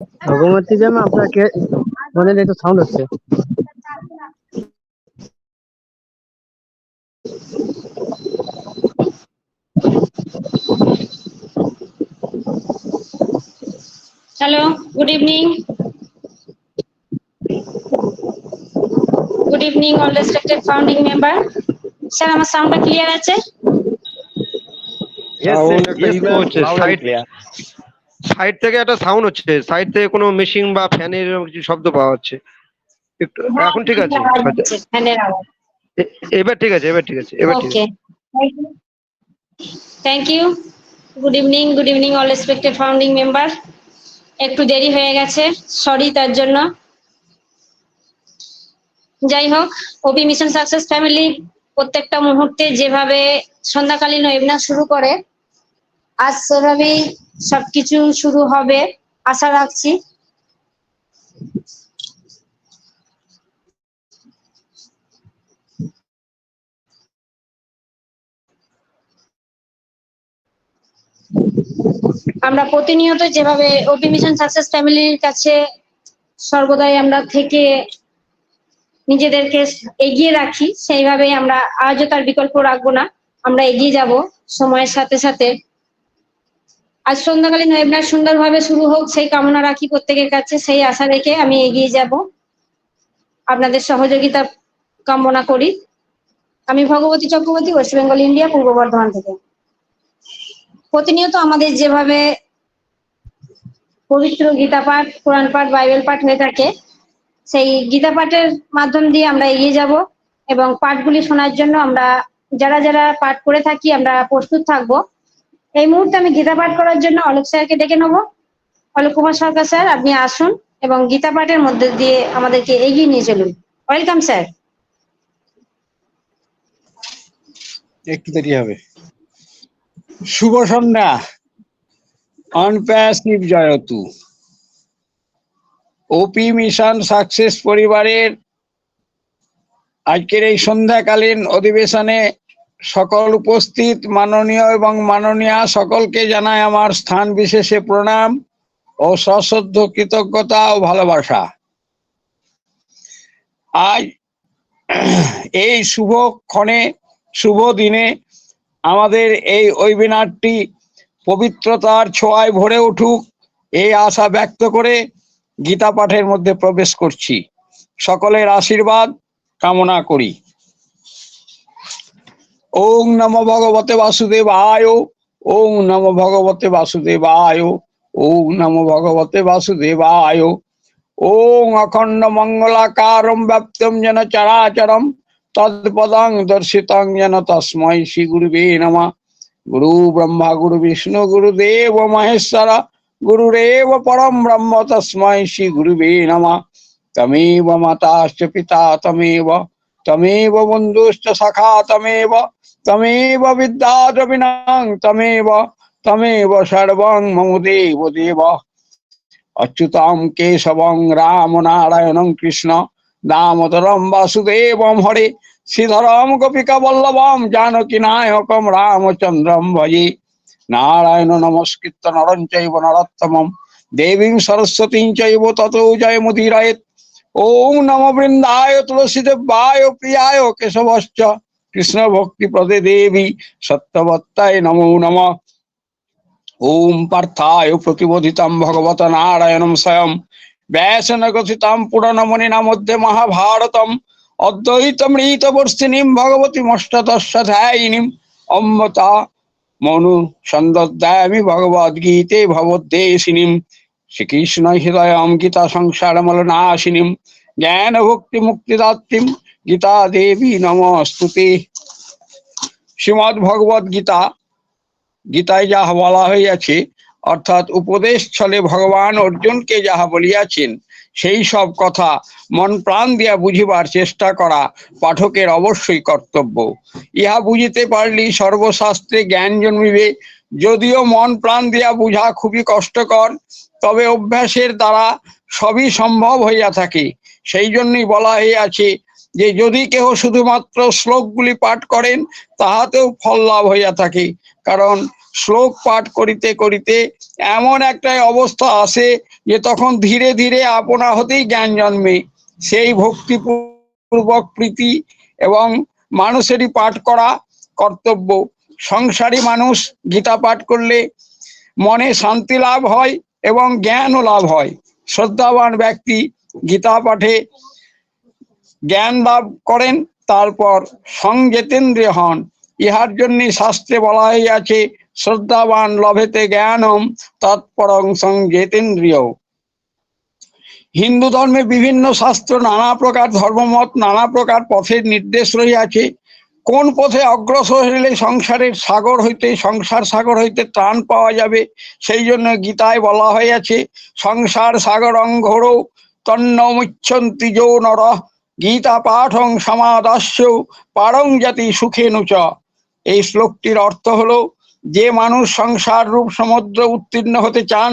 ভগবতী ma'am আপনাকে ফোনের একটু সাউন্ড হচ্ছে। Hello, good evening. Good evening all respected founding member. Sir, আমার সাউন্ডটা ক্লিয়ার আছে? সাইড থেকে একটা সাউন্ড হচ্ছে, সাইড থেকে কোনো মেশিন বা ফ্যানের কিছু শব্দ পাওয়া হচ্ছে একটু। এখন ঠিক আছে? ফ্যানের আওয়াজ। এবার ঠিক আছে, এবার ঠিক আছে, এবার ঠিক ওকে, আছে। Thank you. Good evening all respected founding member. একটু দেরি হয়ে গেছে, সরি তার জন্য। যাই হোক, ওপি মিশন সাকসেস ফ্যামিলি প্রত্যেকটা মুহূর্তে যেভাবে সন্ধ্যাকালীন ওয়েবিনার শুরু করে, আজ সেভাবেই সবকিছু শুরু হবে আশা রাখছি। আমরা প্রতিনিয়ত যেভাবে ওপি মিশন সাকসেস ফ্যামিলির কাছে সর্বদাই আমরা থেকে নিজেদেরকে এগিয়ে রাখি, সেইভাবেই আমরা আজও তার বিকল্প রাখবো না। আমরা এগিয়ে যাব সময়ের সাথে সাথে। আজ সন্ধ্যাকালীন ওয়েবিনার সুন্দরভাবে শুরু হোক সেই কামনা রাখি প্রত্যেকের কাছে, সেই আশা রেখে আমি এগিয়ে যাব, আপনাদের সহযোগিতা কামনা করি। আমি ভগবতী চক্রবর্তী, ওয়েস্ট বেঙ্গল ইন্ডিয়া, পূর্ব বর্ধমান থেকে। প্রতিনিয়ত আমাদের যেভাবে পবিত্র গীতা পাঠ, কোরআন পাঠ, বাইবেল পাঠ হয়ে থাকে, সেই গীতা পাঠের মাধ্যম দিয়ে আমরা এগিয়ে যাব এবং পাঠগুলি শোনার জন্য আমরা যারা যারা পাঠ করে থাকি আমরা প্রস্তুত থাকব। এই মুহূর্তে আমি গীতা পাঠ করার জন্য অলোক স্যারকে ডেকে নেব। অলোক কুমার সরকার স্যার, আপনি আসুন এবং গীতা পাঠের মধ্যে দিয়ে আমাদেরকে এগিয়ে নিয়ে চলুন। Welcome sir. একটু দেরি হবে। শুভ সন্ধ্যা। অনপ্যাসিভ জয়তু। ওপি মিশন সাকসেস পরিবারের আজকের এই সন্ধ্যাকালীন অধিবেশনে সকল উপস্থিত মাননীয় এবং মাননীয়া সকলকে জানাই আমার স্থান বিশেষে প্রণাম ও সশ্রদ্ধ কৃতজ্ঞতা ও ভালোবাসা। আজ এই শুভক্ষণে, শুভ দিনে আমাদের এই ওয়েবিনারটি পবিত্রতার ছোঁয়ায় ভরে উঠুক এই আশা ব্যক্ত করে গীতা পাঠের মধ্যে প্রবেশ করছি। সকলের আশীর্বাদ কামনা করি। ওং নমো ভগবতে বাসুদেবায়, ওং নমো ভগবতে বাসুদেবায়, ওং নমো ভগবতে বাসুদেবায়। ওং অখণ্ড মঙ্গলাকারম ব্যাপ্তম যেন চরাচরম তৎপদং দর্শিতং যেন তস্मै শ্রী গুরুবে নমঃ। গুরু ব্রহ্মা গুরু বিষ্ণু গুরুদেব মহেশ্বর গুরুরেব পরম ব্রহ্ম তস্मै শ্রী গুরুবে নমঃ। তমেব মাতাশ্চ পিতা তমেব, তমেব বন্ধুশ্চ সখা তমেব, তমেব বিদ্যা দ্রবিণং তমেব, তমেব সর্বং মম দেব দেব। অচ্যুতম কেশবং রাম নারায়ণং কৃষ্ণ দামোদরম বাসুদেবম হরে, শ্রীধরম গোপিকা বল্লভম জানকী নায়কম রামচন্দ্রম ভজে। নারায়ণ নমস্কৃত্য নরং চৈব নরোত্তমম দেবীং সরস্বতীং চৈব ততো জয়মুদীরয়েৎ। ওং নমো বৃন্দায় তুলসীদেবায় প্রিয়ায় কেশবশ্চ কৃষ্ণ ভক্তি প্রদে দেবী সত্যবত্তায় নমো নমঃ। ওম পার্থায় প্রতিবোধিতম ভগবত নারায়ণম স্বয়ং ব্যাসেন কথিতম পুরাণমণিনা মধ্যে মহাভারতম অদ্বৈতমৃতবর্ষিণীম ভগবতীমষ্টদশাধ্যায়িনীম অমৃতা মনু সন্দদামি ভগবদ্গীতে ভগবদ্দেশিনীম শ্রীকৃষ্ণ হৃদয়ম গীতা সংসারমলনাশিনীম জ্ঞান ভক্তি মুক্তিদাত্রীম গীতা দেবী নমস্তুতে। শ্রীমদ্ ভগবদ গীতা, গীতায় যাহা বলা হইয়াছে অর্থাৎ উপদেশ ছলে ভগবান অর্জুনকে যাহা বলিয়াছেন সেই সব কথা মন প্রাণ দিয়া বুঝিবার চেষ্টা করা পাঠকের অবশ্যই কর্তব্য। ইহা বুঝিতে পারলেই সর্বশাস্ত্রে জ্ঞান জন্মিবে। যদিও মন প্রাণ দিয়া বুঝা খুবই কষ্টকর, তবে অভ্যাসের দ্বারা সবই সম্ভব হইয়া থাকে। সেই জন্যই বলা হইয়াছে যে যদি কেহ শুধুমাত্র শ্লোকগুলি পাঠ করেন তাহাতেও ফল লাভ হইয়া থাকে। কারণ শ্লোক পাঠ করিতে করিতে এমন একটা অবস্থা আসে যে তখন ধীরে ধীরে আপনা হতেই জ্ঞান জন্মে। সেই ভক্তিপূর্বক প্রীতি এবং মানুষেরই পাঠ করা কর্তব্য। সংসারী মানুষ গীতা পাঠ করলে মনে শান্তি লাভ হয় এবং জ্ঞানও লাভ হয়। শ্রদ্ধাবান ব্যক্তি গীতা পাঠে জ্ঞান লাভ করেন, তারপর সংযতেন্দ্রিয় হন। ইহার জন্য শাস্ত্রে বলা হইয়াছে, শ্রদ্ধাবান লভেতে জ্ঞানম তৎপরং সংযতেন্দ্রিয়। হিন্দু ধর্মে বিভিন্ন শাস্ত্র, নানা প্রকার ধর্মমত, নানা প্রকার পথের নির্দেশ রহিয়াছে। কোন পথে অগ্রসর হইলে সংসারের সাগর হইতে, সংসার সাগর হইতে ত্রাণ পাওয়া যাবে, সেই জন্য গীতায় বলা হইয়াছে, সংসার সাগরং ঘোরো তন্নমুচ্ছন্তি যো নর গীতা পাঠং সমাদাস্য পারং জাতি সুখেনু চ। এই শ্লোকটির অর্থ হলো, যে মানুষ সংসার রূপ সমুদ্র উত্তীর্ণ হতে চান,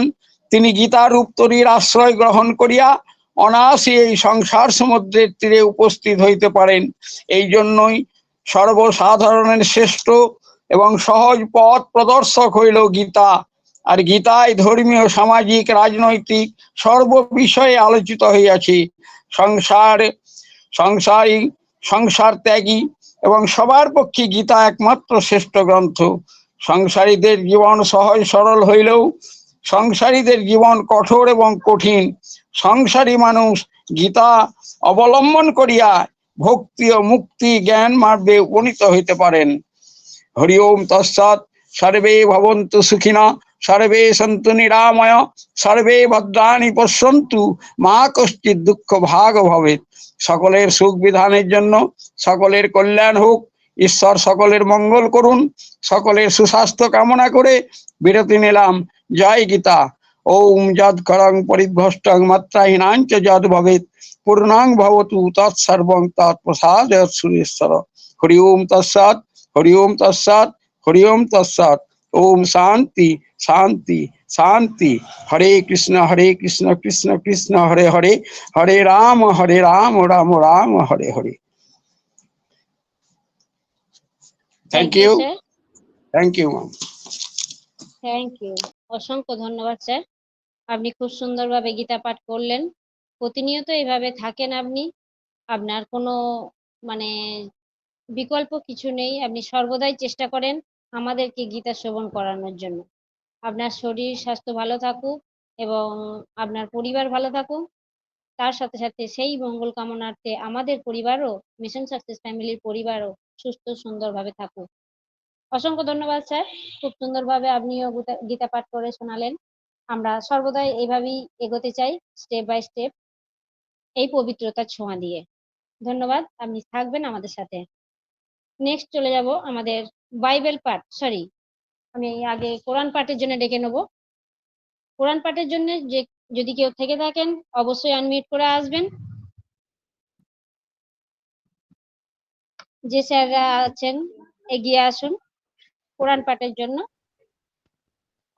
তিনি গীতা রূপ তরীর আশ্রয় গ্রহণ করিয়া অনায়াসে এই সংসার সমুদ্রের তীরে উপস্থিত হইতে পারেন। এই জন্যই সর্বসাধারণের শ্রেষ্ঠ এবং সহজ পথ প্রদর্শক হইল গীতা। আর গীতায় ধর্মীয়, সামাজিক, রাজনৈতিক সর্ব বিষয়ে আলোচিত হইয়াছে। সংসারী, সংসার ত্যাগী এবং সবার পক্ষে গীতা একমাত্র শ্রেষ্ঠ গ্রন্থ। সংসারীদের জীবন সহজ সরল হইলেও সংসারীদের জীবন কঠোর এবং কঠিন। সংসারী মানুষ গীতা অবলম্বন করিয়া ভক্তি ও মুক্তি জ্ঞান মার্গে উপনীত হইতে পারেন। হরি ওম তৎসৎ। সর্বে ভবন্তু সুখিনা, সর্বে সন্তু নিরাময়, সর্বে ভদ্রাণি পশ্যন্তু, মা কশ্চিৎ দুঃখ ভাগ ভবেৎ। সকলের সুখ বিধানের জন্য, সকলের কল্যাণ হোক, ঈশ্বর সকলের মঙ্গল করুন। সকলের সুস্বাস্থ্য কামনা করে বিরতি নিলাম। জয় গীতা। ওম যৎ করং পরিভ্রষ্টং মাত্রাহীনাঞ্চ যৎ ভবেৎ পূর্ণাং ভবতু তৎসর্বং তৎপ্রসাদয়াৎ সুরেশ্বর। হরি ওম তৎসৎ। হরি ওম তৎসৎ। হরি ওম তৎসৎ। ওম শান্তি শান্তি শান্তি। Hare Krishna Krishna Krishna Hare Hare, Hare Ram Ram Ram Hare Hare. Thank you. Sir. Thank you ma'am. Thank you, অসংখ্য ধন্যবাদ স্যার। আপনি খুব সুন্দরভাবে গীতা পাঠ করলেন। প্রতিনিয়ত এইভাবে থাকেন আপনি, আপনার কোনো মানে বিকল্প কিছু নেই। আপনি সর্বদাই চেষ্টা করেন আমাদেরকে গীতা শ্রবণ করানোর জন্য। আপনার শরীর স্বাস্থ্য ভালো থাকুক এবং আপনার পরিবার ভালো থাকুক। তার সাথে সাথে সেই মঙ্গল কামনার্থে আমাদের পরিবারও, মিশন সাকসেস ফ্যামিলির পরিবারও সুস্থ সুন্দরভাবে থাকুক। অসংখ্য ধন্যবাদ স্যার। খুব সুন্দরভাবে আপনিও গীতা পাঠ করে শোনালেন। আমরা সর্বদাই এইভাবেই এগোতে চাই, স্টেপ বাই স্টেপ, এই পবিত্রতার ছোঁয়া দিয়ে। ধন্যবাদ, আপনি থাকবেন আমাদের সাথে। নেক্সট চলে যাব আমাদের বাইবেল পাঠ, সরি আমি আগে কোরআন পাঠের জন্য ডেকে নেব। কোরআন পাঠের জন্য যে যদি কেউ থেকে থাকেন অবশ্যই আনমিউট করে আসবেন। যে স্যাররা আছেন এগিয়ে আসুন কোরআন পাঠের জন্য।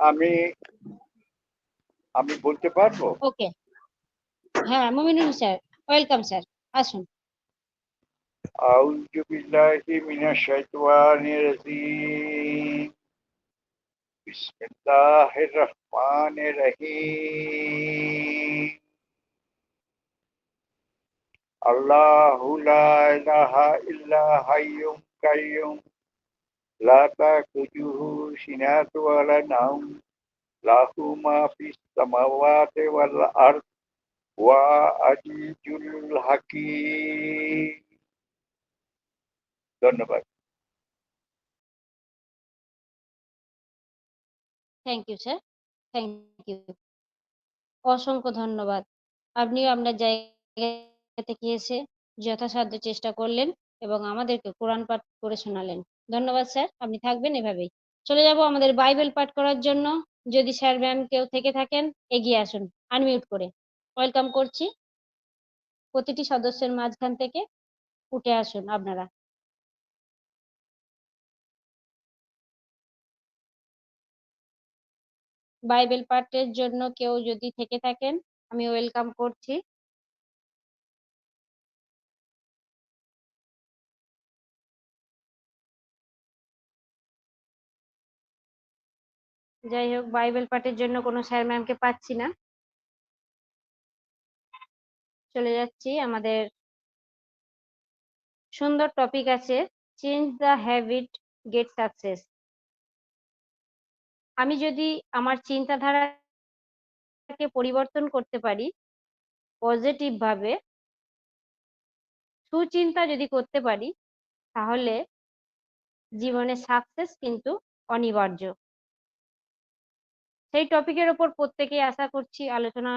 আমি আমি বলতে পারবো? ওকে, হ্যাঁ মুমিনুল স্যার, ওয়েলকাম স্যার, আসুন। আউযু বিল্লাহি মিনাশ শাইতানির রাজিম। বিসমিল্লাহির রহমানির রহিম। আল্লাহু লা ইলাহা ইল্লা হাইয়ুম কাইয়ুম লা তাখুযুহু সিনাতুন ওয়ালা নাওম লাহু মা ফিস সামাওয়াতি ওয়াল আরদ ওয়া আজিজুল হাকীম। ধন্যবাদ। Thank you sir, thank you, অসংখ্য ধন্যবাদ। আপনিও আপনার জায়গা থেকে এসে যথাসাধ্য চেষ্টা করলেন এবং আমাদেরকে কোরআন পাঠ করে শোনালেন। ধন্যবাদ স্যার, আপনি থাকবেন এভাবেই। চলে যাব আমাদের বাইবেল পাঠ করার জন্য। যদি স্যার ম্যাম কেউ থেকে থাকেন এগিয়ে আসুন আনমিউট করে। ওয়েলকাম করছি, প্রতিটি সদস্যের মাঝখান থেকে উঠে আসুন আপনারা। বাইবেল পাঠের জন্য কেউ যদি থেকে থাকেন আমি ওয়েলকাম করছি। যাই হোক, বাইবেল পাঠের জন্য কোনো স্যার ম্যামকে পাচ্ছি না। চলে যাচ্ছি, আমাদের সুন্দর টপিক আছে, change the habit gate success. আমি যদি আমার চিন্তাধারাকে পরিবর্তন করতে পারি পজিটিভ ভাবে, সুচিন্তা যদি করতে পারি, তাহলে জীবনে সাকসেস কিন্তু অনিবার্য। সেই টপিকের ওপর প্রত্যেকেই আশা করছি আলোচনা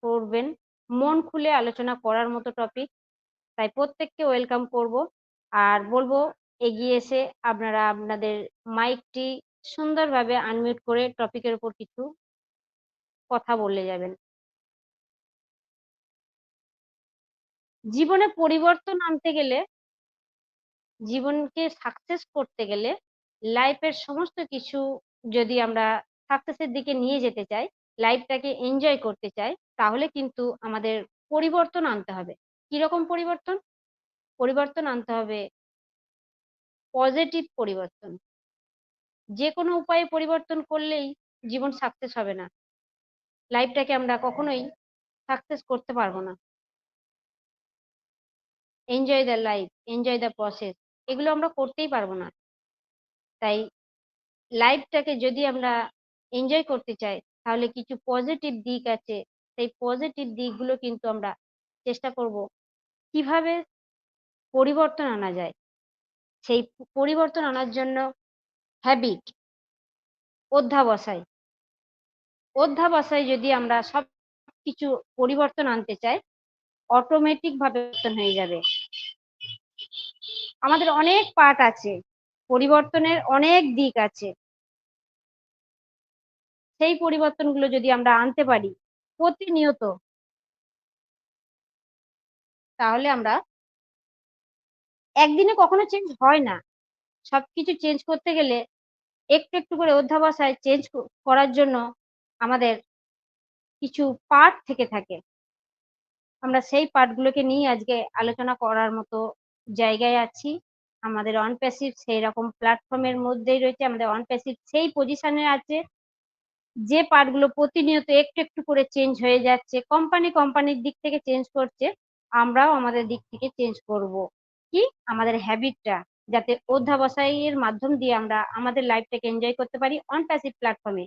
করবেন, মন খুলে আলোচনা করার মতো টপিক, তাই প্রত্যেককে ওয়েলকাম করব আর বলবো এগিয়ে এসে আপনারা আপনাদের মাইকটি সুন্দরভাবে আনমিউট করে টপিকের উপর কিছু কথা বলে যাবেন। জীবনে পরিবর্তন আনতে গেলে, জীবনকে সাকসেস করতে গেলে, লাইফের সমস্ত কিছু যদি আমরা সাকসেসের দিকে নিয়ে যেতে চাই, লাইফটাকে এনজয় করতে চাই, তাহলে কিন্তু আমাদের পরিবর্তন আনতে হবে। কিরকম পরিবর্তন? পরিবর্তন আনতে হবে পজিটিভ পরিবর্তন। যে কোনো উপায়ে পরিবর্তন করলেই জীবন সাকসেস হবে না, লাইফটাকে আমরা কখনোই সাকসেস করতে পারবো না। Enjoy the life, enjoy the process, এগুলো আমরা করতেই পারবো না। তাই লাইফটাকে যদি আমরা এনজয় করতে চাই, তাহলে কিছু পজিটিভ দিক আছে, সেই পজিটিভ দিকগুলো কিন্তু আমরা চেষ্টা করব কিভাবে পরিবর্তন আনা যায়। সেই পরিবর্তন আনার জন্য হ্যাবিট, অধ্যাবসায়, অধ্যাবসায় যদি আমরা সব কিছু পরিবর্তন আনতে চাই, অটোমেটিক ভাবে পরিবর্তন হয়ে যাবে। আমাদের অনেক পার্ট আছে, পরিবর্তনের অনেক দিক আছে, সেই পরিবর্তনগুলো যদি আমরা আনতে পারি প্রতিনিয়ত, তাহলে আমরা, একদিনে কখনো চেঞ্জ হয় না, সবকিছু চেঞ্জ করতে গেলে একটু একটু করে অধ্যাবসায় চেঞ্জ করার জন্য আমাদের কিছু পার্ট থেকে থাকে। আমরা সেই পার্টগুলোকে নিয়ে আজকে আলোচনা করার মতো জায়গায় আছি। আমাদের অন প্যাসিভ সেই রকম প্ল্যাটফর্মের মধ্যেই রয়েছে, আমাদের অন প্যাসিভ সেই পজিশনে আছে যে পার্টগুলো প্রতিনিয়ত একটু একটু করে চেঞ্জ হয়ে যাচ্ছে। কোম্পানির দিক থেকে চেঞ্জ করছে, আমরাও আমাদের দিক থেকে চেঞ্জ করব। কি? আমাদের হ্যাবিটটা, যাতে অধ্যাবসায়ের মাধ্যম দিয়ে আমরা আমাদের লাইফটাকে এনজয় করতে পারি অন প্যাসিভ প্ল্যাটফর্মে।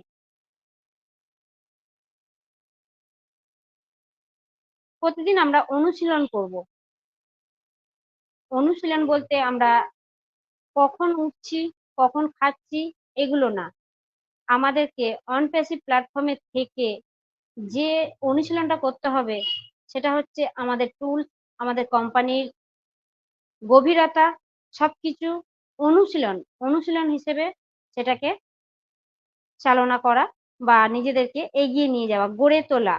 প্রতিদিন আমরা অনুশীলন করব। অনুশীলন বলতে আমরা কখন উঠছি, কখন খাচ্ছি, এগুলো না। আমাদেরকে অন প্যাসিভ প্ল্যাটফর্মে থেকে যে অনুশীলনটা করতে হবে, সেটা হচ্ছে আমাদের টুলস, আমাদের কোম্পানির গভীরতা, সবকিছু অনুশীলন অনুশীলন হিসেবে সেটাকে চালনা করা বা নিজেদেরকে এগিয়ে নিয়ে যাওয়া, গড়ে তোলা,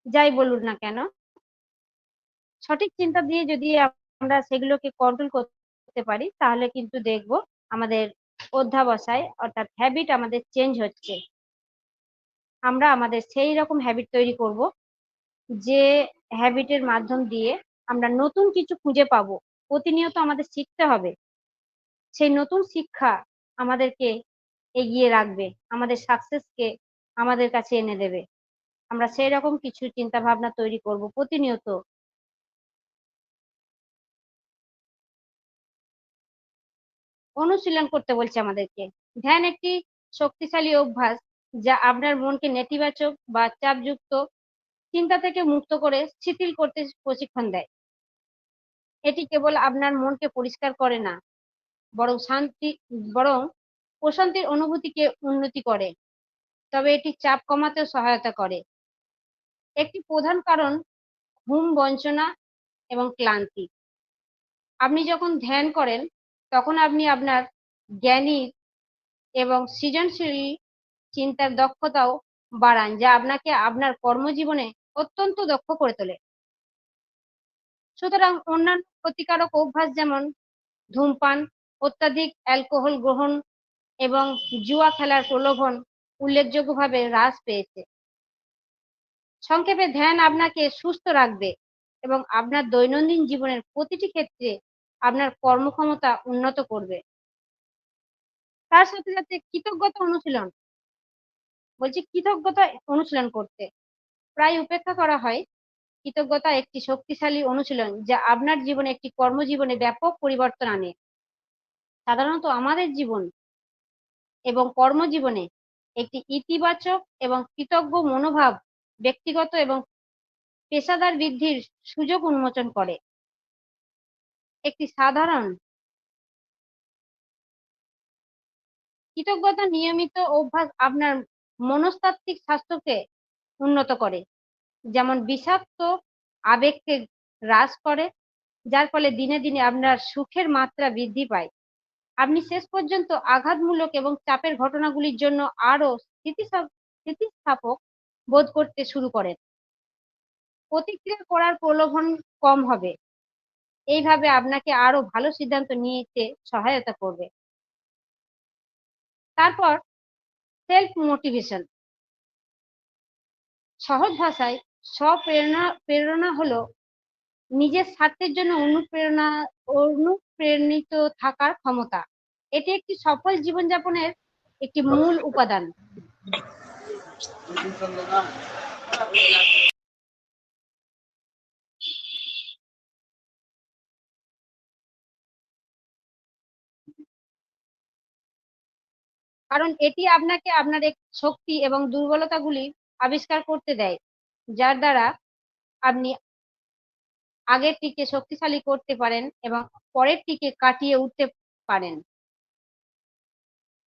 যাই বলুন না কেন, সঠিক চিন্তা দিয়ে যদি আমরা সেগুলোকে কন্ট্রোল করতে পারি, তাহলে কিন্তু দেখব আমাদের অধ্যাবসায় অর্থাৎ হ্যাবিট আমাদের চেঞ্জ হচ্ছে। আমরা আমাদের সেই রকম হ্যাবিট তৈরি করব যে হ্যাবিটের মাধ্যম দিয়ে আমরা নতুন কিছু খুঁজে পাবো। প্রতিনিয়ত আমাদের শিখতে হবে, সেই নতুন শিক্ষা আমাদেরকে এগিয়ে রাখবে, আমাদের সাকসেসকে আমাদের কাছে এনে দেবে। আমরা সেই রকম কিছু চিন্তা ভাবনা তৈরি করব প্রতিনিয়ত। অনুশীলন করতে বলছে আমাদেরকে। ধ্যান একটি শক্তিশালী অভ্যাস যা আপনার মনকে নেতিবাচক বা চাপযুক্ত চিন্তা থেকে মুক্ত করে শিথিল করতে প্রশিক্ষণ দেয়। এটি কেবল আপনার মনকে পরিষ্কার করে না, বরং বরং প্রশান্তির অনুভূতিকে উন্নতি করে। তবে এটি চাপ কমাতেও সহায়তা করে। একটি প্রধান কারণ ঘুম, বঞ্চনা এবং ক্লান্তি। আপনি যখন ধ্যান করেন, তখন আপনি আপনার জ্ঞানী এবং সৃজনশীল চিন্তার দক্ষতাও বাড়ান, যা আপনাকে আপনার কর্মজীবনে অত্যন্ত দক্ষ করে তোলে। সুতরাং অন্যান্য ক্ষতিকারক অভ্যাস যেমন ধূমপান, অত্যাধিক অ্যালকোহল গ্রহণ এবং জুয়া খেলার প্রলোভন উল্লেখযোগ্যভাবে হ্রাস পেয়েছে। সংক্ষেপে, ধ্যান আপনাকে সুস্থ রাখবে এবং আপনার দৈনন্দিন জীবনের প্রতিটি ক্ষেত্রে আপনার কর্মক্ষমতা উন্নত করবে। তার সাথে সাথে কৃতজ্ঞতা অনুশীলন, বলছি কৃতজ্ঞতা অনুশীলন করতে। প্রায় উপেক্ষা করা হয়। কৃতজ্ঞতা একটি শক্তিশালী অনুশীলন যা আপনার জীবনে একটি কর্মজীবনে ব্যাপক পরিবর্তন আনে। সাধারণত আমাদের জীবন এবং কর্মজীবনে একটি ইতিবাচক এবং কৃতজ্ঞ মনোভাব ব্যক্তিগত এবং পেশাদার বৃদ্ধির সুযোগ উন্মোচন করে। একটি সাধারণ কৃতজ্ঞতা নিয়মিত অভ্যাস আপনার মনস্তাত্ত্বিক স্বাস্থ্যকে উন্নত করে, যেমন বিষাক্ত আবেগকে হ্রাস করে, যার ফলে দিনে দিনে আপনার সুখের মাত্রা বৃদ্ধি পায়। আপনি শেষ পর্যন্ত আঘাতমূলক এবং চাপের ঘটনাগুলির জন্য আরো স্থিতিস্থাপক বোধ করতে শুরু করেন। প্রতিক্রিয়া করার প্রলোভন কম হবে। এইভাবে আপনাকে আরো ভালো সিদ্ধান্ত নিতে সহায়তা করবে। তারপর সেলফ মোটিভেশন। সহজ ভাষায় প্রেরণা হলো নিজের স্বার্থের জন্য অনুপ্রাণিত থাকার ক্ষমতা। এটি একটি সফল জীবনযাপনের একটি মূল উপাদান। কারণ এটি আপনাকে আপনার শক্তি এবং দুর্বলতাগুলি আবিষ্কার করতে দেয়, যার দ্বারা আপনি আগেরটিকে শক্তিশালী করতে পারেন এবং পরেরটিকে কাটিয়ে উঠতে পারেন।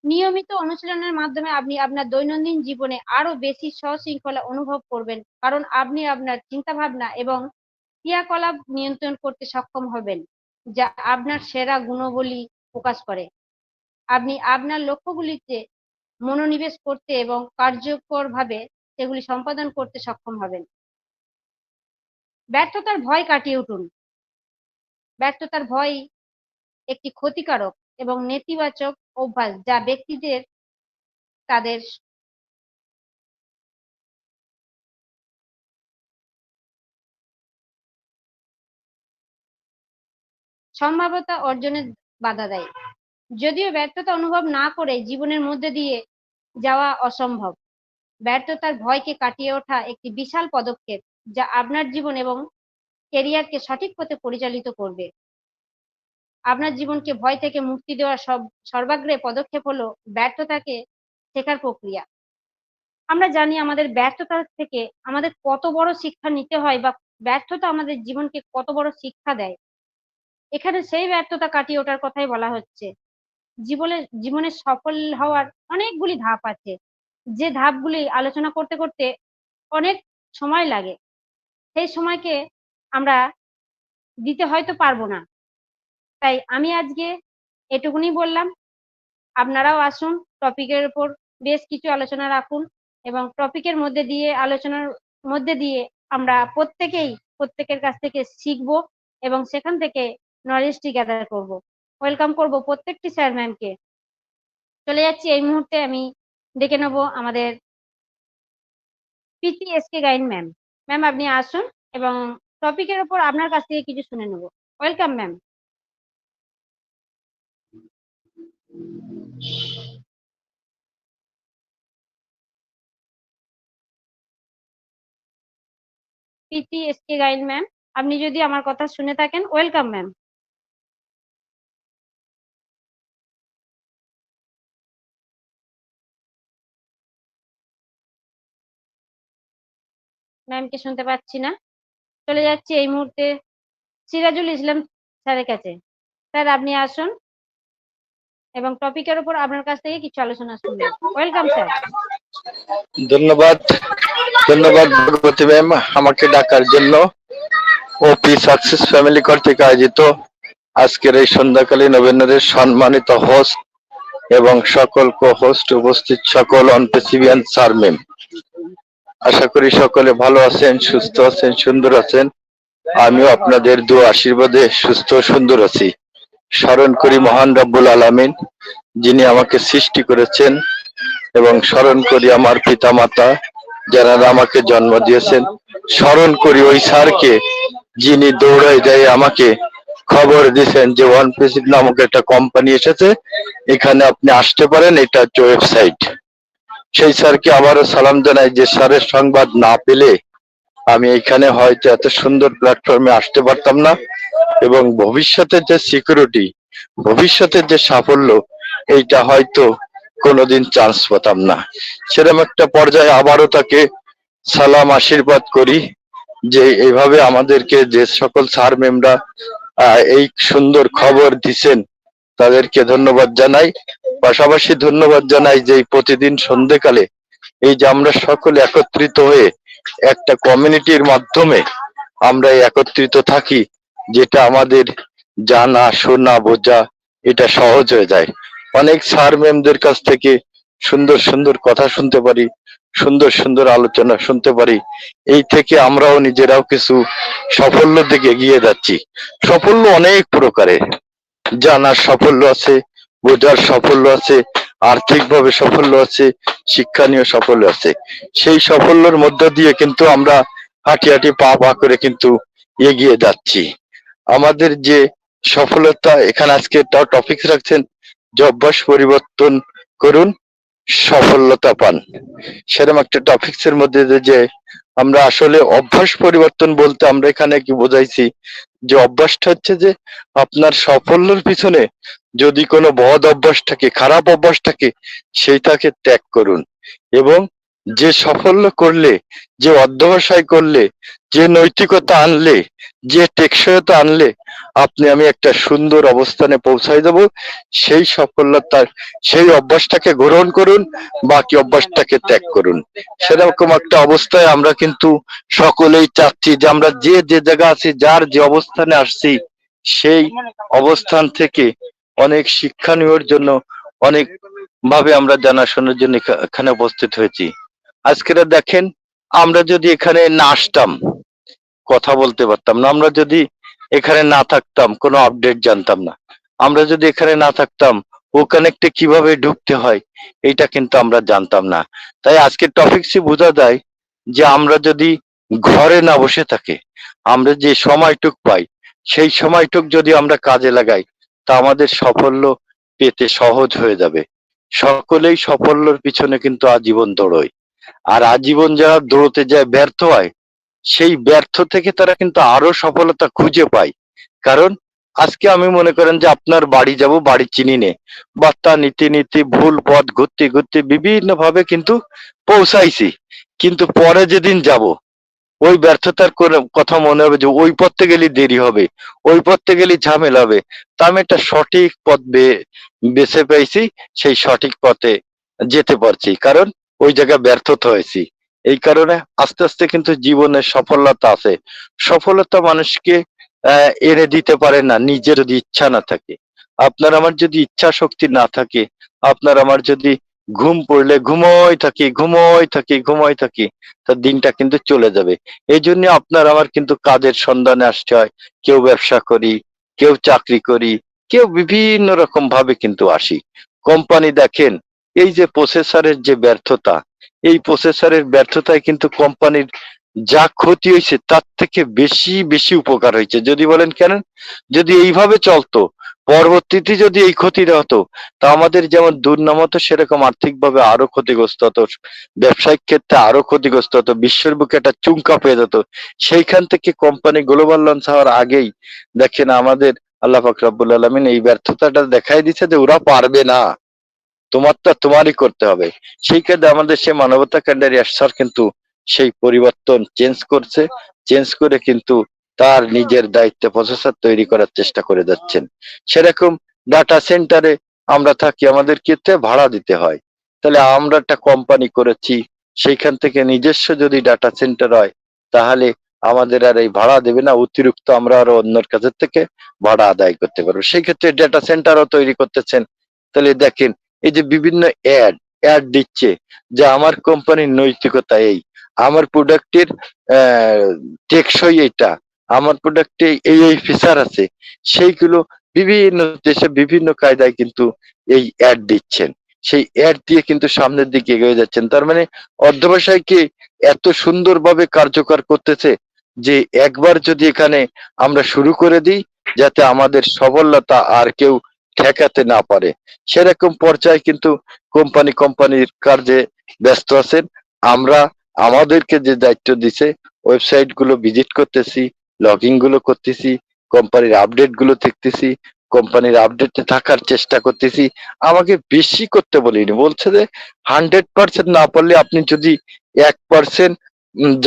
নিয়মিত অনুশীলনের মাধ্যমে আপনি আপনার দৈনন্দিন জীবনে আরো বেশি সশৃঙ্খলা অনুভব করবেন, কারণ আপনি আপনার চিন্তাভাবনা এবং ক্রিয়াকলাপ নিয়ন্ত্রণ করতে সক্ষম হবেন, যা আপনার সেরা গুণাবলী প্রকাশ করে। আপনি আপনার লক্ষ্যগুলিতে মনোনিবেশ করতে এবং কার্যকরভাবে সেগুলি সম্পাদন করতে সক্ষম হবেন। ব্যর্থতার ভয় কাটিয়ে উঠুন। ব্যর্থতার ভয় একটি ক্ষতিকারক এবং নেতিবাচক অভ্যাস যা ব্যক্তিদের তাদের সম্ভাব্যতা অর্জনে বাধা দেয়। যদিও ব্যর্থতা অনুভব না করে জীবনের মধ্যে দিয়ে যাওয়া অসম্ভব, ব্যর্থতার ভয়কে কাটিয়ে ওঠা একটি বিশাল পদক্ষেপ যা আপনার জীবন এবং ক্যারিয়ারকে সঠিক পথে পরিচালিত করবে। আপনার জীবনকে ভয় থেকে মুক্তি দেওয়ার সর্বাগ্রে পদক্ষেপ হলো ব্যর্থতাকে শেখার প্রক্রিয়া। আমরা জানি আমাদের ব্যর্থতা থেকে আমাদের কত বড় শিক্ষা নিতে হয়, বা ব্যর্থতা আমাদের জীবনকে কত বড় শিক্ষা দেয়। এখানে সেই ব্যর্থতা কাটিয়ে ওঠার কথাই বলা হচ্ছে। জীবনে সফল হওয়ার অনেকগুলি ধাপ আছে, যে ধাপগুলি আলোচনা করতে করতে অনেক সময় লাগে। সেই সময়কে আমরা দিতে হয়তো পারবো না, তাই আমি আজকে এটুকুনি বললাম। আপনারাও আসুন, টপিকের উপর বেশ কিছু আলোচনা রাখুন এবং টপিকের মধ্যে দিয়ে আলোচনার মধ্যে দিয়ে আমরা প্রত্যেকের কাছ থেকে শিখবো এবং সেখান থেকে নলেজটি গ্যাদার করব। ওয়েলকাম করব প্রত্যেকটি স্যার ম্যামকে। চলে যাচ্ছি এই মুহূর্তে, আমি ডেকে নেব আমাদের প্রীতি এসকে গাইন ম্যাম। ম্যাম আপনি আসুন এবং টপিকের উপর আপনার কাছ থেকে কিছু শুনে নেব। Welcome ma'am. Priti SK Gain ma'am, আপনি যদি আমার কথা শুনে থাকেন, ওয়েলকাম ম্যাম। ম্যামকে শুনতে পাচ্ছি না। চলে যাচ্ছি এই মুহূর্তে সিরাজুল ইসলাম স্যারের কাছে। স্যার আপনি আসুন এবং টপিকের উপর আপনার কাছ থেকে কিছু আলোচনা শুনবেন। Welcome sir. ধন্যবাদ ধন্যবাদ ভগবতী ম্যাম আমাকে ডাকার জন্য। ওপি সাকসেস ফ্যামিলি কর্তৃক আয়োজিত আজকের এই সন্ধ্যাকালীন ওয়েবিনারের সম্মানিত হোস্ট এবং সকল কো হোস্ট, উপস্থিত সকল অনপেসিভিয়ান স্যার ম্যাম, আশা করি সকলে ভালো আছেন, সুস্থ আছেন, সুন্দর আছেন। আমিও আপনাদের দোয়া আশীর্বাদে সুস্থ সুন্দর আছি। স্মরণ করি মহান রব্বুল আলামিন, যিনি আমাকে সৃষ্টি করেছেন, এবং স্মরণ করি আমার পিতা মাতা যারা আমাকে জন্ম দিয়েছেন। স্মরণ করি ওই স্যারকে যিনি দৌড়ায় যায় আমাকে খবর দিয়েছেন যে ওয়ানপেসিভ নামক একটা কোম্পানি এসেছে, এখানে আপনি আসতে পারেন, এটা হচ্ছে ওয়েবসাইট। সেই স্যারকে আবারও সালাম জানাই যে স্যারের সংবাদ না পেলে আমি এখানে হয়তো এত সুন্দর প্ল্যাটফর্মে আসতে পারতাম না, এবং ভবিষ্যতের যে সিকিউরিটি, ভবিষ্যতের যে সাফল্য, এইটা হয়তো কোনোদিন চান্স পেতাম না। সেরকম একটা পর্যায়ে আবারও তাকে সালাম আশীর্বাদ করি যে এইভাবে আমাদেরকে যে সকল স্যার ম্যামরা এই সুন্দর খবর দিছেন তাদেরকে ধন্যবাদ জানাই। পাশাপাশি ধন্যবাদ জানাই যে এই প্রতিদিন সন্ধেকালে এই যে আমরা সকলে একত্রিত হয়ে একটা কমিউনিটির মাধ্যমে আমরা একত্রিত থাকি, যেটা আমাদের জানা শোনা বোঝা এটা সহজ হয়ে যায়। অনেক স্যার ম্যামদের কাছ থেকে সুন্দর সুন্দর কথা শুনতে পারি, সুন্দর সুন্দর আলোচনা শুনতে পারি। এই থেকে আমরাও নিজেরাও কিছু সাফল্য দিকে এগিয়ে যাচ্ছি। সাফল্য অনেক প্রকারের, জানার সাফল্য আছে, বোঝার সাফল্য আছে, আর্থিকভাবে সাফল্য আছে, শিক্ষণীয় সাফল্য আছে। সেই সাফল্যের মধ্য দিয়ে কিন্তু আমরা হাঁটি হাঁটি পা পা করে কিন্তু এগিয়ে যাচ্ছি। আমাদের যে সফলতা, এখানে আজকে টপিক রাখছেন যে অভ্যাস পরিবর্তন করুন, সফলতা পান। সেরকম একটা টপিক্স এর মধ্যে যে আমরা আসলে অভ্যাস পরিবর্তন বলতে আমরা এখানে কি বোঝাইছি, যে অভ্যাসটা হচ্ছে যে আপনার সাফল্যের পিছনে যদি কোনো বদ অভ্যাস থাকে, খারাপ অভ্যাস থাকে, সেইটাকে ত্যাগ করুন। এবং যে সাফল্য করলে, যে অধ্যবসায় করলে, যে নৈতিকতা আনলে, যে টেকসইতা আনলে আপনি আমি একটা সুন্দর অবস্থানে পৌঁছায় যাব, সেই সফলতার সেই অভ্যাসটাকে গ্রহণ করুন, বাকি অভ্যাসটাকে ত্যাগ করুন। সেরকম একটা অবস্থায় আমরা কিন্তু সকলেই চাচ্ছি যে আমরা যে যে জায়গা আছি, যার যে অবস্থানে আসছি, সেই অবস্থান থেকে অনেক শিক্ষা নেওয়ার জন্য, অনেক ভাবে আমরা জানাশোনার জন্য এখানে উপস্থিত হয়েছি। আজকে দেখেন, আমরা যদি এখানে না আসতাম কথা বলতে পারতাম না, আমরা যদি এখানে না থাকতাম কোনো আপডেট জানতাম না, আমরা যদি এখানে না থাকতাম ও কানেক্টে কিভাবে ঢুকতে হয় এইটা কিন্তু আমরা জানতাম না। তাই আজকের টপিকসই বোঝা যায় যে আমরা যদি ঘরে না বসে থাকি, আমরা যে সময়টুক পাই সেই সময়টুক যদি আমরা কাজে লাগাই, তা আমাদের সাফল্য পেতে সহজ হয়ে যাবে। সকলেই সাফল্যের পিছনে কিন্তু আজীবন দৌড়য়, আর আজীবন যারা দৌড়তে যায় ব্যর্থ হয়, সেই ব্যর্থ থেকে তারা কিন্তু আরো সফলতা খুঁজে পায়। কারণ আজকে আমি মনে করেন যে আপনার বাড়ি যাব, বাড়ি চিনি নে, বার্তা নিতে নিতে ভুল পথ ঘুরতে ঘুরতে বিভিন্ন ভাবে কিন্তু পৌঁছাইছি, কিন্তু পরে যেদিন যাব ওই ব্যর্থতার কথা মনে হবে যে ওই পথে গেলে দেরি হবে, ওই পথে গেলে ঝামেলা হবে। তা আমি একটা সঠিক পথ বেছে পেয়েছি, সেই সঠিক পথে যেতে পারছি, কারণ ওই জায়গায় ব্যর্থতা হয়েছি। এই কারণে আস্তে আস্তে কিন্তু জীবনের সফলতা আছে। সফলতা মানুষকে এনে দিতে পারে না নিজের যদি ইচ্ছা না থাকে। আপনার আমার যদি ইচ্ছা শক্তি না থাকে, আপনার আমার যদি ঘুম পড়লে ঘুমোই থাকি, তার দিনটা কিন্তু চলে যাবে। এই জন্য আপনার আমার কিন্তু কাজের সন্ধানে আসতে হয়। কেউ ব্যবসা করি, কেউ চাকরি করি, কেউ বিভিন্ন রকম ভাবে কিন্তু আসি। কোম্পানি দেখেন, এই যে প্রসেসরের যে ব্যর্থতা, এই প্রসেসরের ব্যর্থতায় কিন্তু কোম্পানির যা ক্ষতি হয়েছে তার থেকে বেশি বেশি উপকার হয়েছে। যদি বলেন কেন, যদি এইভাবে চলতো, পরবর্তীতে যদি এই ক্ষতিটা হতো, তা আমাদের যেমন দুর্নাম হতো, সেরকম আর্থিকভাবে আরো ক্ষতিগ্রস্ত হতো, ব্যবসায়িক ক্ষেত্রে আরো ক্ষতিগ্রস্ত হতো, বিশ্বের বুকে একটা চুঙ্কা পেয়ে যেত। সেইখান থেকে কোম্পানি গ্লোবাল লঞ্চ হওয়ার আগেই দেখেন আমাদের আল্লাহ পাক রব্বুল আলামিন এই ব্যর্থতাটা দেখাই দিচ্ছে যে ওরা পারবে না, তোমারটা তোমারই করতে হবে। সেই ক্ষেত্রে আমাদের সেই মানবতা কেন্দ্রের স্যার কিন্তু সেই পরিবর্তন চেঞ্জ করে কিন্তু তার নিজের দায়িত্বে প্রসেসর তৈরি করার চেষ্টা করে যাচ্ছেন। সেরকম ডাটা সেন্টারে আমরা থাকি, আমাদের ক্ষেত্রে ভাড়া দিতে হয়। তাহলে আমরা একটা কোম্পানি করেছি, সেইখান থেকে নিজস্ব যদি ডাটা সেন্টার হয়, তাহলে আমাদের আর এই ভাড়া দেবে না, অতিরিক্ত আমরা আরো অন্যের কাছের থেকে ভাড়া আদায় করতে পারবো। সেই ক্ষেত্রে ডাটা সেন্টারও তৈরি করতেছেন। তাহলে দেখেন, এই যে বিভিন্ন অ্যাড দিচ্ছে যে আমার কোম্পানির নৈতিকতা এই, আমার প্রোডাক্টের টেকসই এটা, আমার প্রোডাক্টে এই ফিচার আছে, সেইগুলো বিভিন্ন দেশে বিভিন্ন কায়দায় কিন্তু এই অ্যাড দিচ্ছেন। সেই অ্যাড দিয়ে কিন্তু সামনের দিকে এগিয়ে যাচ্ছেন। তার মানে অধ্যবসায়কে এত সুন্দরভাবে কার্যকর করতেছে যে একবার যদি এখানে আমরা শুরু করে দিই, যাতে আমাদের সফলতা আর কেউ ঠেকাতে না পারে। সেরকম পর্যায়ে কিন্তু কোম্পানির কাজে ব্যস্ত আছেন। আমরা আমাদেরকে যে দায়িত্ব দিছে ওয়েবসাইট গুলো ভিজিট করতেছি, লগইন গুলো করতেছি, কোম্পানির আপডেট গুলো দেখতেছি, কোম্পানির আপডেটে থাকার চেষ্টা করতেছি। আমাকে বেশি করতে বলিনি, বলছে যে 100% না পারলে আপনি যদি 1%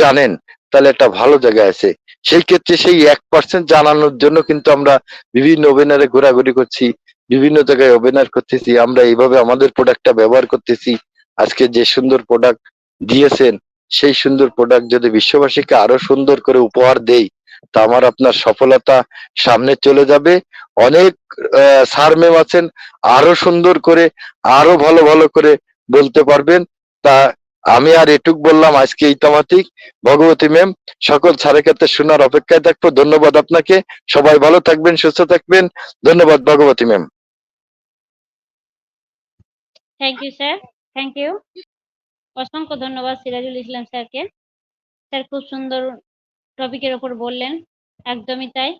জানেন তাহলে একটা ভালো জায়গায় আছে। সেই ক্ষেত্রে সেই 1% জানানোর জন্য কিন্তু আমরা বিভিন্ন ওয়েবিনারে ঘোরাঘুরি করছি, বিভিন্ন জায়গায় ওয়েবিনার করতেছি। আমরা এইভাবে আমাদের প্রোডাক্টটা ব্যবহার করতেছি। আজকে যে সুন্দর প্রোডাক্ট দিয়েছেন, সেই সুন্দর প্রোডাক্ট যদি বিশ্ববাসীকে আরো সুন্দর করে উপহার দেই, তা আমার আপনার সফলতা সামনে চলে যাবে। অনেক স্যার ম্যাম আছেন, আরো সুন্দর করে আরো ভালো ভালো করে বলতে পারবেন। তা আমি আর এটুক বললাম আজকে ইতামাতিক। ভগবতী ম্যাম সকল স্যারের কাছে শোনার অপেক্ষায় থাকবো। ধন্যবাদ আপনাকে। সবাই ভালো থাকবেন, সুস্থ থাকবেন। ধন্যবাদ Bhagabati ma'am. Thank you sir, thank you. অসংখ্য ধন্যবাদ সিরাজুল ইসলাম স্যারকে। স্যার খুব সুন্দর টপিকের ওপর বললেন। একদমই তাই,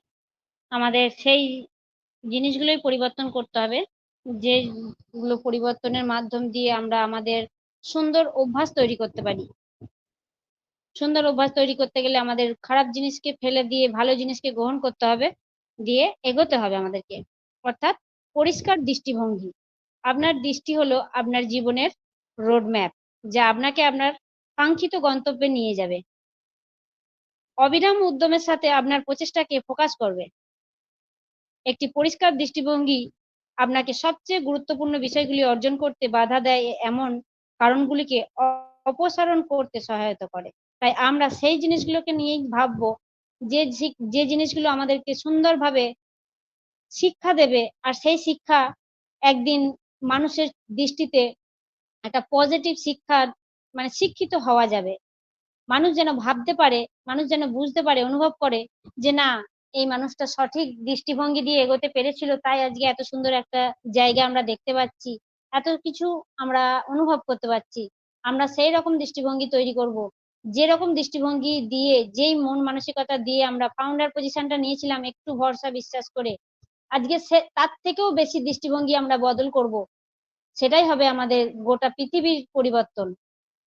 আমাদের সেই জিনিসগুলোই পরিবর্তন করতে হবে, যেগুলো পরিবর্তনের মাধ্যম দিয়ে আমরা আমাদের সুন্দর অভ্যাস তৈরি করতে পারি। সুন্দর অভ্যাস তৈরি করতে গেলে আমাদের খারাপ জিনিসকে ফেলে দিয়ে ভালো জিনিসকে গ্রহণ করতে হবে, দিয়ে এগোতে হবে আমাদেরকে। অর্থাৎ পরিষ্কার দৃষ্টিভঙ্গি। আপনার দৃষ্টি হলো আপনার জীবনের রোড ম্যাপ, যা আপনাকে আপনার কাঙ্ক্ষিত গন্তব্যে নিয়ে যাবে। অবিরাম উদ্যমের সাথে আপনার প্রচেষ্টাকে ফোকাস করবে। একটি পরিষ্কার দৃষ্টিভঙ্গি আপনাকে সবচেয়ে গুরুত্বপূর্ণ বিষয়গুলি অর্জন করতে বাধা দেয় এমন কারণগুলিকে অপসারণ করতে সহায়তা করে। তাই আমরা সেই জিনিসগুলোকে নিয়েই ভাববো, যে জিনিসগুলো আমাদেরকে সুন্দরভাবে শিক্ষা দেবে, আর সেই শিক্ষা একদিন মানুষের দৃষ্টিতে একটা পজিটিভ শিক্ষার মানে শিক্ষিত হওয়া যাবে। মানুষ যেন ভাবতে পারে, মানুষ যেন বুঝতে পারে, অনুভব করে যে না, এই মানুষটা সঠিক দৃষ্টিভঙ্গি দিয়ে এগোতে পেরেছিল, তাই আজকে এত সুন্দর একটা জায়গা আমরা দেখতে পাচ্ছি, এত কিছু আমরা অনুভব করতে পারছি। আমরা সেই রকম দৃষ্টিভঙ্গি তৈরি করব, যেরকম দৃষ্টিভঙ্গি দিয়ে, যেই মন মানসিকতা দিয়ে আমরা ফাউন্ডার পজিশনটা নিয়েছিলাম একটু ভরসা বিশ্বাস করে, আজকে তার থেকেও বেশি দৃষ্টিভঙ্গি আমরা বদল করব। সেটাই হবে আমাদের গোটা পৃথিবীর পরিবর্তন।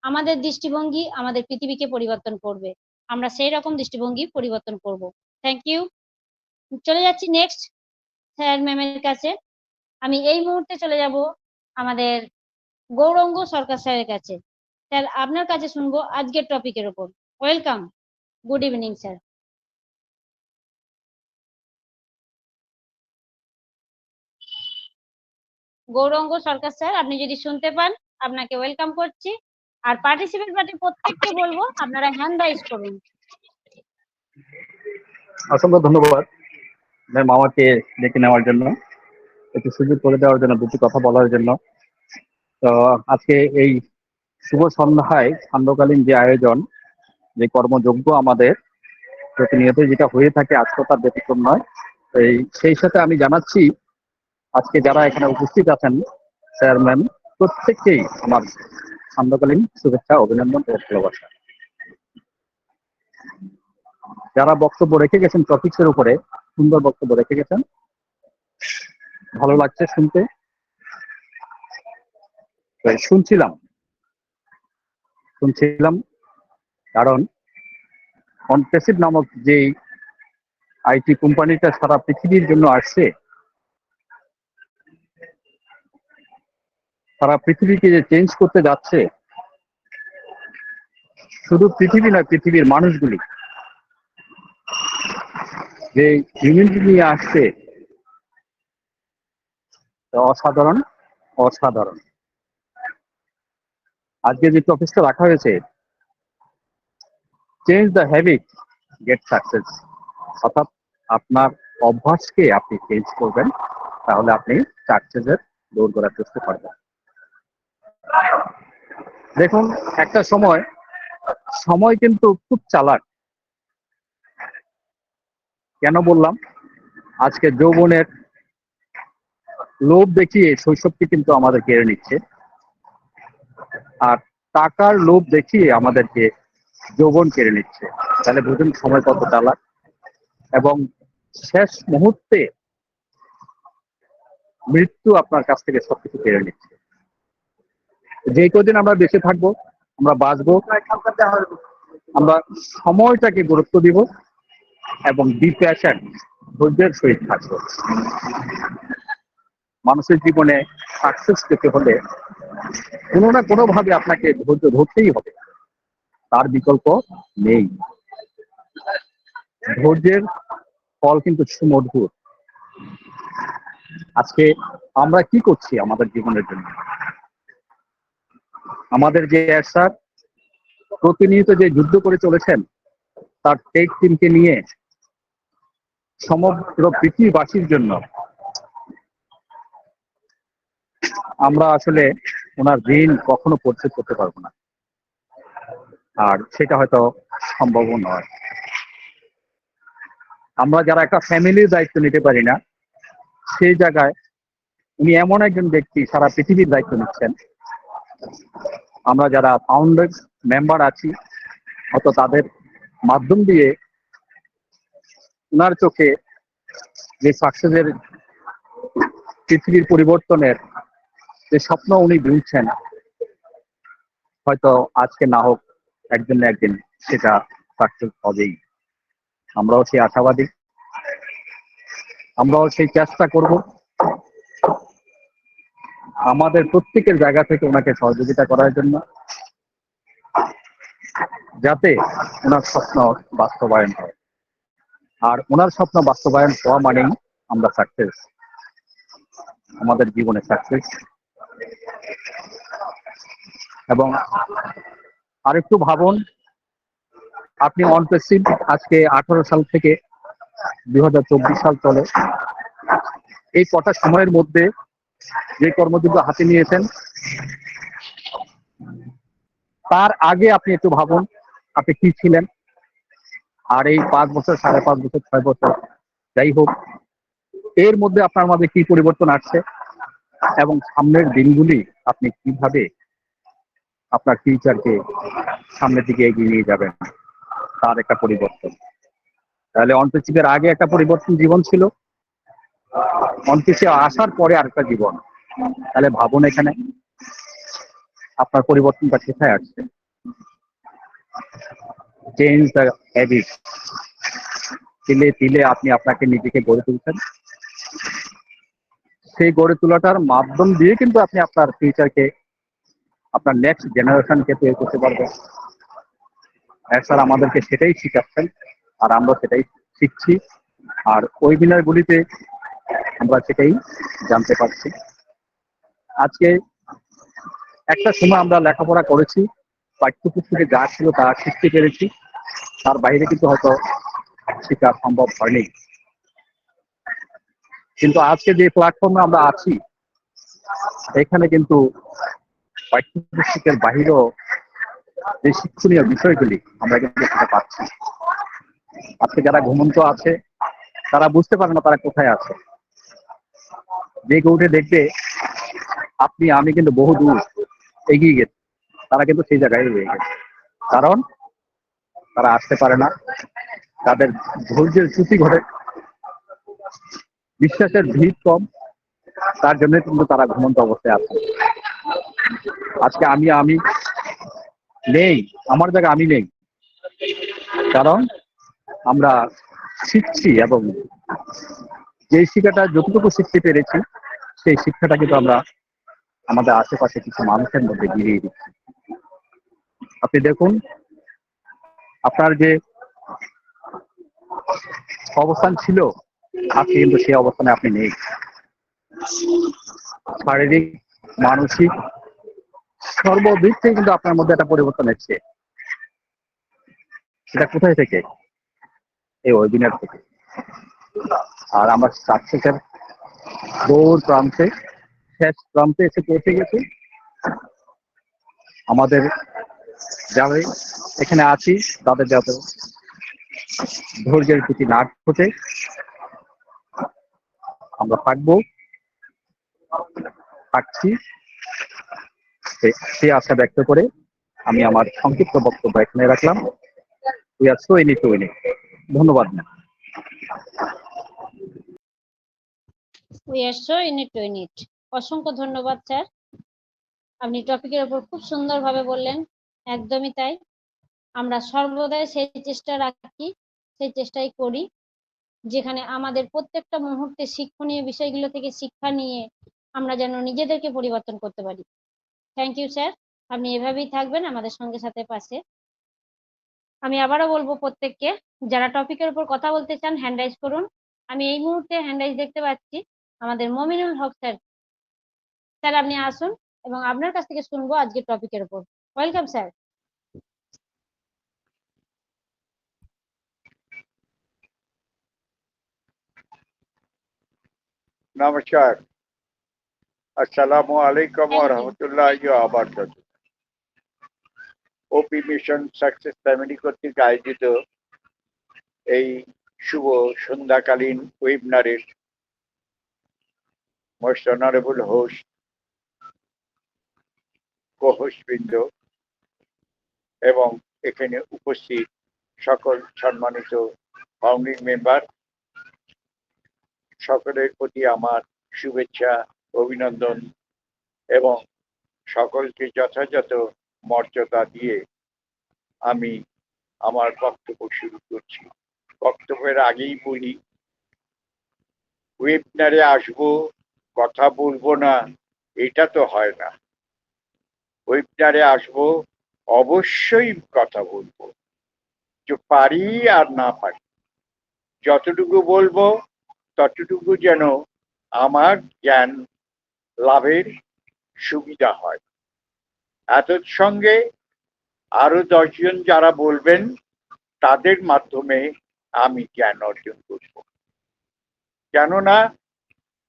আমাদের দৃষ্টিভঙ্গি আমাদের পৃথিবীকে পরিবর্তন করবে। আমরা সেই রকম দৃষ্টিভঙ্গি পরিবর্তন করব। Thank you. চলে যাচ্ছি নেক্সট স্যার ম্যামের কাছে। আমি এই মুহূর্তে চলে যাব আমাদের গৌরাঙ্গ সরকার স্যারের কাছে। স্যার আপনার কাছে শুনবো আজকের টপিকের উপর। Welcome, good evening sir. Gouranga Sarkar sir, আপনি যদি শুনতে পান আপনাকে ওয়েলকাম করছি। আর পার্টিসিপেন্ট পার্টি প্রত্যেককে বলবো আপনারা হ্যান্ড রাইজ করুন। অসংখ্য ধন্যবাদ ম্যাম আমাকে ডেকে নেওয়ার জন্য, একটু সুযোগ করে দেওয়ার জন্য, দুটি কথা বলার জন্য। তো আজকে এই শুভ সন্ধ্যায় সান্ধ্যকালীন যে আয়োজন, যে কর্মযজ্ঞ আমাদের প্রতিনিয়তই যেটা হয়ে থাকে, আজকে তার ব্যতিক্রম নয়। সেই সাথে আমি জানাচ্ছি আজকে যারা এখানে উপস্থিত আছেন স্যার ম্যাম প্রত্যেককেই আমার সান্ধ্যকালীন শুভেচ্ছা, অভিনন্দন ও ভালোবাসা। যারা বক্তব্য রেখে গেছেন টপিক্সের উপরে, সুন্দর বক্তব্য রেখে গেছেন, ভালো লাগছে শুনতে। শুনছিলাম কারণ কনপ্রেসিভ নামক যে আইটি কোম্পানিটা সারা পৃথিবীর জন্য আসছে, সারা পৃথিবীকে যে চেঞ্জ করতে যাচ্ছে, শুধু পৃথিবী নয়, পৃথিবীর মানুষগুলি যে ইউনিটি নিয়ে আসছে, অসাধারণ অসাধারণ। আজকে যে টপিকটা রাখা হয়েছে, change the habit gate success, অর্থাৎ আপনার অভ্যাসকে আপনি চেঞ্জ করবেন, তাহলে আপনি সাকসেসের দৌড় করার চেষ্টা করবেন। দেখুন, একটা সময় কিন্তু খুব চালাক। কেন বললাম? আজকে যৌবনের লোভ দেখিয়ে শৈশবকে কিন্তু আমাদের কেড়ে নিচ্ছে, আর টাকার লোভ দেখিয়ে আমাদেরকে যৌবন কেড়ে নিচ্ছে। তাহলে বুঝুন সময় কত চালাক। এবং শেষ মুহূর্তে মৃত্যু আপনার কাছ থেকে সবকিছু কেড়ে নিচ্ছে। যে কদিন আমরা বেঁচে থাকবো, আমরা বাঁচবো, আমরা সময়টাকে গুরুত্ব দিব এবং বি প্যাশন, ধৈর্যের সহিত থাকবো। মানুষের জীবনে সাকসেস পেতে হলে কোনো না কোনো ভাবে আপনাকে ধৈর্য ধরতেই হবে, তার বিকল্প নেই। ধৈর্যের ফল কিন্তু সুমধুর। আজকে আমরা কি করছি আমাদের জীবনের জন্য? আমাদের যে স্যার প্রতিনিয়ত যে যুদ্ধ করে চলেছেন, তার টেক টিমকে নিয়ে সমগ্র পৃথিবীবাসীর জন্য আমরা আসলে ওনার ঋণ কখনো পরিশোধ করতে পারবো না, আর সেটা হয়তো সম্ভবও নয়। আমরা যারা একটা ফ্যামিলির দায়িত্ব নিতে পারি না, সেই জায়গায় উনি এমন একজন ব্যক্তি সারা পৃথিবীর দায়িত্ব নিচ্ছেন। আমরা যারা ফাউন্ডার মেম্বার আছি, হয়তো তাদের মাধ্যম দিয়ে ওনার চোখে যে সাকসেসের, পৃথিবীর পরিবর্তনের যে স্বপ্ন উনি বুনছেন, হয়তো আজকে না হোক একদিন না একদিন সেটা সাকসেস হবেই। আমরাও সেই আশাবাদী, আমরাও সেই চেষ্টা করব আমাদের প্রত্যেকের জায়গা থেকে ওনাকে সহযোগিতা করার জন্য, যাতে ওনার স্বপ্ন বাস্তবায়ন হয়। আর ওনার স্বপ্ন বাস্তবায়ন হওয়া মানেই আমরা সাকসেস, আমাদের জীবনে সাকসেস। এবং আরেকটু ভাবুন, আপনি অনপ্রেসিভ আজকে 18 সাল থেকে 2024 সাল চলে, এই কটা সময়ের মধ্যে যে কর্মযুদ্ধ হাতে নিয়েছেন, তার আগে আপনি একটু ভাবুন আপনি কি ছিলেন। আর এই 5 বছর, 5.5 বছর, 6 বছর যাই হোক, এর মধ্যে আপনার মাঝে কি পরিবর্তন আসছে এবং সামনের দিনগুলি আপনি কিভাবে আপনার ফিউচারকে সামনের দিকে এগিয়ে নিয়ে যাবেন, তার একটা পরিবর্তন। তাহলে অনপ্রেসিভের আগে একটা পরিবর্তন জীবন ছিল, অনপ্রেসিভ আসার পরে আরেকটা জীবন। তাহলে ভাবুন এখানে আপনার পরিবর্তনটা কোথায় আসছে। চেঞ্জ দ্য হ্যাবিট, তিলে তিলে আপনি আপনাকে নিজেকে গড়ে তুলছেন। সেই গড়ে তোলাটার মাধ্যম দিয়ে কিন্তু আপনি আপনার ফিউচারকে, আপনার নেক্সট জেনারেশনকে তৈরি করতে পারবেন। স্যার আমাদেরকে সেটাই শিখাচ্ছেন, আর আমরা সেটাই শিখছি, আর ওয়েবিনার গুলিতে আমরা সেটাই জানতে পারছি। আজকে একটা সময় আমরা লেখাপড়া করেছি, পাঠ্যপুস্তকে যা ছিল তা শিখতে পেরেছি, তার বাইরে কিন্তু হয়তো শেখা সম্ভব হয়নি। কিন্তু আজকে যে প্ল্যাটফর্মে আমরা আছি, এখানে কিন্তু পাঠ্যপুস্তকের বাহিরেও যে শিক্ষণীয় বিষয়গুলি আমরা কিন্তু সেটা পাচ্ছি। আজকে যারা ঘুমন্ত আছে তারা বুঝতে পারে না তারা কোথায় আছে। জেগে উঠে দেখবে আপনি আমি কিন্তু বহু দূর এগিয়ে গেছি, তারা কিন্তু সেই জায়গায় রয়ে গেছে। কারণ তারা আসতে পারে না, তাদের ধৈর্যের চ্যুতি ঘটে, বিশ্বাসের ভিড় কম, তার জন্য কিন্তু তারা ঘুমন্ত অবস্থায় আছে। আজকে আমি নেই, আমার জায়গায় আমি নেই, কারণ আমরা শিখছি এবং যে শিক্ষাটা যতটুকু শিখতে পেরেছি, সেই শিক্ষাটা কিন্তু আমরা আমাদের আশেপাশে কিছু মানুষের মধ্যে গিরিয়ে দিচ্ছি। আপনি দেখুন আপনার যে অবস্থান ছিল, আজকে কিন্তু সেই অবস্থানে আপনি নেই। শারীরিক, মানসিক সর্বদিক থেকে কিন্তু আপনার মধ্যে একটা পরিবর্তন এসেছে। সেটা কোথায় থেকে? এই ওয়েবিনার থেকে। আর আমরা সাকসেসের দৌড় প্রান্তে, শেষ প্রান্তে এসে পৌঁছে গেছি। আমাদের যারা এখানে আছি তাদের যাতে ধৈর্যের প্রতি না ঘটে আমরা থাকছি, সে আশা ব্যক্ত করে আমি আমার সংক্ষিপ্ত বক্তব্য এখানে রাখলাম। We are so in it to win it. ধন্যবাদ। We are so in it to win it. অসংখ্য ধন্যবাদ স্যার। আপনি টপিকের উপর খুব সুন্দরভাবে বললেন। একদমই তাই, আমরা সর্বদাই সেই চেষ্টা রাখি, সেই চেষ্টাই করি, যেখানে আমাদের প্রত্যেকটা মুহূর্তে শিক্ষণীয় বিষয়গুলো থেকে শিক্ষা নিয়ে আমরা যেন নিজেদেরকে পরিবর্তন করতে পারি। থ্যাংক ইউ স্যার, আপনি এভাবেই থাকবেন আমাদের সঙ্গে সাথে পাশে। আমি আবারও বলবো প্রত্যেককে, যারা টপিকের উপর কথা বলতে চান হ্যান্ড রাইজ করুন। আমি এই মুহূর্তে হ্যান্ড রাইজ দেখতে পাচ্ছি আমাদের মমিনুল হক স্যার। স্যার আপনি আসুন এবং আপনার কাছ থেকে শুনবো আজকের টপিকের উপর। Welcome sir. নমস্কার, আসসালামু আলাইকুম ওয়া থ্যাংক ইউ। রাহমাতুল্লাহি ওয়া বারাকাতুহু। ওপি মিশন সাকসেস ফ্যামিলি কর্তৃক আয়োজিত এই শুভ সন্ধ্যাকালীন ওয়েবিনারের মোস্ট অনারেবল হোস্ট, কো-হোস্টবৃন্দ এবং এখানে উপস্থিত সকল সম্মানিত ফাউন্ডিং মেম্বার, সকলের প্রতি আমার শুভেচ্ছা, অভিনন্দন এবং সকলকে যথাযথ মর্যাদা দিয়ে আমি আমার বক্তব্য শুরু করছি। বক্তব্যের আগেই বলি, ওয়েবিনারে আসবো, কথা বলবো না, এটা তো হয় না। ওয়েবিনারে আসবো, অবশ্যই কথা বলবো, যে পারি আর না পারি, যতটুকু বলবো ততটুকু যেন আমার জ্ঞান লাভের সুবিধা হয়। এত সঙ্গে আরো 10 জন যারা বলবেন তাদের মাধ্যমে আমি জ্ঞান অর্জন করব। কেননা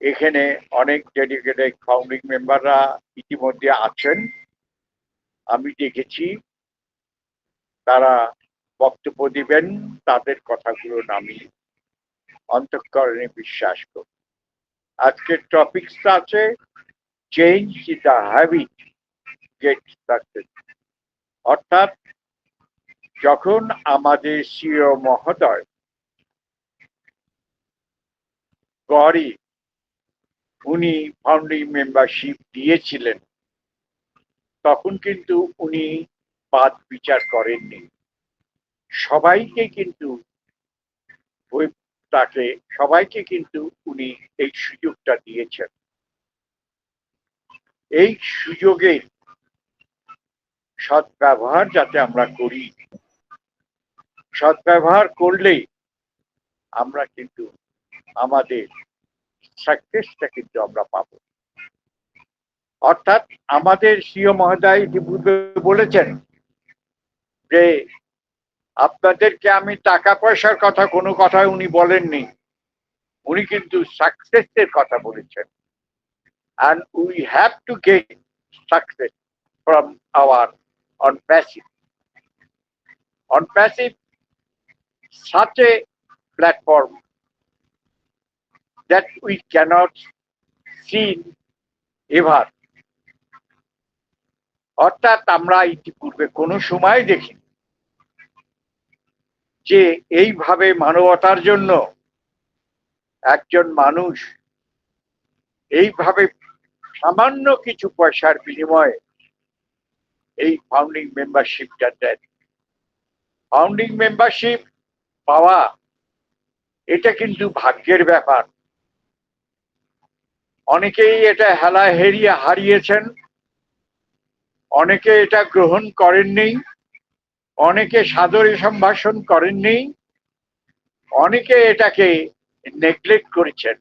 এখানে অনেক ডেডিকেটেড ফাউন্ডিং মেম্বাররা ইতিমধ্যে আছেন, আমি দেখেছি তারা বক্তব্য দিবেন, তাদের কথাগুলো আমি অন্তঃকরণে বিশ্বাস করি। আজকের টপিকসটা আছে change the habit gate success. অর্থাৎ যখন আমাদের সিও মহোদয় গড়ে উনি ফাউন্ডিং মেম্বারশিপ দিয়েছিলেন, তখন কিন্তু উনি বাদ বিচার করেননি, সবাইকে কিন্তু সবাইকে কিন্তু উনি এই সুযোগটা দিয়েছেন। এই সুযোগের সদ্ব্যবহার যাতে আমরা করি, সদ্ব্যবহার করলেই আমরা কিন্তু আমাদের সাকসেসটা কিন্তু আমরা পাবো। অর্থাৎ আমাদের সিও মহোদয় ইতিপূর্বে বলেছেন যে আপনাদেরকে আমি টাকা পয়সার কথা কোনো কথাই উনি বলেননি, উনি কিন্তু সাকসেসের কথা বলেছেন। And we have to get success from our on passive. On passive, such a platform that we cannot see ever. অর্থাৎ আমরা ইতিপূর্বে কোনো সময় দেখি যে এইভাবে মানবতার জন্য একজন মানুষ এইভাবে সামান্য কিছু পয়সার বিনিময়ে এই ফাউন্ডিং মেম্বারশিপটা দেন। ফাউন্ডিং মেম্বারশিপ পাওয়া এটা কিন্তু ভাগ্যের ব্যাপার। অনেকেই এটা হেলায় হেরিয়ে হারিয়েছেন, অনেকে এটা গ্রহণ করেননি, অনেকে সাদরে সম্ভাষণ করেননি, অনেকে এটাকে নেগলেক্ট করেছেন,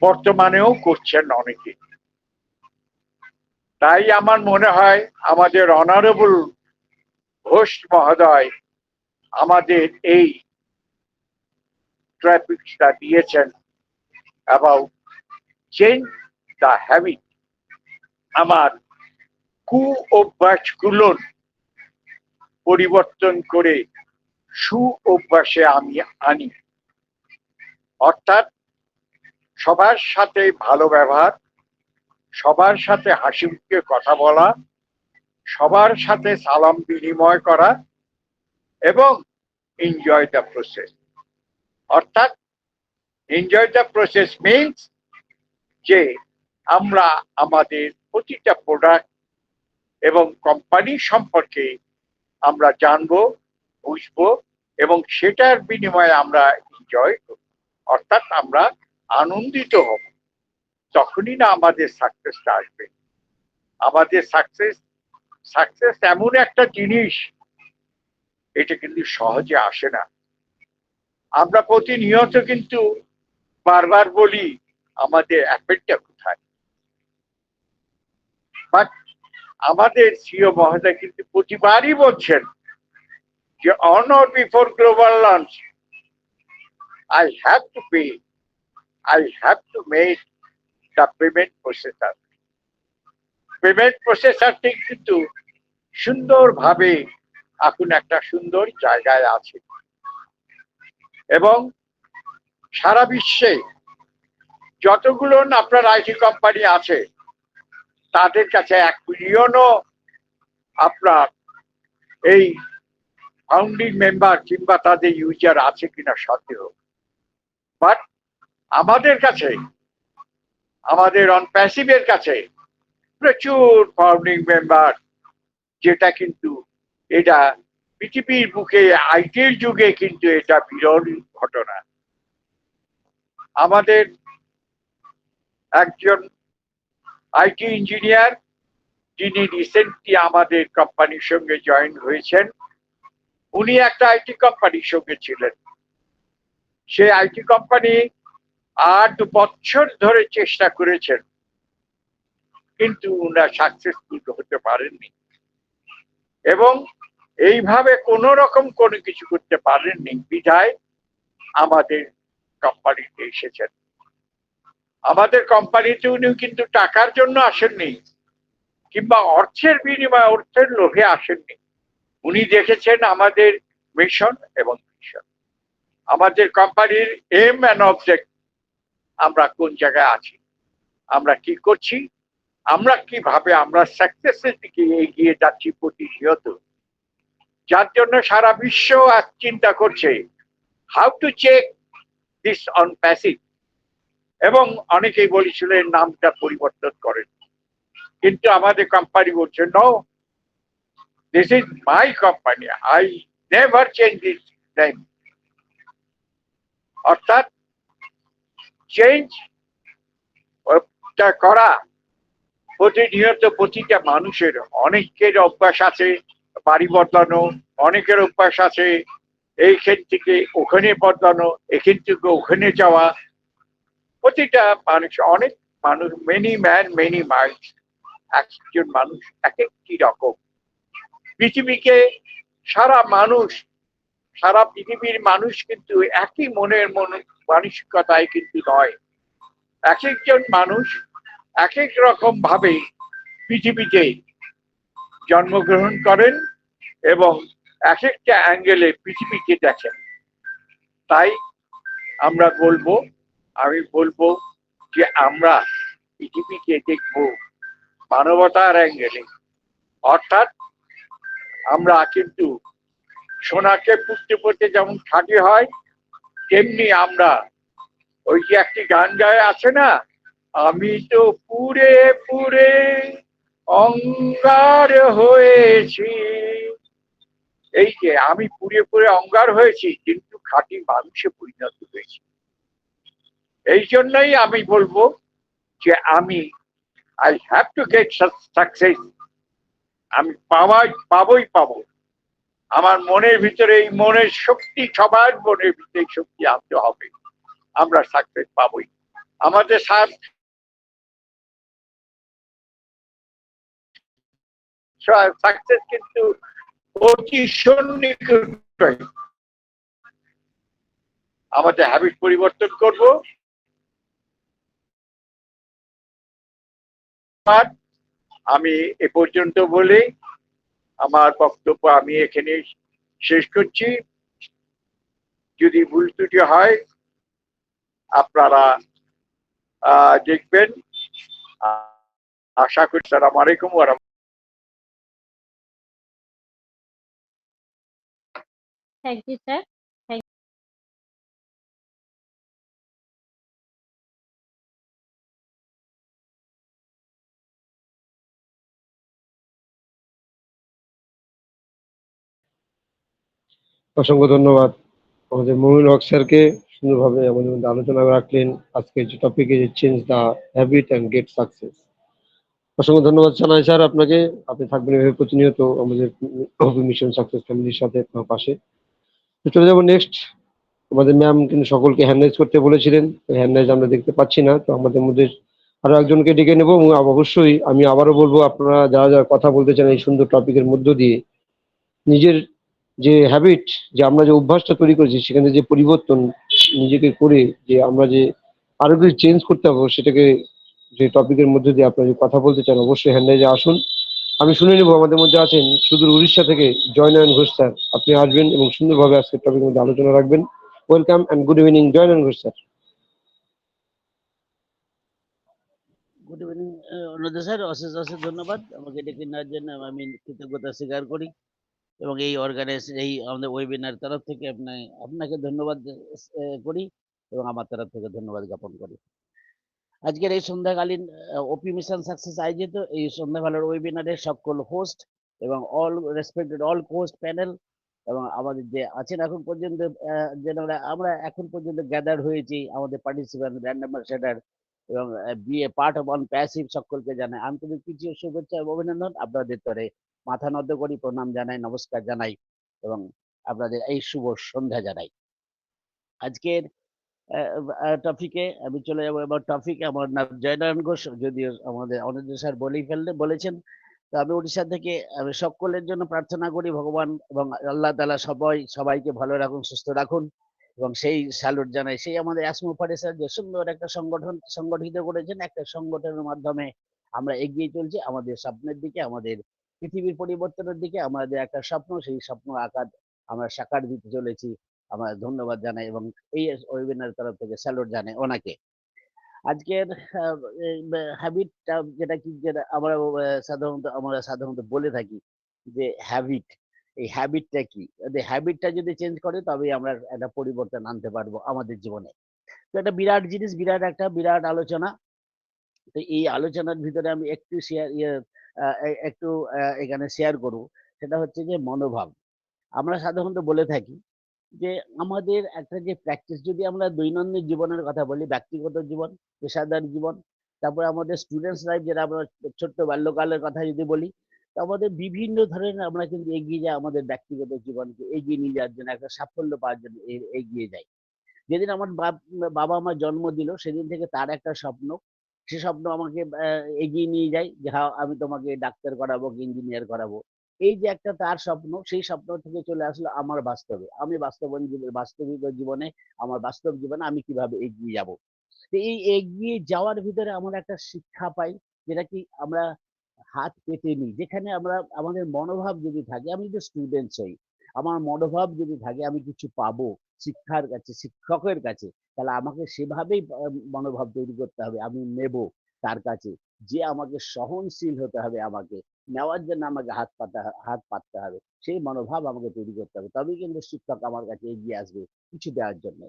বর্তমানেও করছেন অনেকে। তাই আমার মনে হয় আমাদের অনারেবল হোস্ট মহোদয় আমাদের এই ট্রাফিকটা দিয়েছেন অ্যাবাউট চেঞ্জ দ্য হ্যাবিট। আমার কু অভ্যাসগুলো পরিবর্তন করে সু অভ্যাসে আমি আনি। অর্থাৎ সবার সাথে ভালো ব্যবহার, সবার সাথে হাসি মুখে কথা বলা, সবার সাথে সালাম বিনিময় করা এবং এনজয় দ্য প্রসেস। অর্থাৎ এনজয় দ্য প্রসেস মিনস যে আমরা আমাদের প্রতিটা প্রোডাক্ট এবং কোম্পানি সম্পর্কে আমরা জানবো, বুঝবো এবং সেটার বিনিময়ে আমরা এনজয় করব, অর্থাৎ আমরা আনন্দিত হব। তখনই না আমাদের সাকসেসটা আসবে। আমাদের সাকসেস এমন একটা জিনিস, এটা কিন্তু সহজে আসে না। আমরা প্রতিনিয়ত কিন্তু বারবার বলি আমাদের অ্যাপেলটা কোথায়, বাট আমাদের সিও মহোদয় কিন্তু প্রতিবারই বলছেন যে on or before global launch I have to pay, I have to make the payment processor. Payment প্রসেসরটি কিন্তু সুন্দরভাবে এখন একটা সুন্দর জায়গায় আছে এবং সারা বিশ্বে যতগুলো আপনার আইটি কোম্পানি আছে তাদের কাছে 1 মিলিয়নও আপনার এই ফাউন্ডিং মেম্বার কিংবা তাদের ইউজার আছে কিনা সন্দেহ। বাট আমাদের কাছে, আমাদের অন প্যাসিভের কাছে প্রচুর ফাউন্ডিং মেম্বার, যেটা কিন্তু এটা পৃথিবীর বুকে আইটির যুগে কিন্তু এটা বিরল ঘটনা। আমাদের একজন আইটি ইঞ্জিনিয়ার যিনি রিসেন্টলি আমাদের কোম্পানির সঙ্গে জয়েন হয়েছেন, উনি একটা আইটি কোম্পানির সঙ্গে ছিলেন। সে আইটি কোম্পানি 8 বছর ধরে চেষ্টা করেছেন, কিন্তু উনারা সাকসেসফুল হতে পারেননি এবং এইভাবে কোন রকম কোনো কিছু করতে পারেননি বিধায় আমাদের কোম্পানিতে এসেছেন। আমাদের কোম্পানিতে উনি কিন্তু টাকার জন্য আসেননি কিংবা অর্থের বিনিময়ে, অর্থের লোভে আসেননি। উনি দেখেছেন আমাদের মিশন এবং ভিশন, আমাদের কোম্পানির এম অ্যান্ড অবজেক্ট, আমরা কোন জায়গায় আছি, আমরা কি করছি, আমরা কিভাবে আমরা সাকসেসের দিকে এগিয়ে যাচ্ছি প্রতিনিয়ত, যার জন্য সারা বিশ্ব আজ চিন্তা করছে how to check this on passive. এবং অনেকেই বলেছিলেন নামটা পরিবর্তন করেন, কিন্তু আমাদের কোম্পানি বলছে no, this is my company, I never change this name. অর্থাৎ চেঞ্জ করা প্রতিনিয়ত প্রতিটা মানুষের, অনেকের অভ্যাস আছে বাড়ি বদলানো, অনেকের অভ্যাস আছে এইখান থেকে ওখানে বদলানো, এখান থেকে ওখানে যাওয়া। প্রতিটা মানুষ, অনেক মানুষ, মেনি ম্যান মেনি মাইন্ড, একজন মানুষ এক একটি রকম। পৃথিবীকে সারা মানুষ, সারা পৃথিবীর মানুষ কিন্তু একই মনের মানসিকতায় কিন্তু নয়। এক একজন মানুষ এক এক রকম ভাবে পৃথিবীতে জন্মগ্রহণ করেন এবং এক একটা অ্যাঙ্গেলে পৃথিবীকে দেখেন। তাই আমরা বলবো, আমি বলবো যে আমরা পৃথিবীকে দেখব মানবতার অ্যাঙ্গেলে। অর্থাৎ আমরা কিন্তু সোনাকে পুঁততে পুঁততে যেমন খাঁটি হয়, তেমনি আমরা ওই যে একটি গান গায়ে আছে না, আমি তো পুরে পুরে অঙ্গার হয়েছি। এই যে আমি পুরে পুরে অঙ্গার হয়েছি, কিন্তু খাঁটি মানুষে পরিণত হয়েছি। এই জন্যই আমি বলবো যে আমি I have to get success, আমি পাবোই পাবো। আমার মনের ভিতরে, এই মনের শক্তি, সবার মনের ভিতরে শক্তি আনতে হবে, আমরা সাকসেস পাবোই। আমাদের সাকসেস কিন্তু অতি সন্নিকট। আমাদের হ্যাবিট পরিবর্তন করব। আমি এ পর্যন্ত বলে আমার বক্তব্য আমি এখানে শেষ করছি। যদি ভুল ত্রুটি হয় আপনারা দেখবেন। আশা করি। আসসালামু আলাইকুম ওয়া রাহমাতুল্লাহ। Thank you sir. অসংখ্য ধন্যবাদ আমাদের মমিনুল হক স্যারকে, সুন্দরভাবে আমাদের মধ্যে আলোচনা রাখলেন আজকে যে টপিকে, যে change the habit and get success. অসংখ্য ধন্যবাদ জানাই স্যার আপনাকে। আপনি থাকবেন এভাবে প্রতিনিয়ত আমাদের মিশন সাকসেস ফ্যামিলির সাথে, আপনার পাশে। তো চলে যাবো নেক্সট। আমাদের ম্যাম কিন্তু সকলকে হ্যান্ড রাইজ করতে বলেছিলেন, হ্যান্ড রাইজ আমরা দেখতে পাচ্ছি না, তো আমাদের মধ্যে আরো একজনকে ডেকে নেবো। এবং অবশ্যই আমি আবারও বলবো, আপনারা যারা যারা কথা বলতে চান এই সুন্দর টপিকের মধ্য দিয়ে, নিজের যে হ্যাবিট, যে আমরা যে অভ্যাসটা তৈরি করেছি, সেখানে যে পরিবর্তন নিজেকে করে যে আমরা যে আরো কিছু চেঞ্জ করতে পারবো, সেটাকে যে টপিকের মধ্যে দিয়ে আপনারা যে কথা বলতে চান, অবশ্যই হ্যান্ড রাইজে আসুন। আমি শুনে নেবো, আমাদের মধ্যে আছেন সুদূর উড়িষ্যা থেকে জয়নয়ন ঘোষ স্যার। আপনি আসবেন এবং সুন্দরভাবে আজকের টপিকের মধ্যে আলোচনা রাখবেন। Welcome and good evening Joynayan Ghosh sir. Good evening Anuday sir, অশেষ অশেষ ধন্যবাদ আমাকে ডেকে নেওয়ার জন্য। আমি কৃতজ্ঞতা স্বীকার করি এবং এই এই আমাদের ওয়েবিনার তরফ থেকে আপনাকে ধন্যবাদ করি এবং আমার তরফ থেকে ধন্যবাদ জ্ঞাপন করি। আজকের এই সন্ধ্যাকালীন ওপি মিশন সাকসেস আয়োজিত এই সন্ধ্যাবেলার ওয়েবিনারের সকল হোস্ট এবং all respected all host panel এবং আমাদের যে আছেন এখন পর্যন্ত, আমরা এখন পর্যন্ত গ্যাদার হয়েছি আমাদের পার্টিসিপেন্ট, ব্র্যান্ড অ্যাম্বাসেডার এবং BA part of on passive, সকলকে জানাই আন্তরিক প্রীতি ও শুভেচ্ছা এবং অভিনন্দন। আপনাদের তরে মাথা নত করি, প্রণাম জানাই, নমস্কার জানাই এবং আপনাদের এই শুভ সন্ধ্যা জানাই। আজকের টপিকে আমি চলে যাবো। এবার টপিক আমার নাম জয়নারায়ণ ঘোষ, যদিও আমাদের অনির্বাণ স্যার বলেছেন। তো আমি উড়িষ্যা থেকে, আমি সকলের জন্য প্রার্থনা করি ভগবান এবং আল্লাহ তাআলা সবাইকে ভালো রাখুন, সুস্থ রাখুন এবং সেই স্যালুট জানাই সেই আমাদের অ্যাসমো ফাউন্ডেশন যে সুন্দর একটা সংগঠিত করেছেন। একটা সংগঠনের মাধ্যমে আমরা এগিয়ে চলছি আমাদের স্বপ্নের দিকে, আমাদের পৃথিবীর পরিবর্তনের দিকে। আমাদের একটা স্বপ্ন, সেই স্বপ্ন আমরা সাকার দিতে চলেছি। আমরা ধন্যবাদ জানাই এবং এই ওয়েবিনার তরফ থেকে স্যালুট জানাই ওনাকে। আজকের হ্যাবিটটা যেটা আমরা সাধারণত বলে থাকি যে হ্যাবিট, এই হ্যাবিটটা কি? হ্যাবিটটা যদি চেঞ্জ করে তবেই আমরা একটা পরিবর্তন আনতে পারবো আমাদের জীবনে। তো একটা বিরাট জিনিস, বিরাট আলোচনা। তো এই আলোচনার ভিতরে আমি একটু এখানে শেয়ার করব। সেটা হচ্ছে যে মনোভাব। আমরা সাধারণত বলে থাকি যে আমাদের একটা যে প্র্যাকটিস, যদি আমরা দৈনন্দিন জীবনের কথা বলি, ব্যক্তিগত জীবন, পেশাদার জীবন, তারপরে আমাদের স্টুডেন্টস লাইফ, যেটা আমরা ছোট্ট বাল্যকালের কথা যদি বলি, তো আমাদের বিভিন্ন ধরনের আমরা কিন্তু এগিয়ে যাই আমাদের ব্যক্তিগত জীবনকে এগিয়ে নিয়ে যাওয়ার জন্য, একটা সাফল্য পাওয়ার জন্য এগিয়ে যাই। যেদিন আমার বাবা আমার জন্ম দিল, সেদিন থেকে তার একটা স্বপ্ন, সে স্বপ্ন আমাকে এগিয়ে নিয়ে যায় যে হ্যাঁ, আমি তোমাকে ডাক্তার করাবো কি ইঞ্জিনিয়ার করাবো। এই যে একটা তার স্বপ্ন, সেই স্বপ্ন থেকে চলে আসলো আমার বাস্তবে। আমি বাস্তবিক জীবনে, আমার বাস্তব জীবনে আমি কিভাবে এগিয়ে যাব। তো এই এগিয়ে যাওয়ার ভিতরে আমরা একটা শিক্ষা পাই, যেটা কি আমরা হাত পেতে নিই। যেখানে আমরা আমাদের মনোভাব যদি থাকে, আমি যদি স্টুডেন্টস হই, আমার মনোভাব যদি থাকে আমি কিছু পাবো শিক্ষার কাছে, শিক্ষকের কাছে, তাহলে আমাকে সেভাবেই মনোভাব তৈরি করতে হবে। আমি নেব তার কাছে, যে আমাকে সহনশীল হতে হবে, আমাকে নেওয়ার জন্য আমাকে হাত পাততে হবে। সেই মনোভাব আমাকে তৈরি করতে হবে, তবেই কিন্তু শিক্ষক আমার কাছে এগিয়ে আসবে কিছু দেওয়ার জন্য।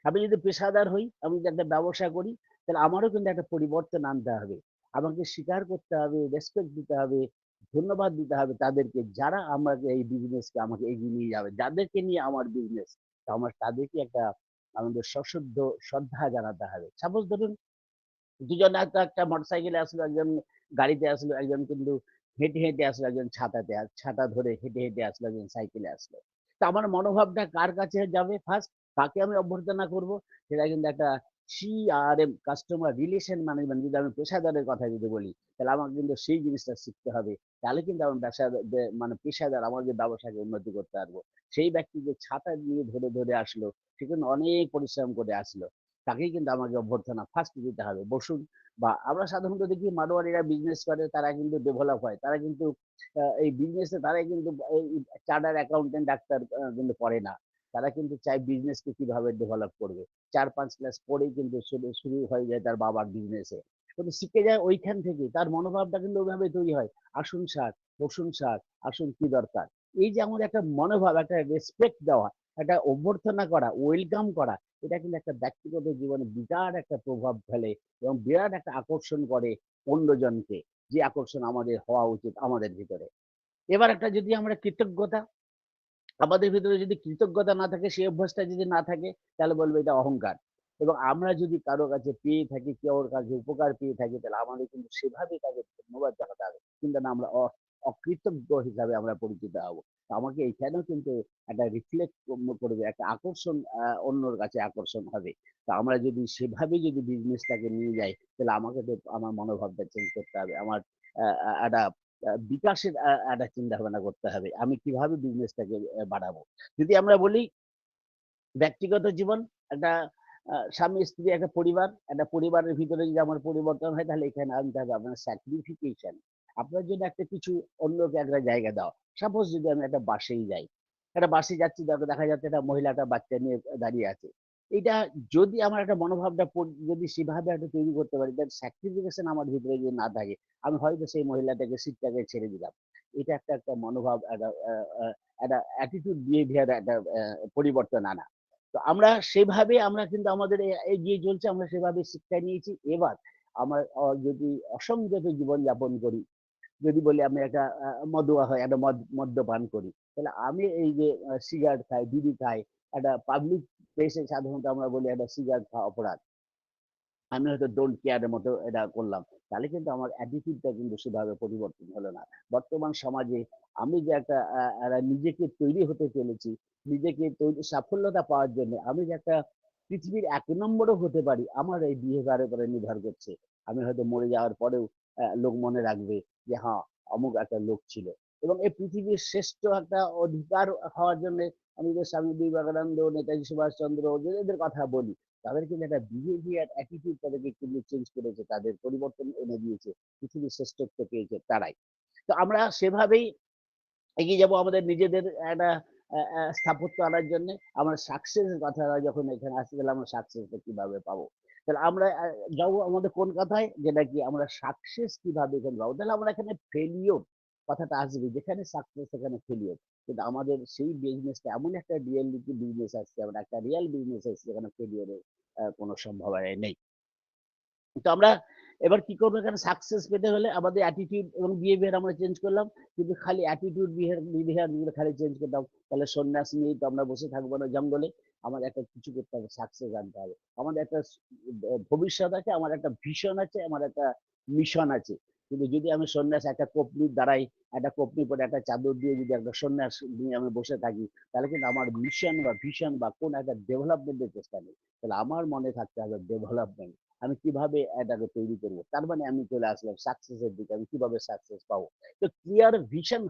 আমি যদি পেশাদার হই, আমি যদি একটা ব্যবসা করি, তাহলে আমারও কিন্তু একটা পরিবর্তন আনতে হবে। আমাকে স্বীকার করতে হবে, রেসপেক্ট দিতে হবে, ধন্যবাদ দিতে হবে তাদেরকে, যারা আমাকে এই বিজনেসকে আমাকে এগিয়ে নিয়ে যাবে, যাদেরকে নিয়ে আমার বিজনেস, আমার তাদেরকে আমাদের সশ্রদ্ধ শ্রদ্ধা জানাতে হবে। সাপোজ ধরুন দুজন একটা মোটরসাইকেলে আসলো, একজন গাড়িতে আসলো, একজন কিন্তু হেঁটে হেঁটে আসলো, একজন ছাতা ধরে হেঁটে হেঁটে আসলো, একজন সাইকেলে আসলো। তো আমার মনোভাবটা কার কাছে যাবে? ফার্স্ট কাকে আমি অভ্যর্থনা করব? সেটা কিন্তু একটা CRM, কাস্টমার রিলেশন ম্যানেজমেন্ট, যদি আমি পেশাদারের কথা যদি বলি, তাহলে আমাকে কিন্তু সেই জিনিসটা শিখতে হবে। তাহলে কিন্তু আমি পেশাদার আমার যে ব্যবসাকে উন্নতি করতে পারবো। সেই ব্যক্তি যে ছাতা নিয়ে ধরে ধরে আসলো, সে কিন্তু অনেক পরিশ্রম করে আসলো, তাকেই কিন্তু আমাকে অভ্যর্থনা ফার্স্ট দিতে হবে। বসুন, বা আমরা সাধারণত দেখি মারোয়ারিরা বিজনেস করে, তারা কিন্তু ডেভেলপ হয়, তারা কিন্তু এই বিজনেসে তারাই কিন্তু চার্টার অ্যাকাউন্টেন্ট, ডাক্তার কিন্তু পড়ে না। তারা কিন্তু চায় বিজনেসকে কিভাবে ডেভেলপ করবে। 4-5 ক্লাস পরেই কিন্তু শুরু হয়ে যায় তার বাবার বিজনেসে, কিন্তু শিখে যায় ওইখান থেকে। তার মনোভাবটা কিন্তু ওইভাবে তৈরি হয়, আসুন স্যার, বসুন স্যার, আসুন কি দরকার। এই যে আমাদের একটা মনোভাব, একটা রেসপেক্ট দেওয়া, একটা অভ্যর্থনা করা, ওয়েলকাম করা, এটা কিন্তু একটা ব্যক্তিগত জীবনে বিরাট একটা প্রভাব ফেলে এবং বিরাট একটা আকর্ষণ করে অন্যজনকে, যে আকর্ষণ আমাদের হওয়া উচিত আমাদের ভিতরে। এবার একটা যদি আমরা কৃতজ্ঞতা, আমাদের ভিতরে যদি কৃতজ্ঞতা না থাকে, সেই অভ্যাসটা যদি না থাকে, তাহলে বলবো এটা অহংকার। এবং আমরা যদি কারো কাছে পেয়ে থাকি, কেউর কাছে উপকার পেয়ে থাকি, তাহলে আমাদের কিন্তু সেভাবেই তাকে ধন্যবাদ জানাতে হবে, কিন্তু না আমরা অকৃতজ্ঞ হিসাবে আমরা পরিচিত হব। তো আমাকে এইখানেও কিন্তু একটা রিফ্লেক্ট করবে, একটা আকর্ষণ, অন্যর কাছে আকর্ষণ হবে। তো আমরা যদি সেভাবে যদি বিজনেসটাকে নিয়ে যাই, তাহলে আমাকে তো আমার মনোভাবটা চেঞ্জ করতে হবে, আমার একটা বিকাশের একটা চিন্তা ভাবনা করতে হবে, আমি কিভাবে বিজনেসটাকে বাড়াবো। যদি আমরা বলি ব্যক্তিগত জীবন, একটা স্বামী স্ত্রী, একটা পরিবার, একটা পরিবারের ভিতরে যদি আমার পরিবর্তন হয়, তাহলে এখানে আনতে হবে আপনার স্যাক্রিফিকেশন। আপনার জন্য একটা কিছু অন্যকে একটা জায়গা দাও। সাপোজ যদি আমি একটা বাসেই যাই, একটা বাসে যাচ্ছি, দেখা যাচ্ছে একটা মহিলা একটা বাচ্চা নিয়ে দাঁড়িয়ে আছে। এটা যদি আমার একটা মনোভাবটা যদি সেভাবে একটা তৈরি করতে পারি, তার স্যাক্রিফিকেশন আমার ভিতরে যদি না থাকে, আমি হয়তো সেই মহিলাটাকে সিটটাকে ছেড়ে দিলাম। এটা একটা মনোভাব, একটা অ্যাটিটিউড বিহেভিয়ার একটা পরিবর্তন আনা। তো আমরা সেভাবে আমরা কিন্তু আমাদের এগিয়ে চলছে, আমরা সেভাবে শিক্ষা নিয়েছি। এবার আমার যদি অসংযত জীবনযাপন করি, যদি বলি আমি একটা মদুয়া হয়, একটা মদ্যপান করি, তাহলে আমি এই যে সিগারেট খাই, বিড়ি খাই, একটা পাবলিক প্লেসে সাধারণত আমরা বলি একটা সিগারেট খাওয়া অপরাধ, আমি হয়তো ডোন্ট কেয়ারের মতো এটা করলাম, তাহলে কিন্তু আমার অ্যাটিটিউডটা কিন্তু সেভাবে পরিবর্তন হলো না। বর্তমান সমাজে আমি যে একটা নিজেকে তৈরি হতে চলেছি, নিজেকে তৈরি সাফল্যতা পাওয়ার জন্য আমি যে একটা পৃথিবীর ১ নম্বরও হতে পারি, আমার এই বিহেভিয়ারের উপরে নির্ভর করছে। আমি হয়তো মরে যাওয়ার পরেও লোক মনে রাখবে যে হ্যাঁ, অমুক একটা লোক ছিল। এবং এই পৃথিবীর শ্রেষ্ঠ একটা অধিকার হওয়ার জন্য আমি যে স্বামী বিবেকানন্দ, নেতাজি সুভাষচন্দ্র, এদের কথা বলি, তাদের কিন্তু একটা বিহেভিয়ার অ্যাটিটিউড তাদেরকে কিন্তু চেঞ্জ করেছে, তাদের পরিবর্তন এনে দিয়েছে, পৃথিবীর শ্রেষ্ঠত্ব পেয়েছে তারাই। তো আমরা সেভাবেই এগিয়ে যাব আমাদের নিজেদের একটা স্থাপত্য আনার জন্য। আমরা সাকসেস কথা যখন এখানে আসতে, তাহলে আমরা সাকসেসটা কিভাবে পাবো, তাহলে আমরা যাবো আমাদের কোন কথায়, যেটা কি আমরা সাকসেস কিভাবে এখানে পাবো, তাহলে আমরা এখানে ফেলিওর কথাটা আসবে, যেখানে সাকসেস সেখানে ফেলিওর। কিন্তু আমাদের সেই বিজনেসটা এমন একটা রিয়েলিটি বিজনেস আসছে, আমরা একটা রিয়েল বিজনেস আসছে, যেখানে ফেলিওরের কোনো সম্ভাবনা নেই। তো আমরা এবার কি করবো, এখানে সাকসেস পেতে হলে আমাদের অ্যাটিটিউড এবং বিহেভিয়ার আমরা চেঞ্জ করলাম। কিন্তু খালি অ্যাটিটিউড বিহেভিয়ার যদি খালি চেঞ্জ করতাম, তাহলে সন্ন্যাস নিয়ে তো আমরা বসে থাকবো না জঙ্গলে। আমার একটা কিছু করতে হবে, সাকসেস আনতে হবে। আমাদের একটা ভবিষ্যৎ আছে, আমার একটা ভিশন আছে, আমার একটা মিশন আছে। কিন্তু যদি আমি সন্ন্যাস একটা কপনির দ্বারাই, একটা কপনি পরে একটা চাদর দিয়ে যদি একটা সন্ন্যাস নিয়ে আমি বসে থাকি, তাহলে কিন্তু আমার মিশন বা ভিশন বা কোন একটা ডেভেলপমেন্টের চেষ্টা নেই। তাহলে আমার মনে থাকতে হবে ডেভেলপমেন্ট, আমি কিভাবে এটাকে তৈরি করব। তার মানে আমি চলে আসলাম সাকসেসের দিকে, আমি কিভাবে সাকসেস পাবো। তো ক্লিয়ার ভিশন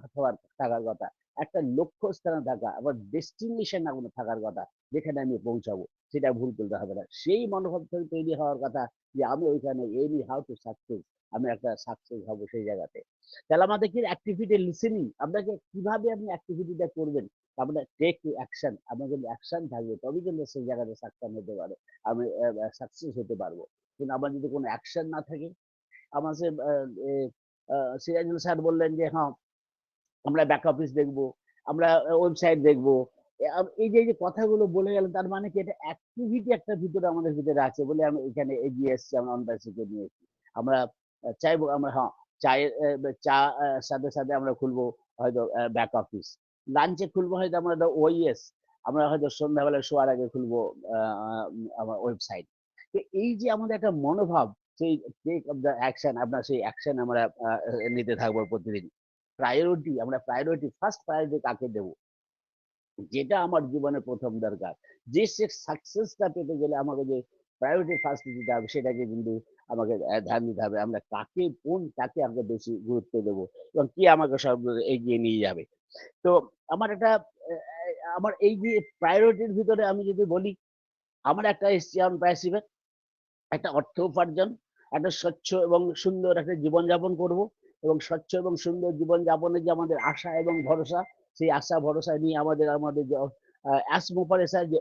থাকার কথা, একটা লক্ষ্যস্থানে থাকা, আবার ডেস্টিনেশন থাকার কথা, যেখানে আমি পৌঁছাবো, সেটা ভুল করতে হবে না। সেই মনোভাব তৈরি হওয়ার কথা যে আমি ওইখানে এনি হাউ টু সাকসেস, আমি একটা সাকসেস হবো সেই জায়গাতে। তাহলে আমাদের কি অ্যাক্টিভিটি লিসেনিং, আপনাকে কিভাবে আপনি অ্যাক্টিভিটিটা করবেন, আপনার টেক অ্যাকশন, আপনার যদি অ্যাকশন থাকবে তবেই কিন্তু সেই জায়গাতে সাকসেস হতে পারে, আমি সাকসেস হতে পারবো। কিন্তু আমার যদি কোনো অ্যাকশন না থাকে, আমার সে সিরাজুল স্যার বললেন যে হ্যাঁ আমরা ব্যাক অফিস দেখবো, আমরা ওয়েবসাইট দেখবো, এই যে কথাগুলো বলে গেলেন, তার মানে কি এটা অ্যাক্টিভিটি একটা ভিতরে আমাদের ভিতরে আছে বলে আমি এখানে এগিয়ে এসেছি, আমরা অনবাসীকে নিয়ে এসেছি। আমরা চাইবো, আমরা হ্যাঁ চায়ের চা সাথে সাথে আমরা খুলবো হয়তো ব্যাক অফিস, লাঞ্চে খুলবো হয়তো আমরা ওইএস, আমরা হয়তো সন্ধ্যাবেলা শোয়ার আগে খুলবো আমার ওয়েবসাইট। তো এই যে আমাদের একটা মনোভাব, সেই টেক অফ দ্য অ্যাকশন, আপনার সেই অ্যাকশন আমরা নিতে থাকবো প্রতিদিন। প্রায়োরিটি, আমরা প্রায়োরিটি, ফার্স্ট প্রায়োরিটি কাকে দেবো, যেটা আমার জীবনে প্রথম দরকার। যে সে সাকসেসটা পেতে গেলে আমাকে যে প্রায়োরিটি ফার্স্ট দিতে হবে, সেটাকে কিন্তু আমাকে ধ্যান দিতে হবে, আমরা কাকে, তাকে আমরা বেশি গুরুত্ব দেবো, এবং কি আমাকে সব এগিয়ে নিয়ে যাবে। তো আমার একটা আমার এই যে প্রায়োরিটির ভিতরে আমি যদি বলি, আমার একটা এসছি অন প্যাসিভে, একটা অর্থ উপার্জন, একটা স্বচ্ছ এবং সুন্দর একটা জীবনযাপন করব, এবং স্বচ্ছ এবং সুন্দর জীবনযাপনের যে আমাদের আশা এবং ভরসা, সেই আশা ভরসা নিয়ে আমাদের আমাদের যে অ্যাসমোপারেসার যে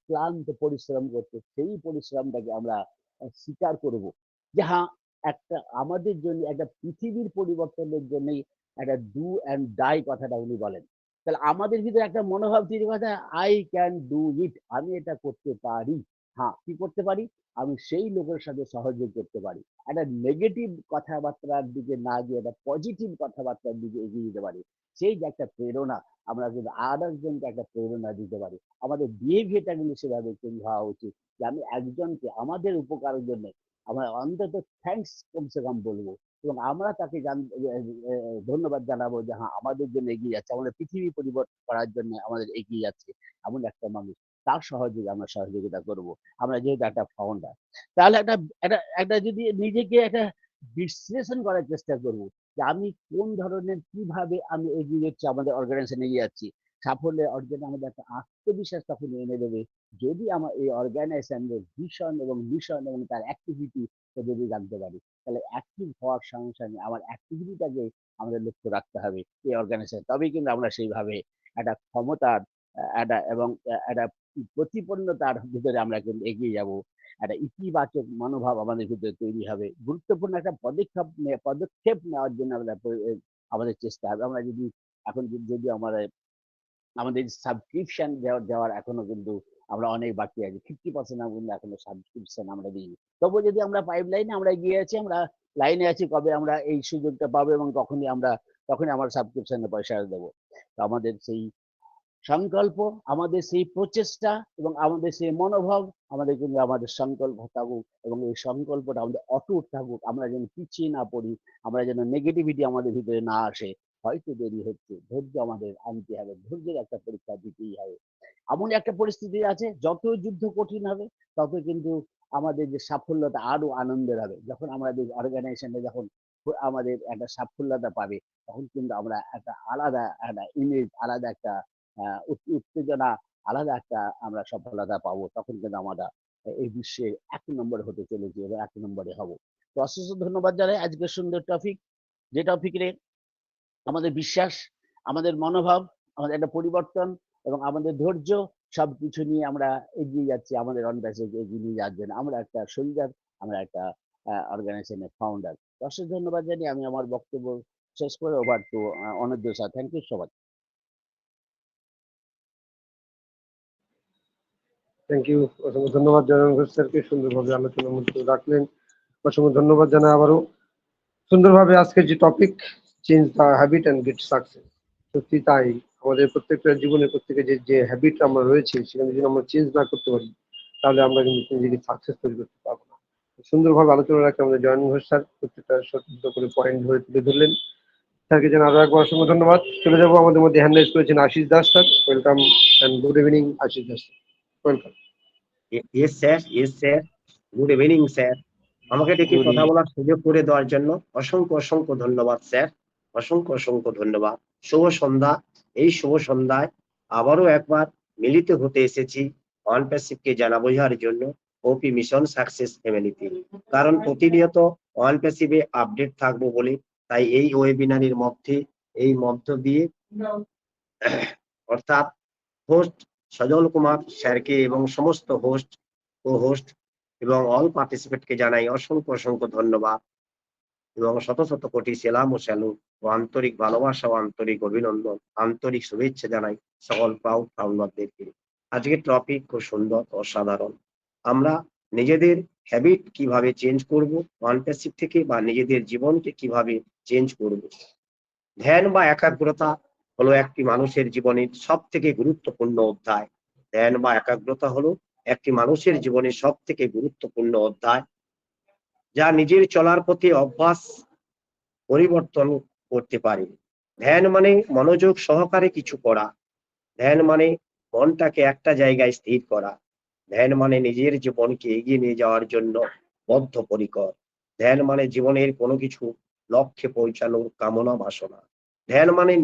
ক্লান্ত পরিশ্রম করছে, সেই পরিশ্রমটাকে আমরা স্বীকার করব যে হ্যাঁ, একটা আমাদের জন্য একটা পৃথিবীর পরিবর্তনের জন্যই একটা ডু অ্যান্ড ডাই কথাটা উনি বলেন। তাহলে আমাদের ভিতরে একটা মনোভাব তৈরি কথা, আই ক্যান ডু ইট, আমি এটা করতে পারি। হ্যাঁ, কি করতে পারি, আমি সেই লোকের সাথে সহযোগ করতে পারি। একটা নেগেটিভ কথাবার্তার দিকে না গিয়ে একটা পজিটিভ কথাবার্তার দিকে এগিয়ে যেতে পারি। সেই যে একটা প্রেরণা, আমরা কিন্তু আর একজনকে একটা প্রেরণা দিতে পারি। আমাদের বিহেভিয়ারটা কিন্তু সেভাবে চেঞ্জ হওয়া উচিত যে আমি একজনকে আমাদের উপকারের জন্য আমরা অন্তত থ্যাঙ্কস কমসে কম বলবো, এবং আমরা তাকে ধন্যবাদ জানাবো যে হ্যাঁ আমাদের জন্য এগিয়ে যাচ্ছে, আমাদের পৃথিবী পরিবর্তন করার জন্য আমাদের এগিয়ে যাচ্ছে এমন একটা মানুষ, তার সহযোগে আমরা সহযোগিতা করব। আমরা যেহেতু একটা ফাউন্ডার, তাহলে একটা একটা একটা যদি নিজেকে একটা বিশ্লেষণ করার চেষ্টা করব যে আমি কোন ধরনের কিভাবে আমি এগিয়ে যাচ্ছি, আমাদের অর্গানাইজেশন এগিয়ে যাচ্ছি, সাফল্যের অর্জনে আমাদের একটা আত্মবিশ্বাস তখন এনে দেবে যদি আমার এই অর্গানাইজেশনের ভিশন এবং মিশন এবং তার অ্যাক্টিভিটি যদি জানতে পারি। তাহলে অ্যাক্টিভ হওয়ার সঙ্গে সঙ্গে আমার অ্যাক্টিভিটিটাকে আমাদের লক্ষ্য রাখতে হবে এই অর্গানাইজেশন, তবেই কিন্তু আমরা সেইভাবে একটা ক্ষমতার একটা এবং একটা প্রতিপন্নতার ভিতরে আমরা কিন্তু এগিয়ে যাব। একটা ইতিবাচক মনোভাব আমাদের ভিতরে তৈরি হবে। গুরুত্বপূর্ণ একটা পদক্ষেপ নেওয়ার জন্য আমাদের চেষ্টা হবে। আমরা যদি এখন যদি আমাদের সাবস্ক্রিপশন দেওয়ার এখনো কিন্তু আমরা অনেক বাকি আছি, 50% আমরা কিন্তু এখনো সাবস্ক্রিপশন আমরা দিইনি। তবুও যদি আমরা পাইপ লাইনে আমরা এগিয়ে আছি, আমরা লাইনে আছি কবে আমরা এই সুযোগটা পাবো এবং তখনই আমরা সাবস্ক্রিপশনের পয়সা দেবো। তো আমাদের সেই সংকল্প, আমাদের সেই প্রচেষ্টা এবং আমাদের সেই মনোভাব, আমাদের কিন্তু আমাদের সংকল্প থাকুক এবং এই সংকল্পটা আমাদের অটুট থাকুক। আমরা যেন পিছিয়ে না পড়ি, আমরা যেন নেগেটিভিটি আমাদের ভিতরে না আসে। হয়তো দেরি হচ্ছে, ধৈর্য আমাদের আনতে হবে, ধৈর্যের একটা পরীক্ষা দিতেই হবে। এমন একটা পরিস্থিতি আছে যত যুদ্ধ কঠিন হবে তত কিন্তু আমাদের যে সাফল্যতা আরো আনন্দের হবে। যখন আমাদের অর্গানাইজেশনে যখন আমাদের একটা সাফল্যতা পাবে তখন কিন্তু আমরা একটা আলাদা একটা ইমেজ, আলাদা একটা উত্তেজনা, আলাদা একটা আমরা সফলতা পাবো। তখন কিন্তু আমরা এই বিশ্বে ১ নম্বরে হতে চলেছি এবং ১ নম্বরে হব। তো অশেষ ধন্যবাদ জানাই আজকের সুন্দর টপিক, যে টপিকে আমাদের বিশ্বাস, আমাদের মনোভাব, আমাদের একটা পরিবর্তন এবং আমাদের ধৈর্য সবকিছু নিয়ে আমরা এগিয়ে যাচ্ছি আমাদের অর্গানাইজেশনকে এগিয়ে নিয়ে যাওয়ার জন্য। আমরা একটা সোলজার, আমরা একটা অর্গানাইজেশনের ফাউন্ডার। অশেষ ধন্যবাদ জানিয়ে আমি আমার বক্তব্য শেষ করে over to Ananta sir. Thank you so much. Thank you, অসংখ্য ধন্যবাদ জয়রাম ঘোষ স্যারকে, সুন্দরভাবে আলোচনার মধ্যে রাখলেন। অসংখ্য ধন্যবাদ জানাই আবারও। সুন্দরভাবে আজকের যে topic, change the habit and get success, সত্যি তাই। আমাদের প্রত্যেকটা জীবনে প্রত্যেকের যে হ্যাবিট আমরা রয়েছে সেখানে যদি আমরা চেঞ্জ না করতে পারি তাহলে আমরা কিন্তু নিজেকে সাকসেস তৈরি করতে পারবো না। সুন্দরভাবে আলোচনা রাখে আমাদের জয়রাম ঘোষ স্যার, প্রত্যেকটা সতর্ক করে পয়েন্ট ধরে তুলে ধরলেন। স্যারকে যেন আরো একবার অসংখ্য ধন্যবাদ। চলে যাবো, আমাদের মধ্যে হ্যান্ড রাইজ করেছেন Ashis Das sir. Welcome and good evening Ashis Das sir, welcome. Yes sir, good evening sir. আমাকে ডেকে কথা বলার সুযোগ করে দেওয়ার জন্য অসংখ্য ধন্যবাদ স্যার, অসংখ্য ধন্যবাদ। শুভ সন্ধ্যা। এই শুভ সন্ধ্যায় আবারও একবার মিলিত হতে এসেছি ওয়ান প্যাসিভকে জানা বোঝার জন্য ওপি মিশন সাকসেস ফ্যামিলিতে। কারণ প্রতিনিয়ত ওয়ান প্যাসিভে আপডেট থাকবো বলে তাই এই ওয়েবিনারের মধ্য দিয়ে অর্থাৎ হোস্ট সজল কুমার স্যারকে এবং সমস্ত হোস্ট, কো হোস্ট এবং অল পার্টিসিপেটকে জানাই অসংখ্য ধন্যবাদ এবং শত কোটি সেলাম ও স্যালুট ও আন্তরিক ভালোবাসা ও আন্তরিক অভিনন্দন, আন্তরিক শুভেচ্ছা জানাই সকল প্রাউড ফাউন্ডারদেরকে। আজকের টপিক খুব সুন্দর, অসাধারণ। আমরা নিজেদের হ্যাবিট কিভাবে চেঞ্জ করব ওয়ান প্যাসিভ থেকে, বা নিজেদের জীবনকে কিভাবে চেঞ্জ করব। ধ্যান বা একাগ্রতা হলো একটি মানুষের জীবনের সব থেকে গুরুত্বপূর্ণ অধ্যায়। ধ্যান বা একাগ্রতা হলো একটি মানুষের জীবনের সব থেকে গুরুত্বপূর্ণ অধ্যায়, যা নিজের চলার পথে অভ্যাস পরিবর্তন করতে পারে। ধ্যান মানে মনোযোগ সহকারে কিছু করা। ধ্যান মানে মনটাকে একটা জায়গায় স্থির করা। ধ্যান মানে নিজের জীবনকে এগিয়ে নিয়ে যাওয়ার জন্য বদ্ধপরিকর। ধ্যান মানে জীবনের কোনো কিছু লক্ষ্যে পৌঁছানোর কামনা বাসনা। ধ্যান মানে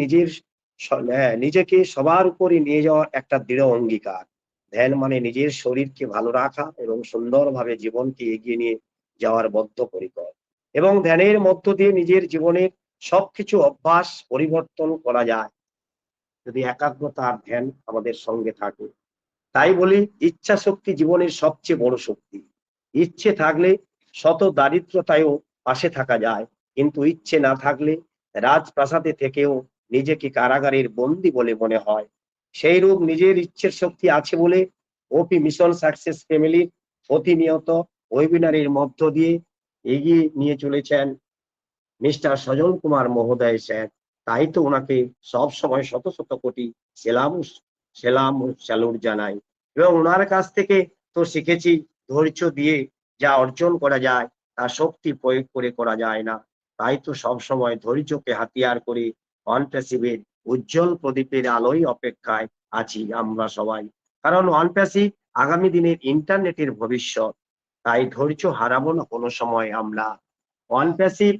নিজেকে সবার উপরে নিয়ে যাওয়ার একটা দৃঢ় অঙ্গীকার। ধ্যান মানে নিজের শরীরকে ভালো রাখা এবং সুন্দরভাবে জীবনকে এগিয়ে নিয়ে যাওয়ার বদ্ধপরিকর। এবং ধ্যানের মধ্য দিয়ে নিজের জীবনের সবকিছু অভ্যাস পরিবর্তন করা যায় যদি একাগ্রতা আর ধ্যান আমাদের সঙ্গে থাকে। তাই বলি, ইচ্ছা শক্তি জীবনের সবচেয়ে বড় শক্তি। ইচ্ছে থাকলে শত দারিদ্রতায়ও পাশে থাকা যায়, কিন্তু ইচ্ছে না থাকলে রাজপ্রাসাদে থেকেও নিজেকে কারাগারের বন্দী বলে মনে হয়। সেই রূপ নিজের ইচ্ছের শক্তি আছে বলে ওপি মিশন সাকসেস ফ্যামিলির প্রতিনিয়ত ওয়েবিনারের মধ্য দিয়ে এগিয়ে নিয়ে চলেছেন মিস্টার সজল কুমার মহোদয় স্যার। তাই তো ওনাকে সব সময় শত শত কোটি সেলাম সেলাম ও স্যালুট জানাই। এবং ওনার কাছ থেকে তো শিখেছি ধৈর্য দিয়ে যা অর্জন করা যায় তা শক্তি প্রয়োগ করে করা যায় না। তাই তো সব সময় ধৈর্যকে হাতিয়ার করে ওয়ান প্যাসিভের উজ্জ্বল প্রদীপের আলোয় অপেক্ষায় আছি আমরা সবাই। কারণ ওয়ান প্যাসিভ আগামী দিনের ইন্টারনেটের ভবিষ্যৎ। তাই ধৈর্য হারাবো না কোনো সময় আমরা। ওয়ান প্যাসিভ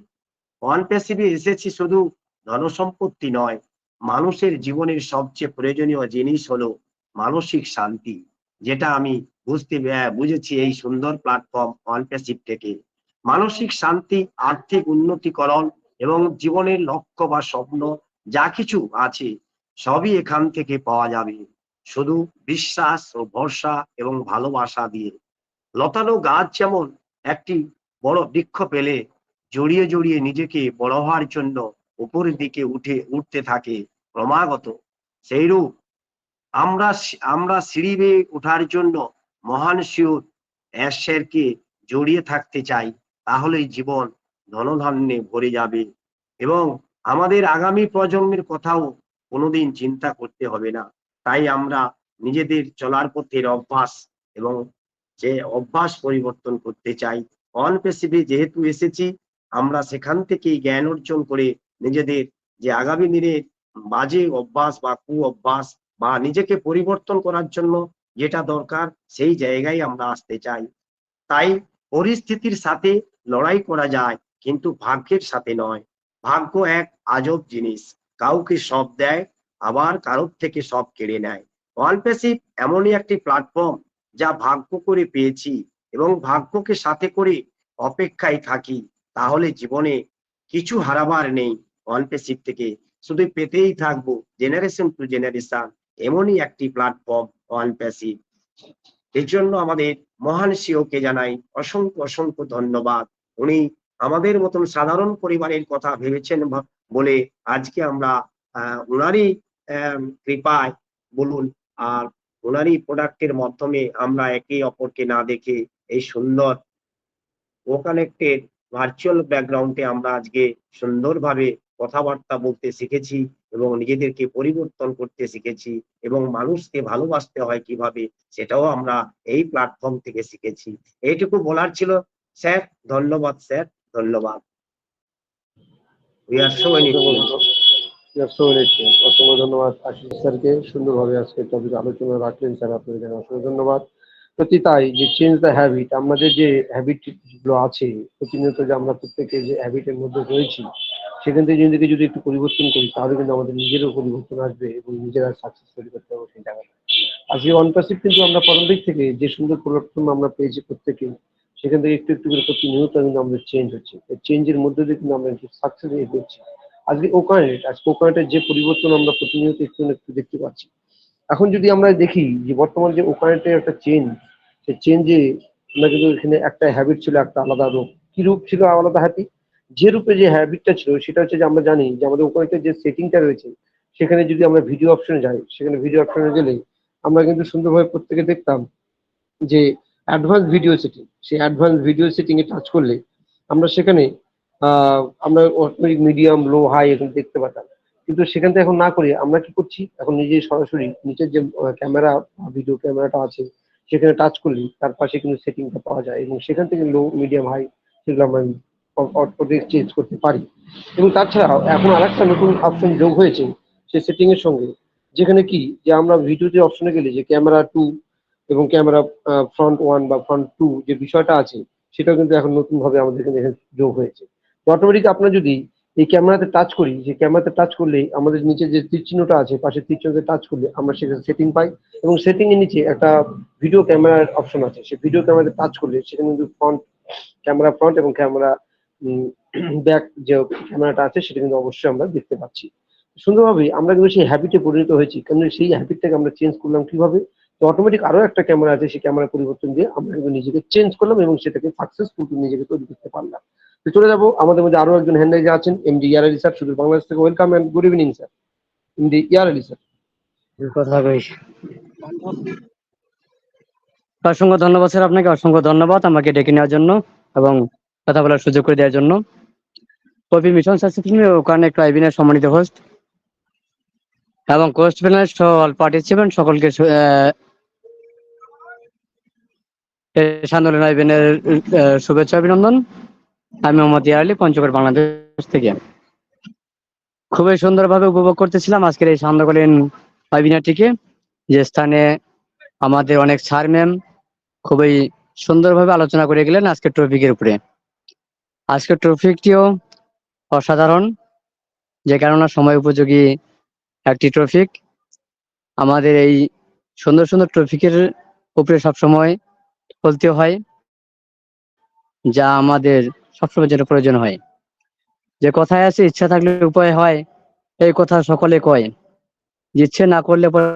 ওয়ান প্যাসিভে এসেছি শুধু ধনসম্পত্তি নয়, মানুষের জীবনের সবচেয়ে প্রয়োজনীয় জিনিস হলো মানসিক শান্তি, যেটা আমি বুঝেছি এই সুন্দর প্ল্যাটফর্ম ওয়ান প্যাসিভ থেকে। মানসিক শান্তি, আর্থিক উন্নতিকরণ এবং জীবনের লক্ষ্য বা স্বপ্ন যা কিছু আছে সবই এখান থেকে পাওয়া যাবে, শুধু বিশ্বাস ও ভরসা এবং ভালোবাসা দিয়ে। লতানো গাছ যেমন একটি বড় বৃক্ষ পেলে জড়িয়ে জড়িয়ে নিজেকে বড় হওয়ার জন্য উপরের দিকে উঠতে থাকে ক্রমাগত, সেইরূপ আমরা সিঁড়ি বেয়ে ওঠার জন্য মহান শিওর ঈশ্বরকে জড়িয়ে থাকতে চাই, তাহলেই জীবন ধনধান্যে ভরে যাবে এবং আমাদের আগামী প্রজন্মের কথাও কোনোদিন চিন্তা করতে হবে না। তাই আমরা নিজেদের চলার পথের অভ্যাস এবং যে অভ্যাস পরিবর্তন করতে চাই। অন পেসিভে যেহেতু এসেছি, আমরা সেখান থেকেই জ্ঞান অর্জন করে নিজেদের যে আগামী দিনে বাজে অভ্যাস বা কু অভ্যাস বা নিজেকে পরিবর্তন করার জন্য যেটা দরকার সেই জায়গায় আমরা আসতে চাই। তাই পরিস্থিতির সাথে লড়াই করা যায়, কিন্তু ভাগ্যের সাথে নয়। ভাগ্য এক আজব জিনিস, কাউকে সব দেয় আবার কারোর থেকে সব কেড়ে নেয়। ওয়ান প্যাসিভ এমনই একটি প্ল্যাটফর্ম যা ভাগ্য করে পেয়েছি এবং ভাগ্যকে সাথে করে অপেক্ষায় থাকি, তাহলে জীবনে কিছু হারাবার নেই। ওয়ান প্যাসিভ থেকে শুধু পেতেই থাকবো জেনারেশন টু জেনারেশন, এমনই একটি প্ল্যাটফর্ম ওয়ান প্যাসিভ। এর জন্য আমাদের মহান সিওকে জানাই অসংখ্য অসংখ্য ধন্যবাদ। উনি আমাদের মতন সাধারণ পরিবারের কথা ভেবেছেন বলে আজকে আমরা ওনারই কৃপায় বলুন আর ওনারই প্রোডাক্টের মাধ্যমে আমরা একে অপরকে না দেখে এই সুন্দর ও কানেক্টেড ভার্চুয়াল ব্যাকগ্রাউন্ডে আমরা আজকে সুন্দরভাবে কথাবার্তা বলতে শিখেছি এবং নিজেদেরকে পরিবর্তন করতে শিখেছি এবং মানুষকে ভালোবাসতে হয় কিভাবে সেটাও আমরা এই প্ল্যাটফর্ম থেকে শিখেছি। এইটুকু বলার ছিল স্যার। ধন্যবাদ স্যার, ধন্যবাদ। অসংখ্য ধন্যবাদ আশিস স্যারকে, সুন্দরভাবে আজকে টপিক আলোচনা রাখলেন স্যার, আপনাদের অসংখ্য ধন্যবাদ। সত্যি তাই যে চেঞ্জ দ্য হ্যাবিট, আমাদের যে হ্যাবিট গুলো আছে প্রতিনিয়ত যে আমরা প্রত্যেকে যে হ্যাবিটের মধ্যে রয়েছি সেখান থেকে নিজেকে যদি একটু পরিবর্তন করি তাহলে কিন্তু আমাদের নিজেরও পরিবর্তন আসবে এবং নিজেরা সাকসেস তৈরি করতে পারবো সেই জায়গাটা। আজকে ওয়ান প্যাসিভ কিন্তু আমরা প্রথম দিক থেকে যে সুন্দর পরিবর্তন আমরা পেয়েছি প্রত্যেকে, সেখান থেকে একটু একটু করে প্রতিনিয়ত কিন্তু আমাদের চেঞ্জ হচ্ছে, এই চেঞ্জের মধ্যে দিয়ে কিন্তু আমরা একটু সাকসেস হচ্ছি। আজকে ওকানেটের যে পরিবর্তন আমরা প্রতিনিয়ত একটু একটু দেখতে পাচ্ছি। এখন যদি আমরা দেখি যে বর্তমান যে ওকানেটের একটা চেঞ্জ, সেই চেঞ্জে আমরা কিন্তু এখানে একটা হ্যাবিট ছিল, একটা আলাদা রূপ। কি রূপ ছিল আলাদা হ্যাবিট? যে রূপে যে হ্যাবিটটা ছিল সেটা হচ্ছে যে আমরা জানি যে আমাদের ওকানেটের যে সেটিংটা রয়েছে সেখানে যদি আমরা ভিডিও অপশনে যাই, সেখানে ভিডিও অপশনে গেলে আমরা কিন্তু সুন্দরভাবে প্রত্যেকে দেখতাম যে অ্যাডভান্স ভিডিও সেটিং, সেই অ্যাডভান্স ভিডিও সেটিং এ টাচ করলে আমরা সেখানে আমরা অটোমেটিক মিডিয়াম, লো, হাই এখন দেখতে পেতাম। কিন্তু সেখান থেকে এখন না করে আমরা কি করছি, এখন নিজে সরাসরি নিচের যে ক্যামেরা, ভিডিও ক্যামেরাটা আছে সেখানে টাচ করলে তার পাশে কিন্তু সেটিংটা পাওয়া যায় এবং সেখান থেকে লো, মিডিয়াম, হাই সেগুলো আমরা অটোমেটিক চেঞ্জ করতে পারি। এবং তাছাড়াও এখন আরেকটা নতুন অপশন যোগ হয়েছে সেই সেটিং এর সঙ্গে, যেখানে কি যে আমরা ভিডিওতে অপশনে গেলে যে ক্যামেরা 2 এবং ক্যামেরা ফ্রন্ট 1 বা ফ্রন্ট 2 যে বিষয়টা আছে সেটাও কিন্তু এখন নতুন ভাবে আমাদের এখানে যোগ হয়েছে। অটোমেটিক আপনার যদি এই ক্যামেরাতে টাচ করি, যে ক্যামেরাতে টাচ করলে আমাদের নিচে যে তীর চিহ্নটা আছে পাশে তীর চিহ্নতে টাচ করলে আমরা সেখানে সেটিং পাই এবং সেটিং এর নিচে একটা ভিডিও ক্যামেরার অপশন আছে, সেই ভিডিও ক্যামেরাতে টাচ করলে সেখানে কিন্তু ক্যামেরা ফ্রন্ট এবং ক্যামেরা ব্যাক যে ক্যামেরাটা আছে সেটা কিন্তু অবশ্যই আমরা দেখতে পাচ্ছি। সুন্দরভাবে আমরা কিন্তু সেই হ্যাবিটে পরিণত হয়েছি, কারণ সেই হ্যাবিটটাকে আমরা চেঞ্জ করলাম কিভাবে, তো অটোমেটিক আরো একটা ক্যামেরা আছে, সেই ক্যামেরা পরিবর্তন দিয়ে আমরা কিন্তু নিজেকে চেঞ্জ করলাম এবং সেটাকে সাকসেসফুল নিজেকে তৈরি করতে পারলাম। তো চলে যাবো আমাদের মধ্যে আরো একজন হ্যান্ড রাইজার আছেন, এমডি ইয়ার আলী স্যার, শুধু বাংলাদেশ থেকে। Welcome and good evening sir, MD Yar Ali sir. কথা কইস। অসংখ্য ধন্যবাদ স্যার, আপনাকে অসংখ্য ধন্যবাদ আমাকে ডেকে নেওয়ার জন্য এবং কথা বলার সুযোগ করে দেওয়ার জন্য। ওপি মিশন সাকসেসফুলি ওখানে একটা ওয়েবিনার সম্মানিত হোস্ট এবং কোস্ট প্যানেল অল পার্টিসিপেন্ট সকলকে আন্দোলন ওয়েবিনার শুভেচ্ছা অভিনন্দন। আমি মোহাম্মদ ইয়া আলী, পঞ্চগড়, বাংলাদেশ থেকে। খুবই সুন্দরভাবে উপভোগ করতেছিলাম আজকের এই সান্ধ্যকালীন ওয়েবিনারটিকে, যে স্থানে আমাদের অনেক স্যার ম্যাম খুবই সুন্দরভাবে আলোচনা করে গেলেন আজকের টপিকের উপরে। আজকের টপিকটিও অসাধারণ, যে কেননা সময় উপযোগী একটি টপিক। আমাদের এই সুন্দর সুন্দর টপিকের উপরে সবসময় বলতে হয়, যা আমাদের সবসময় যেটা প্রয়োজন হয়। যে কথায় আছে, ইচ্ছা থাকলে উপায় হয়, এই কথা সকলে কয়। ইচ্ছে না করলে পরে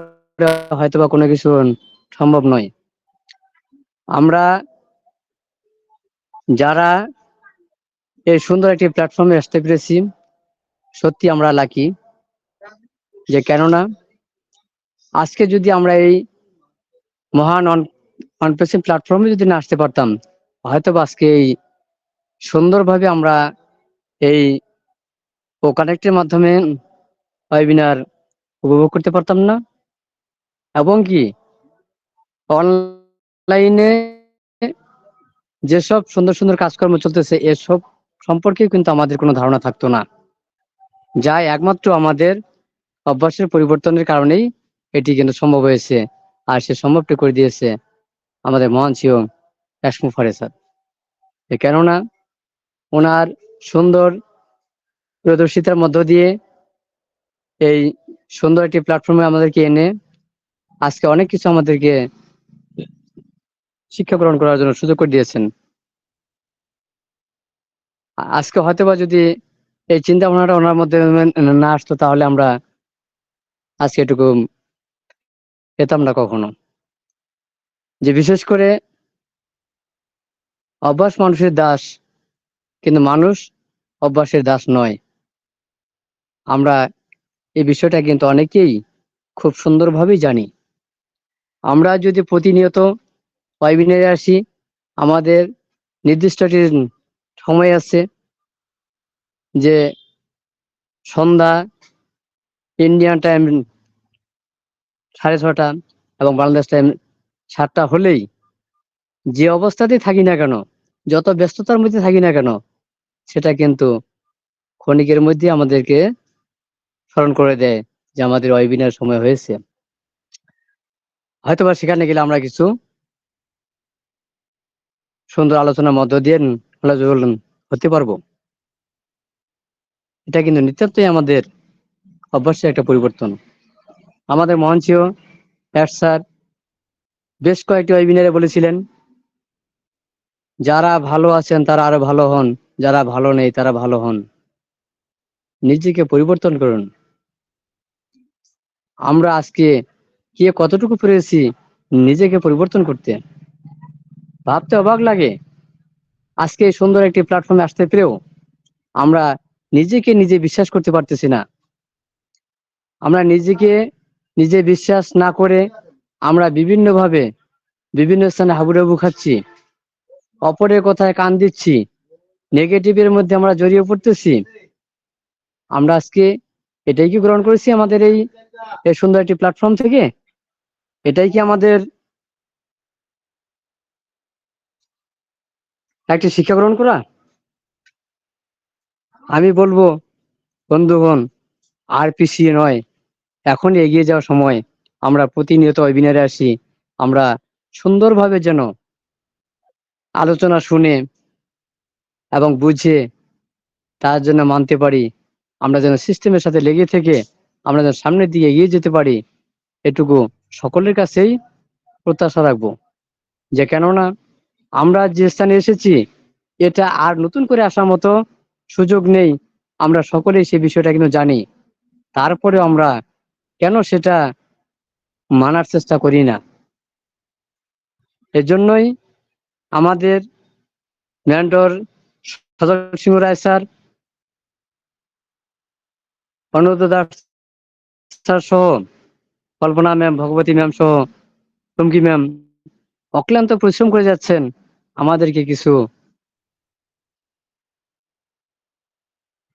হয়তোবা কোনো কিছু সম্ভব নয়। আমরা যারা এই সুন্দর একটি প্ল্যাটফর্মে আসতে পেরেছি, সত্যি আমরা লাকি। যে কেননা আজকে যদি আমরা এই মহান অনপ্রেসিভ প্ল্যাটফর্মে যদি না আসতে পারতাম, হয়তো আজকে এই সুন্দরভাবে আমরা এই ও কানেক্টের মাধ্যমে ওয়েবিনার উপভোগ করতে পারতাম না, এবং কি অনলাইনে যেসব সুন্দর সুন্দর কাজকর্ম চলতেছে এসব সম্পর্কে কিন্তু আমাদের কোনো ধারণা থাকতো না, যা একমাত্র আমাদের অভ্যাসের পরিবর্তনের কারণেই এটি কিন্তু সম্ভব হয়েছে। আর সে সম্ভবটি করে দিয়েছে আমাদের মহান সিও কাশমু ফারে স্যার। কেননা ওনার সুন্দর প্রদর্শিতার মধ্য দিয়ে এই সুন্দর একটি প্ল্যাটফর্মে আমাদেরকে এনে আজকে অনেক কিছু আমাদেরকে শিক্ষা গ্রহণ করার জন্য সুযোগ করে দিয়েছেন। আজকে হয়তোবা যদি এই চিন্তা ভাবনাটা ওনার মধ্যে না আসতো, তাহলে আমরা আজকে এটুকু পেতাম না কখনো। যে বিশেষ করে অভ্যাস মানুষের দাস, কিন্তু মানুষ অভ্যাসের দাস নয়। আমরা এই বিষয়টা কিন্তু অনেকেই খুব সুন্দরভাবেই জানি। আমরা যদি প্রতিনিয়ত ওয়েবিনারে আসি, আমাদের নির্দিষ্ট একটি সময় আছে, যে সন্ধ্যা ইন্ডিয়ান টাইম 6:30 এবং বাংলাদেশ টাইম 7টা হলেই যে অবস্থাতেই থাকি না কেন, যত ব্যস্ততার মধ্যে থাকি না কেন, সেটা কিন্তু ক্ষণিকের মধ্যে আমাদেরকে স্মরণ করে দেয় যে আমাদের ওয়েবিনার সময় হয়েছে। হয়তোবা সেখানে গেলে আমরা কিছু সুন্দর আলোচনার মধ্য দিয়ে হতে পারবো। এটা কিন্তু নিতান্তই আমাদের অভ্যাসের একটা পরিবর্তন। আমাদের মহান সিও স্যার বেশ কয়েকটি ওয়েবিনারে বলেছিলেন, যারা ভালো আছেন তারা আরো ভালো হন, যারা ভালো নেই তারা ভালো হন, নিজেকে পরিবর্তন করুন। আমরা আজকে কে কতটুকু পেরেছি নিজেকে পরিবর্তন করতে, ভাবতে অবাক লাগে। আজকে এই সুন্দর একটি প্ল্যাটফর্মে আসতে পেরেও আমরা নিজেকে নিজে বিশ্বাস করতে পারতেছি না। আমরা নিজেকে নিজে বিশ্বাস না করে আমরা বিভিন্নভাবে বিভিন্ন স্থানে হাবুডাবু খাচ্ছি, অপরের কথায় কান দিচ্ছি, নেগেটিভের মধ্যে আমরা জড়িয়ে পড়তেছি। আমরা আজকে এটাই কি গ্রহণ করেছি আমাদের এই সুন্দর একটি প্ল্যাটফর্ম থেকে? এটাই কি আমাদের একটি শিক্ষা গ্রহণ করা? আমি বলবো বন্ধুগণ, আর পিছিয়ে নয়, এখন এগিয়ে যাওয়ার সময়। আমরা প্রতিনিয়ত ওয়েবিনারে আসি, আমরা সুন্দরভাবে যেন আলোচনা শুনে এবং বুঝে তার জন্য মানতে পারি, আমরা যেন সিস্টেমের সাথে লেগে থেকে আমরা যেন সামনের দিকে এগিয়ে যেতে পারি, এটুকু সকলের কাছেই প্রত্যাশা রাখবো। যে কেননা আমরা যে স্থানে এসেছি, এটা আর নতুন করে আসার মতো সুযোগ নেই। আমরা সকলেই সেই বিষয়টা কিন্তু জানি, তারপরে আমরা কেন সেটা মানার চেষ্টা করি না? এজন্যই আমাদের মেন্টর সজল সিংহ রায় স্যার, অনুরোধ দাস স্যার সহ, কল্পনা ম্যাম, ভগবতী ম্যাম সহ, টুমকি ম্যাম অক্লান্ত পরিশ্রম করে যাচ্ছেন আমাদেরকে কিছু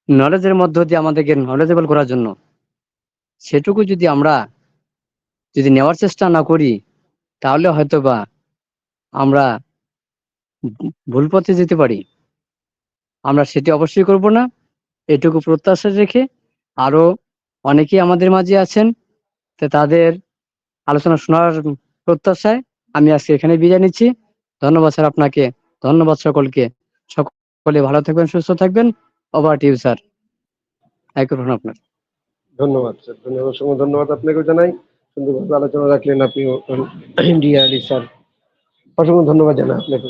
নলেজের মধ্য দিয়ে আমাদেরকে নলেজেবল করার জন্য, সেটুকু যদি আমরা নেওয়ার চেষ্টা না করি, তাহলে হয়তোবা আমরা ভুল পথে যেতে পারি। আমরা সেটি অবশ্যই করব না, এটুকু প্রত্যাশা রেখে আরো অনেকেই আমাদের মাঝে আছেন, তো তাদের আলোচনা শোনার প্রত্যাশায় আমি আজকে এখানে বিদায় নিচ্ছি। ধন্যবাদ স্যার আপনাকে, ধন্যবাদ সকলকে। সকলে ভালো থাকবেন, সুস্থ থাকবেন। Over to you sir, microphone আপনার। ধন্যবাদ স্যার, ধন্যবাদ, অসংখ্য ধন্যবাদ আপনাকেও জানাই। সুন্দরভাবে আলোচনা রাখলেন আপনি ইন্ডিয়া আলী স্যার, অসংখ্য ধন্যবাদ জানাই আপনাকে।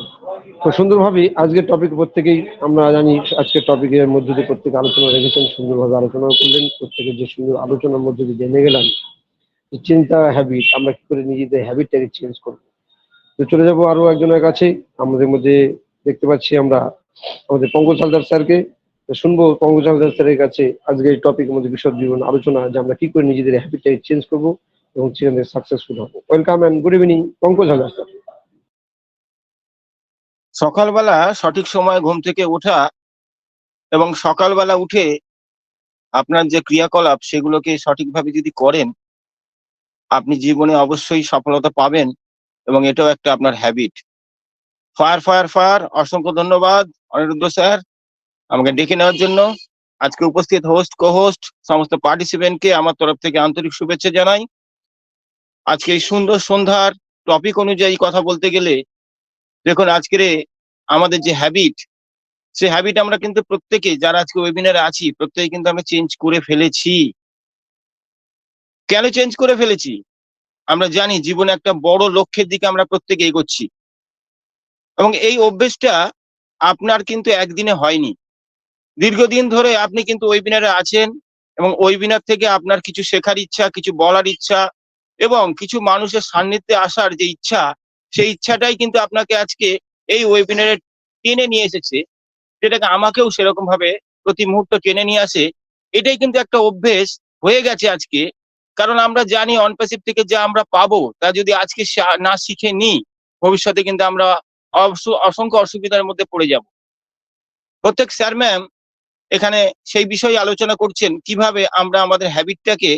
তো সুন্দরভাবে আজকের টপিক প্রত্যেকেই আমরা জানি, আজকের টপিকের মধ্যে দিয়ে প্রত্যেকে আলোচনা রেখেছেন, সুন্দরভাবে আলোচনা করলেন। প্রত্যেকের যে সুন্দর আলোচনার মধ্যে দিয়ে জেনে গেলাম যে চিন্তা, হ্যাবিট, আমরা কি করে নিজেদের হ্যাবিটটাকে চেঞ্জ করবো। তো চলে যাবো আরো একজনের কাছে। আমাদের মধ্যে দেখতে পাচ্ছি আমরা আমাদের পঙ্কজ হালদার স্যারকে। তো শুনবো পঙ্কজ হালদার স্যারের কাছে আজকে এই টপিকের মধ্যে বিশদ বিবরণ আলোচনা, যে আমরা কি করে নিজেদের হ্যাবিটটাকে চেঞ্জ করবো এবং সেখানে সাকসেসফুল হবো। Welcome and good evening Pankaj Haldar sir. সকালবেলা সঠিক সময় ঘুম থেকে ওঠা এবং সকালবেলা উঠে আপনার যে ক্রিয়াকলাপ সেগুলোকে সঠিকভাবে যদি করেন, আপনি জীবনে অবশ্যই সফলতা পাবেন এবং এটাও একটা আপনার হ্যাবিট। ফায়ার ফায়ার ফায়ার, অসংখ্য ধন্যবাদ অনিরুদ্ধ স্যার আমাকে ডেকে নেওয়ার জন্য। আজকে উপস্থিত হোস্ট, কো হোস্ট সমস্ত পার্টিসিপেন্টকে আমার তরফ থেকে আন্তরিক শুভেচ্ছা জানাই। আজকে এই সুন্দর সন্ধ্যার টপিক অনুযায়ী কথা বলতে গেলে, দেখুন আজকের আমাদের যে হ্যাবিট, সে হ্যাবিট আমরা কিন্তু প্রত্যেকে যারা আজকে ওয়েবিনারে আছি প্রত্যেকে কিন্তু আমরা চেঞ্জ করে ফেলেছি। কেন চেঞ্জ করে ফেলেছি? আমরা জানি জীবনে একটা বড় লক্ষ্যের দিকে আমরা প্রত্যেকে এগোচ্ছি, এবং এই অভ্যেসটা আপনার কিন্তু একদিনে হয়নি। দীর্ঘদিন ধরে আপনি কিন্তু ওয়েবিনারে আছেন এবং ওয়েবিনার থেকে আপনার কিছু শেখার ইচ্ছা, কিছু বলার ইচ্ছা এবং কিছু মানুষের সান্নিধ্যে আসার যে ইচ্ছা, সেই ইচ্ছাটাই কিন্তু আপনাকে আজকে এই ওয়েবিনারে টেনে নিয়ে এসেছে, যেটাকে আমাকেও সেরকম ভাবে প্রতি মুহূর্ত টেনে নিয়ে আসে। এটাই কিন্তু একটা অভ্যেস হয়ে গেছে আজকে। কারণ আমরা জানি অনপ্যাসিভ থেকে যা আমরা পাবো তা যদি আজকে না শিখে নিই, ভবিষ্যতে কিন্তু আমরা অসংখ্য অসুবিধার মধ্যে পড়ে যাব। প্রত্যেক স্যার ম্যাম এখানে সেই বিষয়ে আলোচনা করছেন কিভাবে আমরা আমাদের হ্যাবিটটাকে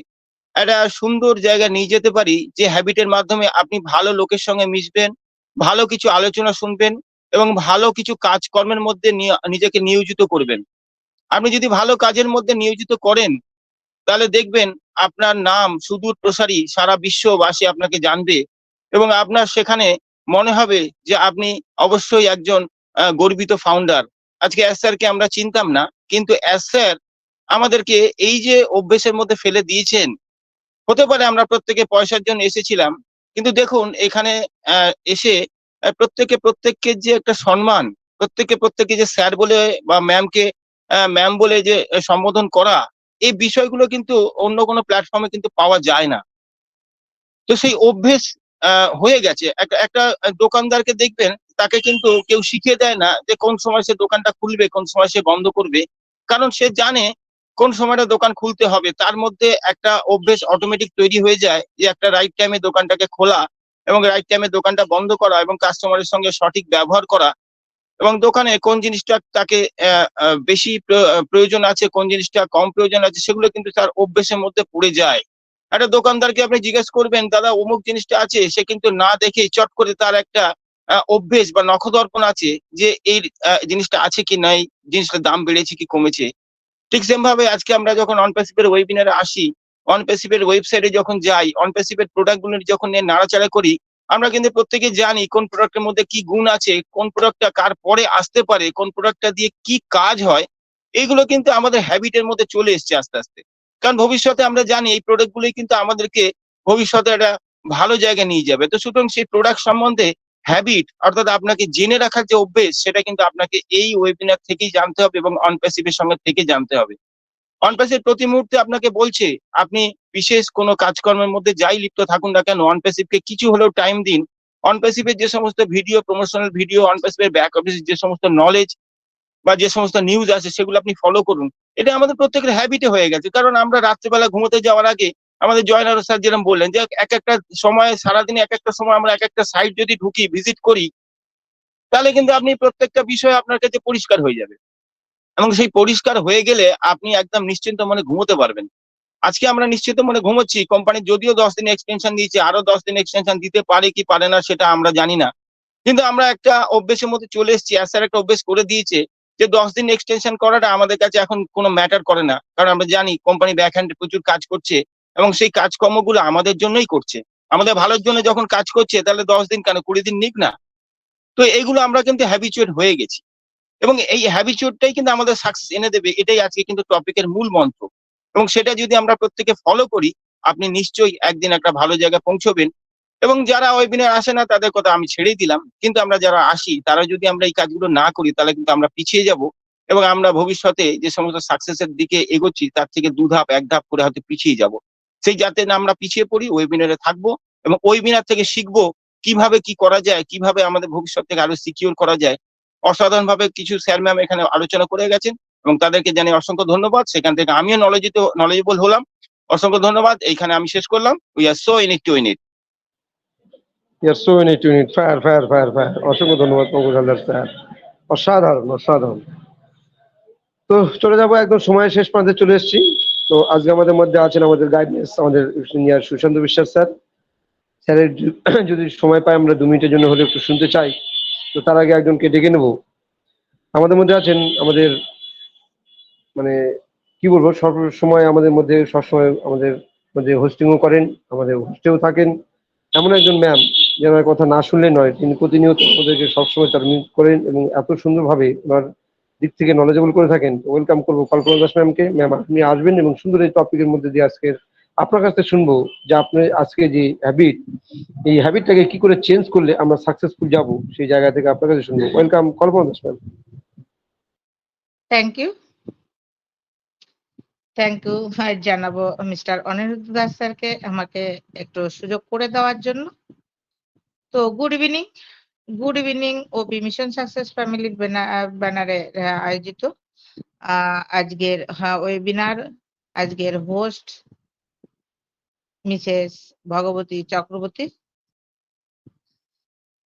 একটা সুন্দর জায়গায় নিয়ে যেতে পারি, যে হ্যাবিটের মাধ্যমে আপনি ভালো লোকের সঙ্গে মিশবেন, ভালো কিছু আলোচনা শুনবেন এবং ভালো কিছু কাজকর্মের মধ্যে নিজেকে নিয়োজিত করবেন। আপনি যদি ভালো কাজের মধ্যে নিয়োজিত করেন, তাহলে দেখবেন আপনার নাম সুদূর প্রসারী, সারা বিশ্ববাসী আপনাকে জানবে এবং আপনার সেখানে মনে হবে যে আপনি অবশ্যই একজন গর্বিত ফাউন্ডার। আজকে এস স্যারকে আমরা চিনতাম না, কিন্তু এস স্যার আমাদেরকে এই যে অভ্যেসের মধ্যে ফেলে দিয়েছেন। হতে পারে আমরা প্রত্যেকে পয়সার জন্য এসেছিলাম, কিন্তু দেখুন এখানে এসে প্রত্যেককে যে একটা সম্মান, প্রত্যেকে যে স্যার বলে বা ম্যামকে ম্যাম বলে যে সম্বোধন করা, এই বিষয়গুলো কিন্তু অন্য কোনো প্ল্যাটফর্মে কিন্তু পাওয়া যায় না। তো সেই অভ্যেস হয়ে গেছে। একটা দোকানদারকে দেখবেন, তাকে কিন্তু কেউ শিখিয়ে দেয় না যে কোন সময় সে দোকানটা খুলবে, কোন সময় সে বন্ধ করবে, কারণ সে জানে কোন সময়টা দোকান খুলতে হবে। তার মধ্যে একটা অভ্যেস অটোমেটিক তৈরি হয়ে যায় যে একটা রাইট টাইমে দোকানটাকে খোলা এবং রাইট টাইমে দোকানটা বন্ধ করা এবং কাস্টমারের সঙ্গে সঠিক ব্যবহার করা, এবং দোকানে কোন জিনিসটা তাকে বেশি প্রয়োজন আছে, কোন জিনিসটা কম প্রয়োজন আছে, সেগুলো কিন্তু তার অভ্যেসের মধ্যে পড়ে যায়। একটা দোকানদারকে আপনি জিজ্ঞেস করবেন, দাদা অমুক জিনিসটা আছে, সে কিন্তু না দেখেই চট করে তার একটা অভ্যেস বা নখদর্পণ আছে যে এই জিনিসটা আছে কি নাই, জিনিসটার দাম বেড়েছে কি কমেছে। ঠিক সেম ভাবে আজকে আমরা যখন অনপ্যাসিভের ওয়েবিনারে আসি, অনপ্যাসিভের ওয়েবসাইটে যখন যাই, অনপ্যাসিভের প্রোডাক্টগুলো যখন নিয়ে নাড়াচাড়া করি, আমরা কিন্তু প্রত্যেকে জানি কোন প্রোডাক্টের মধ্যে কি গুণ আছে, কোন প্রোডাক্টটা কার পরে আসতে পারে, কোন প্রোডাক্টটা দিয়ে কি কাজ হয়। এইগুলো কিন্তু আমাদের হ্যাবিটের মধ্যে চলে এসছে আস্তে আস্তে। কারণ ভবিষ্যতে আমরা জানি এই প্রোডাক্টগুলোই কিন্তু আমাদেরকে ভবিষ্যতে একটা ভালো জায়গায় নিয়ে যাবে। তো সুতরাং সেই প্রোডাক্ট সম্বন্ধে হ্যাবিট, অর্থাৎ আপনাকে জেনে রাখার যে অভ্যেস, সেটা কিন্তু আপনাকে এই ওয়েবিনার থেকেই জানতে হবে এবং অনপ্যাসিভের সঙ্গে থেকে জানতে হবে। অনপ্যাসিভ প্রতি মুহূর্তে আপনাকে বলছে, আপনি বিশেষ কোনো কাজকর্মের মধ্যে যাই লিপ্ত থাকুন না কেন, অনপ্যাসিভকে কিছু হলেও টাইম দিন। অনপ্যাসিভের যে সমস্ত ভিডিও, প্রমোশনাল ভিডিও, অনপ্যাসিভের ব্যাক অফিসের যে সমস্ত নলেজ বা যে সমস্ত নিউজ আছে, সেগুলো আপনি ফলো করুন। এটা আমাদের প্রত্যেকের হ্যাবিটে হয়ে গেছে। কারণ আমরা রাত্রিবেলা ঘুমোতে যাওয়ার আগে আমাদের জয়নার স্যার যেরকম বললেন যে এক একটা সময়, সারাদিনে এক একটা সময় আমরা এক একটা সাইট যদি ঢুকি, ভিজিট করি, তাহলে কিন্তু আপনি প্রত্যেকটা বিষয় আপনার কাছে পরিষ্কার হয়ে যাবে। এবং সেই পরিষ্কার হয়ে গেলে আপনি একদম নিশ্চিন্ত মনে ঘুমোতে পারবেন। আজকে আমরা নিশ্চিত মনে ঘুমোচ্ছি, কোম্পানি যদিও 10 দিন এক্সটেনশন দিয়েছে, আরো 10 দিন এক্সটেনশন দিতে পারে কি পারে না সেটা আমরা জানি না, কিন্তু আমরা একটা অভ্যেসের মধ্যে চলে এসেছি। স্যার একটা অভ্যেস করে দিয়েছে যে 10 দিন এক্সটেনশন করাটা আমাদের কাছে এখন কোনো ম্যাটার করে না, কারণ আমরা জানি কোম্পানি ব্যাক হ্যান্ডে প্রচুর কাজ করছে এবং সেই কাজকর্মগুলো আমাদের জন্যই করছে। আমাদের ভালোর জন্য যখন কাজ করছে তাহলে 10 দিন কেন, 20 দিন নিক না। তো এইগুলো আমরা কিন্তু হ্যাবিচুয়েট হয়ে গেছি এবং এই হ্যাবিচুয়েটটাই কিন্তু আমাদের সাকসেস এনে দেবে। এটাই আজকে কিন্তু টপিকের মূল মন্ত্র, এবং সেটা যদি আমরা প্রত্যেকে ফলো করি, আপনি নিশ্চয়ই একদিন একটা ভালো জায়গায় পৌঁছবেন। এবং যারা ওয়েবিনার আসে না তাদের কথা আমি ছেড়েই দিলাম, কিন্তু আমরা যারা আসি তারা যদি আমরা এই কাজগুলো না করি তাহলে কিন্তু আমরা পিছিয়ে যাব এবং আমরা ভবিষ্যতে যে সমস্ত সাকসেসের দিকে এগোচ্ছি তার থেকে 2 ধাপ 1 ধাপ করে হয়তো পিছিয়ে যাব। সেই যাতে না আমরা পিছিয়ে পড়ি, ওয়েবিনারে থাকবো এবং ওয়েবিনার থেকে শিখবো কিভাবে কি করা যায়, কিভাবে আমাদের ভবিষ্যৎ থেকে আরো সিকিউর করা যায়। অসাধারণ ভাবে কিছু স্যার ম্যাম এখানে আলোচনা করে গেছেন এবং তাদেরকে জানিয়ে অসংখ্য ধন্যবাদ। সেখান থেকে আমিও নলেজেবল হলাম। অসংখ্য ধন্যবাদ। এইখানে আমি শেষ করলাম। We are so in it to in it. Yes, so in it, unit. Fair, fair, fair, fair. অসংখ্য ধন্যবাদ পঙ্কজ হালদার স্যার, অসাধারণ অসাধারণ। তো চলে যাবো, একদম সময়ের শেষ প্রান্তে চলে এসেছি। তো আজকে আমাদের মধ্যে আছেন আমাদের গাইডেন্স, আমাদের সিনিয়র সুশান্ত বিশ্বাস স্যার। স্যারের যদি সময় পাই আমরা 2 মিনিটের জন্য হলে একটু শুনতে চাই। তো তার আগে একজনকে ডেকে নেব। আমাদের মধ্যে আছেন আমাদের, মানে কি বলবো, সব সময় আমাদের মধ্যে, সবসময় আমাদের মধ্যে হোস্টিংও করেন, আমাদের হোস্টেও থাকেন, এমন একজন ম্যাম যার কথা না শুনলে নয়। তিনি প্রতিনিয়ত আমাদেরকে সবসময় তার মিট করেন এবং এত সুন্দরভাবে ওনার দিক থেকে নলেজেবল করে থাকেন। ওয়েলকাম করবো কল্পনা দাস ম্যামকে। ম্যাম, আপনি আসবেন এবং সুন্দর এই টপিকের মধ্যে দিয়ে আজকের আপনার কাছ থেকে শুনবো যে আপনি আজকে যে হ্যাবিট, এই হ্যাবিটটাকে কি করে চেঞ্জ করলে আমরা সাকসেসফুল যাব, সেই জায়গা থেকে আপনার কাছে শুনবো। Welcome Kalpana Das ma'am. Thank you জানাবো মিস্টার অনিরুদ্ধ দাস স্যারকে আমাকে একটু সুযোগ করে দেওয়ার জন্য। তো good evening OP mission success ফ্যামিলির ব্যানারে আয়োজিত আজকের ওয়েবিনার, আজকের হোস্ট মিসেস ভগবতী চক্রবর্তী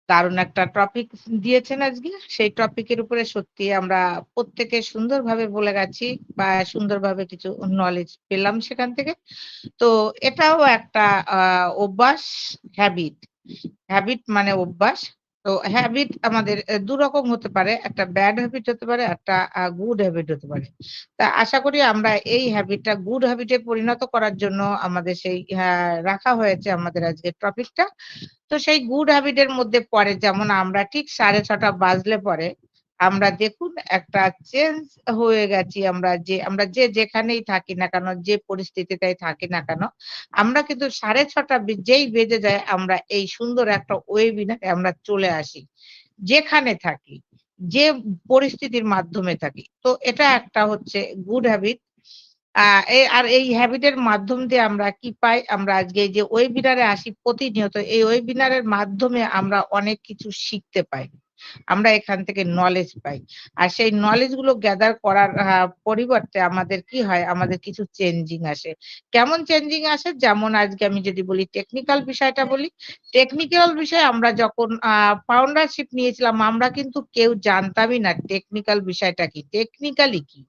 দারুণ একটা টপিক দিয়েছেন আজকে। সেই টপিকের উপরে সত্যি আমরা প্রত্যেকে সুন্দরভাবে বলে গেছি বা সুন্দরভাবে কিছু নলেজ পেলাম সেখান থেকে। তো এটাও একটা অভ্যাস, হ্যাবিট মানে অভ্যাস। তো হ্যাবিট আমাদের 2 রকম হতে পারে, একটা ব্যাড হ্যাবিট হতে পারে, একটা গুড হ্যাবিট হতে পারে। তা আশা করি আমরা এই হ্যাবিটটা গুড হ্যাবিটে পরিণত করার জন্য আমাদের সেই রাখা হয়েছে আমাদের আজকের টপিকটা। তো সেই গুড হ্যাবিটের মধ্যে পড়ে, যেমন আমরা ঠিক 6:30 বাজলে পরে আমরা দেখুন একটা চেঞ্জ হয়ে গেছি। আমরা যে যেখানেই থাকি না কেন, যে পরিস্থিতিতেই থাকি না কেন, আমরা কিন্তু 6:30 যেই বেজে যায় আমরা এই সুন্দর একটা ওয়েবিনারে আমরা চলে আসি, যেখানে থাকি, যে পরিস্থিতির মাধ্যমে থাকি। তো এটা একটা হচ্ছে গুড হ্যাবিট। আর এই হ্যাবিটের মাধ্যম দিয়ে আমরা কি পাই, আমরা আজকে এই যে ওয়েবিনারে আসি প্রতিনিয়ত, এই ওয়েবিনারের মাধ্যমে আমরা অনেক কিছু শিখতে পাই, আমরা এখান থেকে নলেজ পাই। আর সেই নলেজ গুলো গ্যাদার করার পরিবর্তে আমাদের কি হয়, আমাদের কিছু চেঞ্জিং আসে। কেমন চেঞ্জিং আসে, যেমন আজকে আমি যদি বলি টেকনিক্যাল বিষয়টা বলি, টেকনিক্যাল বিষয়ে আমরা যখন ফাউন্ডারশিপ নিয়েছিলাম আমরা কিন্তু কেউ জানতামই না টেকনিক্যাল বিষয়টা কি, টেকনিক্যালি কি।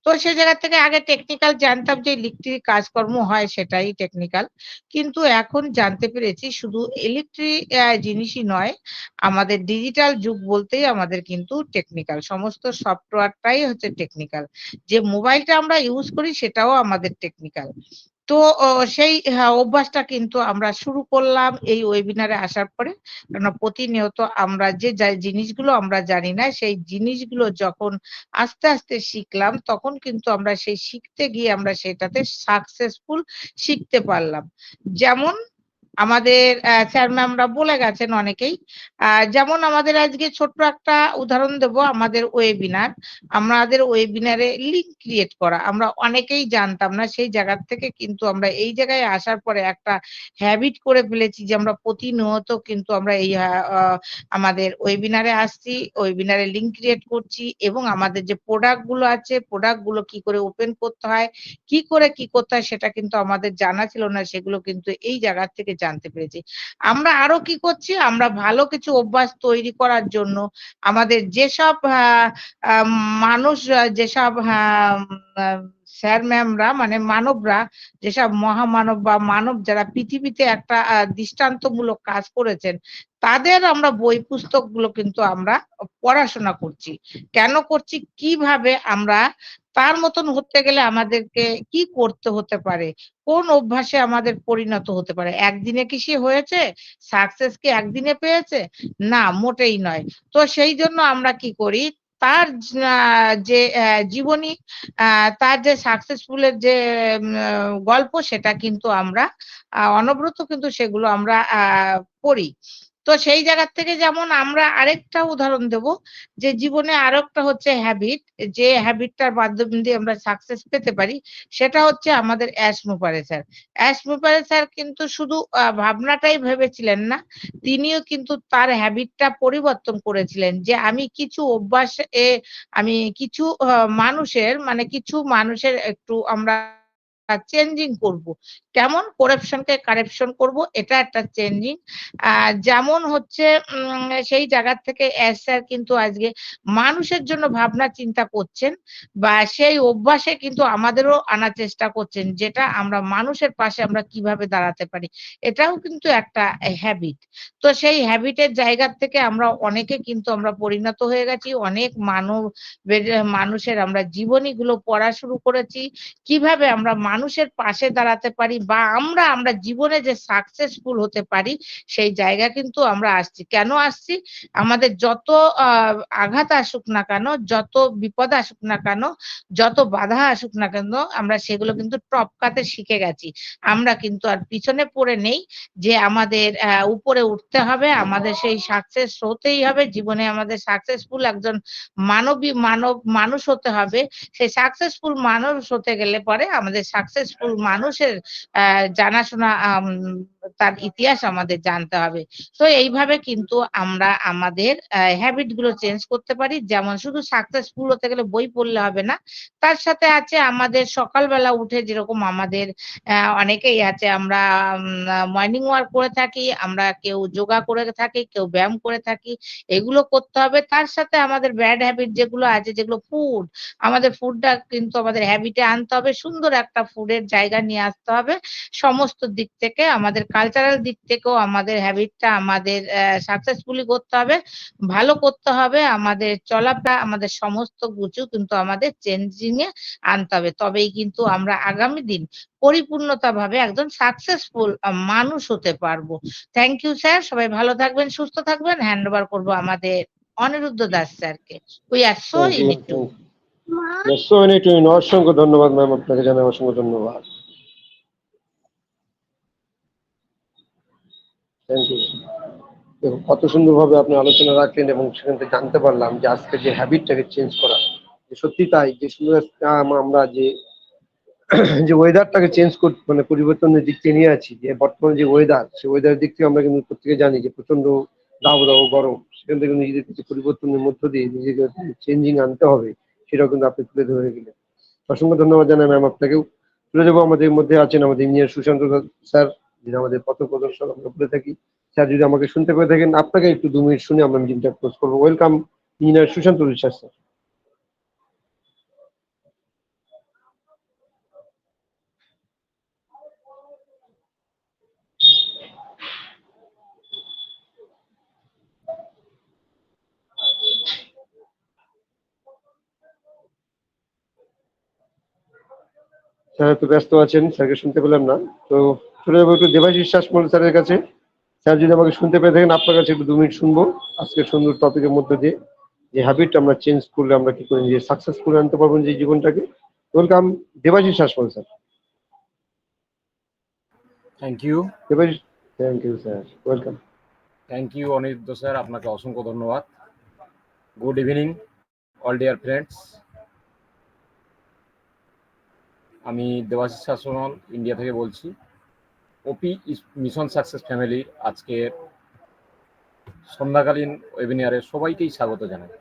তো সে জায়গা থেকে আগে টেকনিক্যাল জানতাম যে ইলেকট্রিক কাজকর্ম হয় সেটাই টেকনিক্যাল, কিন্তু এখন জানতে পেরেছি শুধু ইলেকট্রিক জিনিসই নয়, আমাদের ডিজিটাল যুগ বলতেই আমাদের কিন্তু টেকনিক্যাল, সমস্ত সফটওয়্যারটাই হচ্ছে টেকনিক্যাল। যে মোবাইলটা আমরা ইউজ করি সেটাও আমাদের টেকনিক্যাল। তো সেই অভ্যাসটা কিন্তু আমরা শুরু করলাম এই ওয়েবিনারে আসার পরে। কেননা প্রতিনিয়ত আমরা যে জিনিসগুলো আমরা জানি না সেই জিনিসগুলো যখন আস্তে আস্তে শিখলাম তখন কিন্তু আমরা সেই শিখতে গিয়ে আমরা সেটাতে সাকসেসফুল শিখতে পারলাম। যেমন আমাদের স্যার ম্যামরা বলে গেছেন অনেকেই, যেমন আমাদের আজকে ছোট্ট একটা উদাহরণ দেব। আমাদের ওয়েবিনারে লিঙ্ক ক্রিয়েট করা আমরা অনেকেই জানতাম না, সেই জায়গা থেকে কিন্তু আমরা এই জায়গায় আসার পরে একটা হ্যাবিট করে ফেলেছি যে আমরা প্রতিনিয়ত কিন্তু আমরা এই আমাদের ওয়েবিনারে আসছি, ওয়েবিনারে লিঙ্ক ক্রিয়েট করছি এবং আমাদের যে প্রোডাক্ট গুলো আছে, প্রোডাক্ট গুলো কি করে ওপেন করতে হয়, কি করে কি করতে হয় সেটা কিন্তু আমাদের জানা ছিল না, সেগুলো কিন্তু এই জায়গা থেকে জানতে পেরেছি। আমরা আরো কি করছি? আমরা ভালো কিছু অভ্যাস তৈরি করার জন্য আমাদের যেসব মানুষ যেসব স্যার ম্যামরা মানে মানবরা যেসব মহামানব বা মানব যারা পৃথিবীতে একটা দৃষ্টান্তমূলক কাজ করেছেন, তাদের আমরা বই পুস্তকগুলো কিন্তু আমরা পড়াশোনা করছি। কেন করছি? কিভাবে আমরা তার মতন হতে গেলে আমাদেরকে কি করতে হতে পারে? কোন অভ্যাসে আমাদের পরিণত হতে পারে? একদিনে কি সে হয়েছে? সাকসেস কি একদিনে পেয়েছে? না, মোটেই নয়। তো সেই জন্য আমরা কি করি? তার যে জীবনী তার যে সাকসেসফুল এর যে গল্প সেটা কিন্তু আমরা অনবরত কিন্তু সেগুলো আমরা পড়ি। তো সেই জায়গা থেকে যেমন আমরা আরেকটা উদাহরণ দেব যে জীবনে আরেকটা হচ্ছে হ্যাবিট, যে হ্যাবিটটার মাধ্যম দিয়ে আমরা সাকসেস পেতে পারি সেটা হচ্ছে আমাদের অ্যাশ মুপারে স্যার। অ্যাশ মুপারে স্যার কিন্তু শুধু ভাবনাটাই ভেবেছিলেন না, তিনিও কিন্তু তার হ্যাবিটটা পরিবর্তন করেছিলেন যে আমি কিছু অভ্যাস আমি কিছু মানুষের মানে কিছু মানুষের একটু আমরা চেঞ্জিং করব। কেমন? করাপশনকে কারেকশন করব, এটা একটা চেঞ্জিং। যেমন হচ্ছে সেই জায়গা থেকে স্যার কিন্তু আজকে মানুষের জন্য ভাবনা চিন্তা করছেন বা সেই অভ্যাসে কিন্তু আমাদেরও আনার চেষ্টা করছেন যেটা আমরা মানুষের পাশে আমরা কিভাবে দাঁড়াতে পারি। এটাও কিন্তু একটা হ্যাবিট। তো সেই হ্যাবিটের জায়গা থেকে আমরা অনেকে কিন্তু আমরা পরিণত হয়ে গেছি। অনেক মানুষের আমরা জীবনীগুলো পড়া শুরু করেছি। কিভাবে আমরা মানুষের পাশে দাঁড়াতে পারি বা আমরা জীবনে যে সাকসেসফুল হতে পারি সেই জায়গা কিন্তু আমরা আসছি। কেন আসছি? আমাদের যত আঘাত আসুক না কেন, যত বিপদ আসুক না কেন, যত বাধা আসুক না কেন আমরা সেগুলো কিন্তু টপকাতে শিখে গেছি। আমরা কিন্তু আর পিছনে পড়ে নেই যে আমাদের উপরে উঠতে হবে, আমাদের সেই সাকসেস হতেই হবে। জীবনে আমাদের সাকসেসফুল একজন মানুষ হতে হবে। সেই সাকসেসফুল মানুষ হতে গেলে পরে আমাদের সাকসেসফুল মানুষের জানাশোনা তার ইতিহাস আমাদের জানতে হবে। তো এইভাবে কিন্তু আমরা আমাদের হ্যাবিট গুলো চেঞ্জ করতে পারি। যেমন শুধু সাকসেসফুল হতে গেলে বই পড়লে হবে না। তার সাথে আছে আমাদের সকালবেলা উঠে যেরকম আমাদের অনেকেই আছে আমরা মর্নিং ওয়াক করে থাকি, আমরা কেউ যোগা করে থাকি, কেউ ব্যায়াম করে থাকি। এগুলো করতে হবে। তার সাথে আমাদের ব্যাড হ্যাবিট যেগুলো আছে যেগুলো আমাদের ফুডটা কিন্তু আমাদের হ্যাবিটে আনতে হবে। সুন্দর একটা ফুডের জায়গা নিয়ে আসতে হবে। সমস্ত দিক থেকে আমাদের কালচারাল দিক থেকেও আমাদের হ্যাবিটটা আমাদের সাকসেসফুলি করতে হবে। ভালো করতে হবে। আমাদের চলাফেরা, আমাদের সমস্ত কিছু কিন্তু আমাদের চেঞ্জিং এ আনতে হবে। তবেই কিন্তু আমরা আগামী দিন পরিপূর্ণতাভাবে একজন সাকসেসফুল মানুষ হতে পারবো। Thank you sir. সবাই ভালো থাকবেন, সুস্থ থাকবেন। হ্যান্ড ওভার করবো আমাদের অনিরুদ্ধ দাস স্যারকে। We are so thank in you, it to. অসংখ্য ধন্যবাদ ম্যাম, আপনাকে জানাই অসংখ্য ধন্যবাদ। Thank you. দেখুন কত সুন্দরভাবে আপনি আলোচনা রাখলেন এবং সেখান থেকে জানতে পারলাম যে আজকে যে হ্যাবিটটাকে চেঞ্জ করা, যে সত্যি তাই যে সুন্দর আমরা যে ওয়েদারটাকে চেঞ্জ মানে পরিবর্তনের দিক থেকে নিয়ে আছি, যে বর্তমানে যে ওয়েদার, সেই ওয়েদারের দিক থেকে আমরা কিন্তু প্রত্যেকে জানি যে প্রচন্ড দাবদাহ গরম, সেখান থেকে নিজেদের কিছু পরিবর্তনের মধ্য দিয়ে নিজেকে চেঞ্জিং আনতে হবে, সেটাও কিন্তু আপনি তুলে ধরে গেলেন। অসংখ্য ধন্যবাদ জানাই ম্যাম আপনাকেও। তুলে দেবো আমাদের মধ্যে আছেন আমাদের ইঞ্জিনিয়ার সুশান্ত স্যার, যিনি আমাদের পথ প্রদর্শক আমরা বলে থাকি। স্যার যদি আমাকে শুনতে পেয়ে থাকেন, আপনাকে একটু 2 মিনিট শুনে আমরা মিটিংটা ক্লোজ করবো। Welcome engineer Sushanta sir. Sir একটু ব্যস্ত আছেন, স্যারকে শুনতে পেলাম না। তো চলে যাবো একটু দেবাশিস শাসমল স্যারের কাছে। স্যার যদি আমাকে শুনতে পেয়ে থাকেন, আপনার কাছে একটু 2 মিনিট শুনবো আজকের সুন্দর টপিকের মধ্যে দিয়ে, যে হ্যাবিট আমরা চেঞ্জ করলে আমরা কি করে যে সাকসেসফুল আনতে পারবো যে জীবনটাকে। Welcome Debashis Sasmal sir. Thank you. Debashis, thank you sir, welcome. Thank you Aniruddha sir, আপনাকে অসংখ্য ধন্যবাদ। Good evening all dear friends. আমি দেবাশিস শাসমল ইন্ডিয়া থেকে বলছি। ওপি মিশন সাকসেস ফ্যামিলির আজকের সন্ধ্যাকালীন ওয়েবিনারে সবাইকেই স্বাগত জানাই।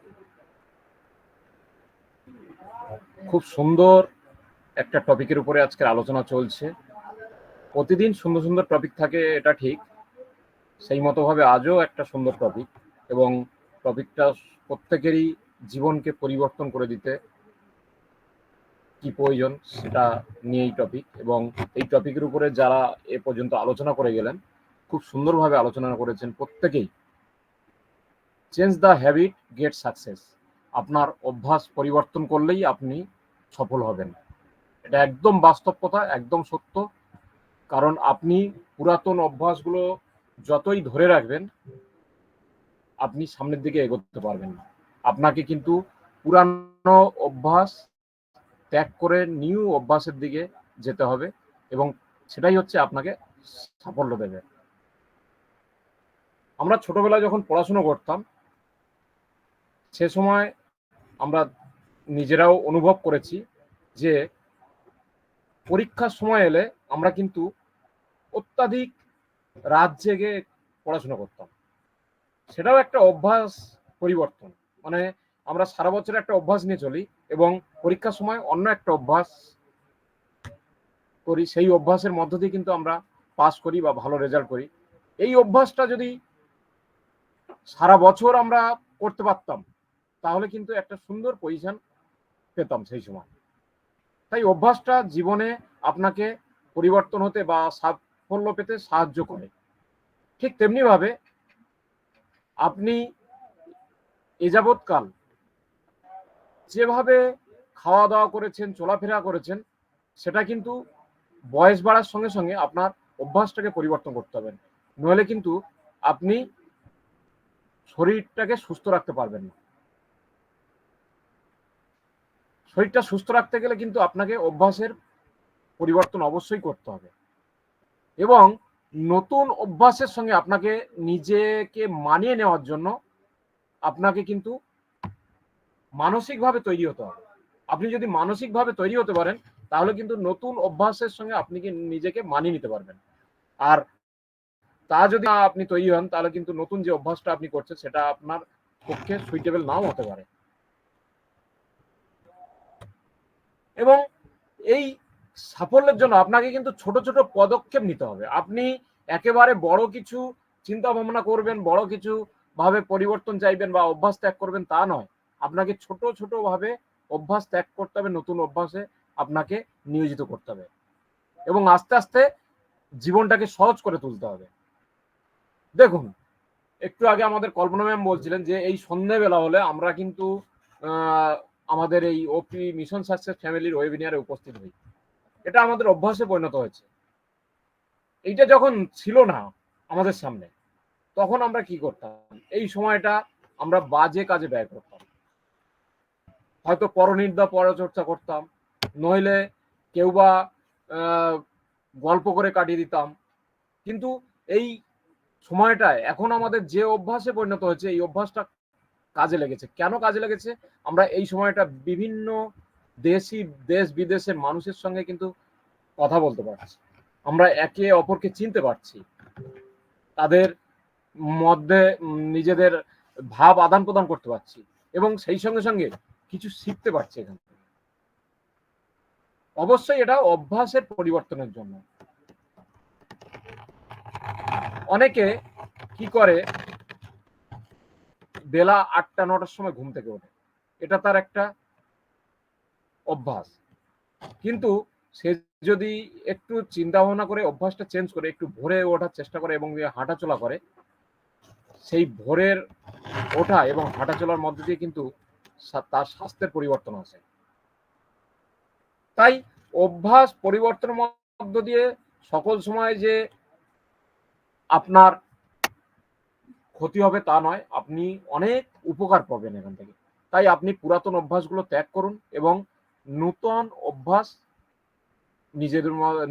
খুব সুন্দর একটা টপিকের উপরে আজকের আলোচনা চলছে, প্রতিদিন সুন্দর সুন্দর টপিক থাকে, এটা ঠিক। সেই মতো ভাবে আজও একটা সুন্দর টপিক, এবং টপিকটা প্রত্যেকেরই জীবনকে পরিবর্তন করে দিতে কি প্রয়োজন সেটা নিয়েই টপিক। এবং এই টপিকের উপরে যারা এ পর্যন্ত আলোচনা করে গেলেন খুব সুন্দরভাবে আলোচনা করেছেন প্রত্যেকেই। Change the habit gate success. আপনার অভ্যাস পরিবর্তন করলেই আপনি সফল হবেন, এটা একদম বাস্তব কথা, একদম সত্য। কারণ আপনি পুরাতন অভ্যাসগুলো যতই ধরে রাখবেন আপনি সামনের দিকে এগোতে পারবেন না। আপনাকে কিন্তু পুরানো অভ্যাস ত্যাগ করে নিউ অভ্যাসের দিকে যেতে হবে, এবং সেটাই হচ্ছে আপনাকে সাফল্য দেবে। আমরা ছোটবেলায় যখন পড়াশোনা করতাম সে সময় আমরা নিজেরাও অনুভব করেছি যে পরীক্ষার সময় এলে আমরা কিন্তু অত্যাধিক রাত জেগে পড়াশোনা করতাম। সেটাও একটা অভ্যাস পরিবর্তন, মানে আমরা সারা বছর একটা অভ্যাস নিয়ে চলি এবং পরীক্ষার সময় অন্য একটা অভ্যাস করি, সেই অভ্যাসের মধ্য দিয়ে কিন্তু আমরা পাস করি বা ভালো রেজাল্ট করি। এই অভ্যাসটা যদি সারা বছর আমরা করতে পারতাম তাহলে কিন্তু একটা সুন্দর পজিশন পেতাম সেই সময়। তাই অভ্যাসটা জীবনে আপনাকে পরিবর্তন হতে বা সাফল্য পেতে সাহায্য করে। ঠিক তেমনি ভাবে আপনি এ যাবৎকাল যেভাবে খাওয়া দাওয়া করেছেন, চলাফেরা করেছেন, সেটা কিন্তু বয়স বাড়ার সঙ্গে সঙ্গে আপনার অভ্যাসটাকে পরিবর্তন করতে হবে, নইলে কিন্তু আপনি শরীরটাকে সুস্থ রাখতে পারবেন না। শরীরটা সুস্থ রাখতে গেলে কিন্তু আপনাকে অভ্যাসের পরিবর্তন অবশ্যই করতে হবে, এবং নতুন অভ্যাসের সঙ্গে আপনাকে নিজেকে মানিয়ে নেওয়ার জন্য আপনাকে কিন্তু মানসিকভাবে তৈরি হতে হবে। আপনি যদি মানসিকভাবে তৈরি হতে পারেন তাহলে কিন্তু নতুন অভ্যাসের সঙ্গে আপনি নিজেকে মানিয়ে নিতে পারবেন। আর তা যদি আপনি তৈরি হন তাহলে কিন্তু নতুন যে অভ্যাসটা আপনি করছেন সেটা আপনার পক্ষে সুইটেবল নাও হতে পারে। এবং এই সাফল্যের জন্য আপনাকে কিন্তু ছোট ছোট পদক্ষেপ নিতে হবে। আপনি একেবারে বড় কিছু চিন্তা ভাবনা করবেন, বড় কিছু ভাবে পরিবর্তন চাইবেন বা অভ্যাস ত্যাগ করবেন তা নয়। আপনাকে ছোট ছোট ভাবে অভ্যাস ত্যাগ করতে হবে, নতুন অভ্যাসে আপনাকে নিয়োজিত করতে হবে, এবং আস্তে আস্তে জীবনটাকে সহজ করে তুলতে হবে। দেখুন, একটু আগে আমাদের কল্পনা ম্যাম বলছিলেন যে এই সন্ধ্যেবেলা হলে আমরা কিন্তু আমাদের এই ওপি মিশন সাকসেস ফ্যামিলির ওয়েবিনারে উপস্থিত হই। এটা আমাদের অভ্যাসে পরিণত হয়েছে। এইটা যখন ছিল না আমাদের সামনে তখন আমরা কি করতাম? এই সময়টা আমরা বাজে কাজে ব্যয় করতাম। হয়তো পরনির্দা পরচর্চা করতাম, নইলে কেউ বা গল্প করে কাটিয়ে দিতাম। কিন্তু এই সময়টায় এখন আমাদের যে অভ্যাসে পরিণত হয়েছে এই অভ্যাসটা কাজে লেগেছে। কেন কাজে লেগেছে? আমরা এই সময়টা বিভিন্ন দেশ বিদেশের মানুষের সঙ্গে কিন্তু কথা বলতে পারছি, আমরা একে অপরকে চিনতে পারছি, তাদের মধ্যে নিজেদের ভাব আদান প্রদান করতে পারছি, এবং সেই সঙ্গে সঙ্গে কিছু শিখতে পারছি এখান থেকে। অবশ্যই এটা অভ্যাসের পরিবর্তনের জন্য। অনেকে কি করে বেলা 8টা-9টার সময় ঘুম থেকে ওঠে, এটা তার একটা অভ্যাস। কিন্তু সে যদি একটু চিন্তা ভাবনা করে অভ্যাসটা চেঞ্জ করে একটু ভোরে ওঠার চেষ্টা করে এবং হাঁটাচলা করে, সেই ভোরের ওঠা এবং হাঁটাচলার মধ্যে দিয়ে কিন্তু তার স্বাস্থ্যের পরিবর্তন আসে। তাই অভ্যাস পরিবর্তনের মধ্য দিয়ে সকল সময় যে আপনার ক্ষতি হবে তা নয়, আপনি অনেক উপকার পাবেন এখান থেকে। তাই আপনি পুরাতন অভ্যাসগুলো ত্যাগ করুন এবং নূতন অভ্যাস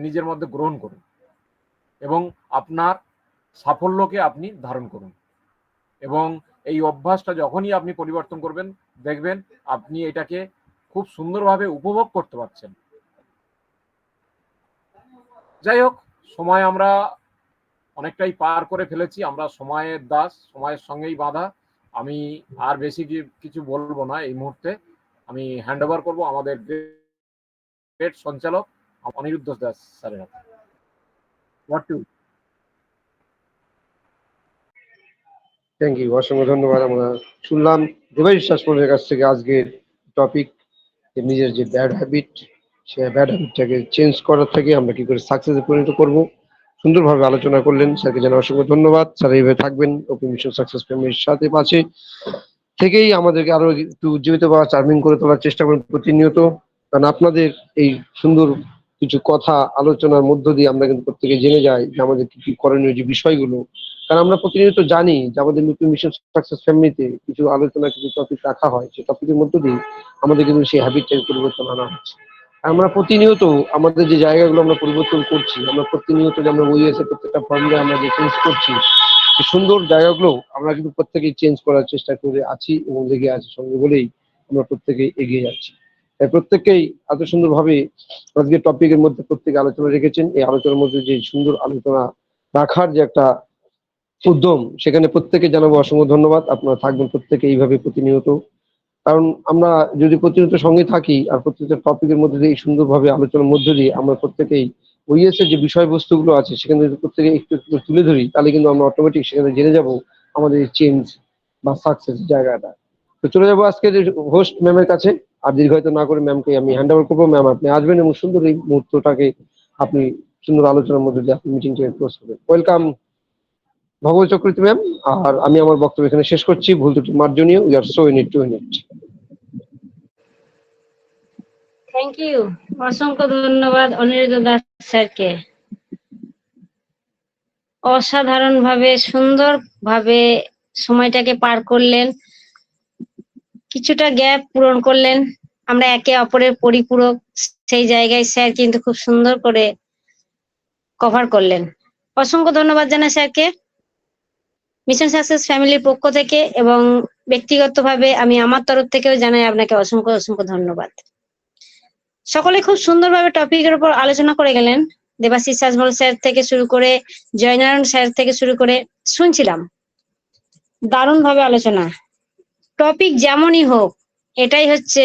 নিজের মধ্যে গ্রহণ করুন, এবং আপনার সাফল্যকে আপনি ধারণ করুন। এবং এই অভ্যাসটা যখনই আপনি পরিবর্তন করবেন দেখবেন আপনি এটাকে খুব সুন্দরভাবে উপভোগ করতে পারছেন। যাই হোক, সময় আমরা অনেকটাই পার করে ফেলেছি, আমরা সময়ের দাস, সময়ের সঙ্গেই বাঁধা। আমি আর বেশি কিছু বলবো না এই মুহূর্তে। আমি হ্যান্ড ওভার করবো আমাদের গ্রেট সঞ্চালক অনিরুদ্ধ দাস স্যারের হাতে। what to থ্যাংক ইউ, অসংখ্য ধন্যবাদ। আমরা শুনলাম দেবাশিস শাসমলের কাছ থেকে আজকের টপিক, নিজের যে ব্যাড হ্যাবিট, সেই ব্যাড হ্যাবিটটাকে চেঞ্জ করার থেকে আমরা কি করে সাকসেসে পরিণত করব, সুন্দরভাবে আলোচনা করলেন। স্যারকে জানাই অসংখ্য ধন্যবাদ। স্যার এইভাবে থাকবেন ওপি মিশন সাকসেস ফ্যামিলির সাথে পাশে থেকেই আমাদেরকে আরো একটু উজ্জীবিত বা চার্মিং করে তোলার চেষ্টা করেন প্রতিনিয়ত, কারণ আপনাদের এই সুন্দর কিছু কথা আলোচনার মধ্য দিয়ে আমরা কিন্তু প্রত্যেকে জেনে যাই যে আমাদের কি কি করণীয় যে বিষয়গুলো। কারণ আমরা প্রতিনিয়ত জানি যে আমাদের নতুন মিশন সাকসেস ফ্যামিলিতে কিছু আলোচনা, কিছু টপিক রাখা হয়, সেই টপিকের মধ্য দিয়ে আমাদের কিন্তু সেই হ্যাবিটটাকে পরিবর্তন আনা হচ্ছে। আমরা প্রতিনিয়ত আমাদের যে জায়গাগুলো আমরা পরিবর্তন করছি, আমরা প্রতিনিয়ত যে আমরা ওইএস এর প্রত্যেকটা ফর্মুলা আমরা যে চেঞ্জ করছি, এই সুন্দর জায়গাগুলো আমরা কিন্তু প্রত্যেকেই চেঞ্জ করার চেষ্টা করে আছি এবং লেগে আছি সঙ্গে বলেই আমরা প্রত্যেকেই এগিয়ে যাচ্ছি। তাই প্রত্যেকেই এত সুন্দরভাবে আজকের টপিকের মধ্যে প্রত্যেকে আলোচনা রেখেছেন। এই আলোচনার মধ্যে যে সুন্দর আলোচনা রাখার যে একটা উদ্যম, সেখানে প্রত্যেকে জানাবো অসংখ্য ধন্যবাদ। আপনারা থাকবেন প্রত্যেকে এইভাবে প্রতিনিয়ত, কারণ আমরা যদি প্রতিনিয়ত সঙ্গে থাকি আর প্রত্যেকটা টপিকের মধ্যে দিয়ে সুন্দরভাবে আলোচনার মধ্যে দিয়ে আমরা প্রত্যেকেই ওইএস এর যে বিষয়বস্তুগুলো আছে সেখানে যদি প্রত্যেকে একটু একটু করে তুলে ধরি, তাহলে কিন্তু আমরা অটোমেটিক সেখানে জেনে যাব আমাদের চেঞ্জ বা সাকসেস জায়গাটা। তো চলে যাবো আজকে হোস্ট ম্যামের কাছে, আর দীর্ঘায়িত না করে ম্যামকে আমি হ্যান্ড ওভার করবো। ম্যাম, আপনি আসবেন এবং সুন্দর এই মুহূর্তটাকে আপনি সুন্দর আলোচনার মধ্যে দিয়ে আপনি মিটিংটাকে ক্লোজ করবেন। Welcome Bhagabat Chakraborty ma'am. আর আমি আমার বক্তব্য এখানে শেষ করছি। ভুল ত্রুটি মার্জনীয়। We are so in it to in it. Thank you, অসংখ্য ধন্যবাদ অনিরুদ্ধ দাস স্যারকে। অসাধারণ ভাবে, সুন্দর ভাবে সময়টাকে পার করলেন, কিছুটা গ্যাপ পূরণ করলেন। আমরা একে অপরের পরিপূরক, সেই জায়গায় স্যার কিন্তু খুব সুন্দর করে কভার করলেন। অসংখ্য ধন্যবাদ জানাই স্যারকে মিশন সাকসেস ফ্যামিলির পক্ষ থেকে, এবং ব্যক্তিগতভাবে আমি আমার তরফ থেকেও জানাই আপনাকে অসংখ্য অসংখ্য ধন্যবাদ। সকলে খুব সুন্দরভাবে টপিকের উপর আলোচনা করে গেলেন। দেবাশিস শাসমল স্যার থেকে শুরু করে জয়নারায়ণ স্যার থেকে শুরু করে শুনছিলাম, দারুণ ভাবে আলোচনা। টপিক যেমনই হোক, এটাই হচ্ছে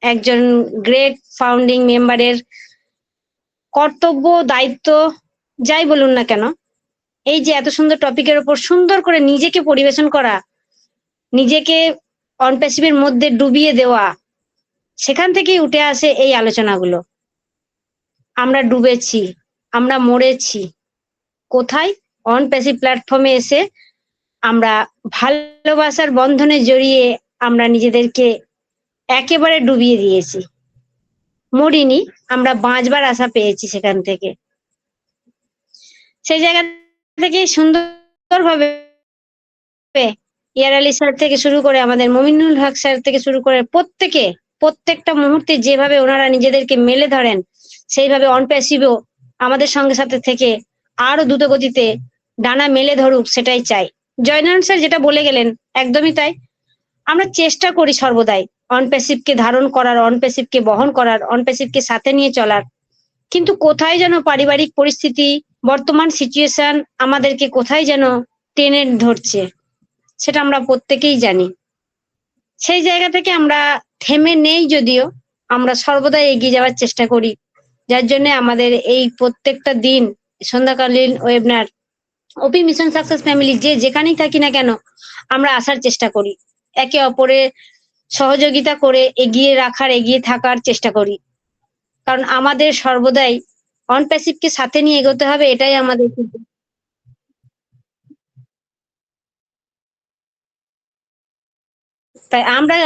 একজন গ্রেট ফাউন্ডিং মেম্বারের কর্তব্য, দায়িত্ব, যাই বলুন না কেন। এই যে এত সুন্দর টপিকের উপর সুন্দর করে নিজেকে পরিবেশন করা, নিজেকে অন প্যাসিভের মধ্যে ডুবিয়ে দেওয়া, সেখান থেকেই উঠে আসে এই আলোচনাগুলো। আমরা ডুবেছি, আমরা মরেছি কোথায়? অন প্যাসিভ প্ল্যাটফর্মে এসে আমরা ভালোবাসার বন্ধনে জড়িয়ে আমরা নিজেদেরকে একেবারে ডুবিয়ে দিয়েছি। মরিনি, আমরা বাঁচবার আশা পেয়েছি সেখান থেকে। সেই জায়গা থেকে সুন্দরভাবে ইয়ার আলী স্যার থেকে শুরু করে আমাদের মমিনুল হক স্যার থেকে শুরু করে প্রত্যেকটা মুহূর্তে যেভাবে ওনারা নিজেদেরকে মেলে ধরেন, সেইভাবে অন প্যাসিভও আমাদের সঙ্গে সাথে থেকে আরো দ্রুত গতিতে ডানা মেলে ধরুক, সেটাই চাই। জয়নারায়ণ স্যার যেটা বলে গেলেন একদমই তাই। আমরা চেষ্টা করি সর্বদাই অন প্যাসিভকে ধারণ করার, অন প্যাসিভকে বহন করার, অন প্যাসিভকে সাথে নিয়ে চলার, কিন্তু কোথায় যেন পারিবারিক পরিস্থিতি, বর্তমান সিচুয়েশন আমাদেরকে কোথায় যেন টেনে ধরছে, সেটা আমরা প্রত্যেকেই জানি। সেই জায়গা থেকে আমরা থেমে নেই, যদিও আমরা সর্বদাই এগিয়ে যাওয়ার চেষ্টা করি, যার জন্য আমাদের এই প্রত্যেকটা দিন সন্ধ্যাকালীন ওয়েবিনার ওপি মিশন সাকসেস ফ্যামিলি যে যেখানেই থাকি না কেন আমরা আসার চেষ্টা করি, একে অপরের সহযোগিতা করে এগিয়ে থাকার চেষ্টা করি। কারণ আমাদের সর্বদাই অন প্যাসিভকে সাথে নিয়ে এগোতে হবে, এটাই আমাদের তাই আমরা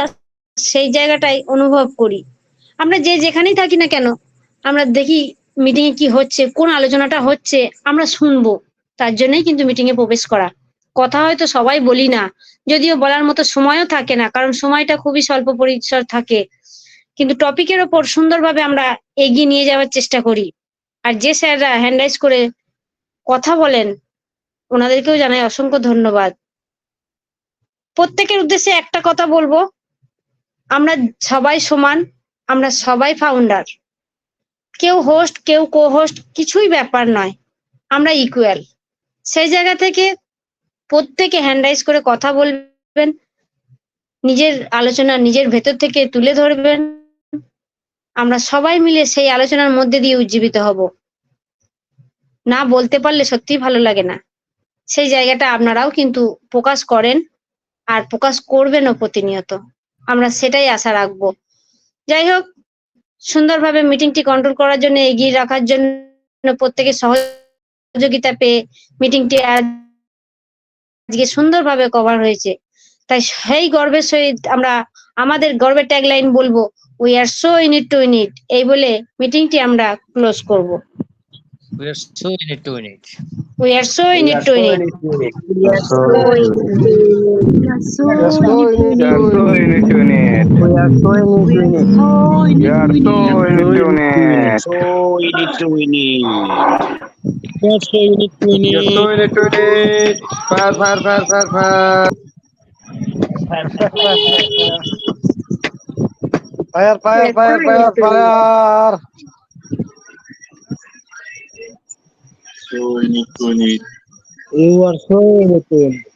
সেই জায়গাটাই অনুভব করি। আমরা যে যেখানেই থাকি না কেন আমরা দেখি মিটিং এ কি হচ্ছে, কোন আলোচনাটা হচ্ছে আমরা শুনবো, তার জন্যই কিন্তু মিটিং এ প্রবেশ করা। কথা হয়তো সবাই বলি না, যদিও বলার মতো সময়ও থাকে না, কারণ সময়টা খুবই স্বল্প পরিসর থাকে, কিন্তু টপিকের ওপর সুন্দরভাবে আমরা এগিয়ে নিয়ে যাওয়ার চেষ্টা করি। আর যে স্যাররা হ্যান্ড রাইজ করে কথা বলেন, ওনাদেরকেও জানাই অসংখ্য ধন্যবাদ। প্রত্যেকের উদ্দেশ্যে একটা কথা বলবো, আমরা সবাই সমান, আমরা সবাই ফাউন্ডার, কেউ হোস্ট কেউ কো হোস্ট কিছুই ব্যাপার নয়, আমরা ইকুয়াল। সেই জায়গা থেকে প্রত্যেকে হ্যান্ড রাইজ করে কথা বলবেন, নিজের আলোচনা নিজের ভেতর থেকে তুলে ধরবেন, আমরা সবাই মিলে সেই আলোচনার মধ্যে দিয়ে উজ্জীবিত হব। না বলতে পারলে সত্যিই ভালো লাগে না। সেই জায়গাটা আপনারাও কিন্তু প্রকাশ করেন আর প্রকাশ করবেনও প্রতিনিয়ত। আমরা সেটাই আশা রাখবো। যাই হোক, সুন্দরভাবে মিটিংটি কন্ট্রোল করার জন্য, এগিয়ে রাখার জন্য প্রত্যেকের সহযোগিতা পেয়ে মিটিংটি আজকে সুন্দরভাবে কভার হয়েছে। তাই সেই গর্বের সহিত আমরা আমাদের গর্বের ট্যাগলাইন বলবো, we are so in it to win ইট, এই বলে মিটিংটি আমরা ক্লোজ করব। We are so in it to win it. We are so in it to win it. Fire, fire, fire, fire, fire. Fire, fire, fire, fire, fire. So in it, You are so in it to win it.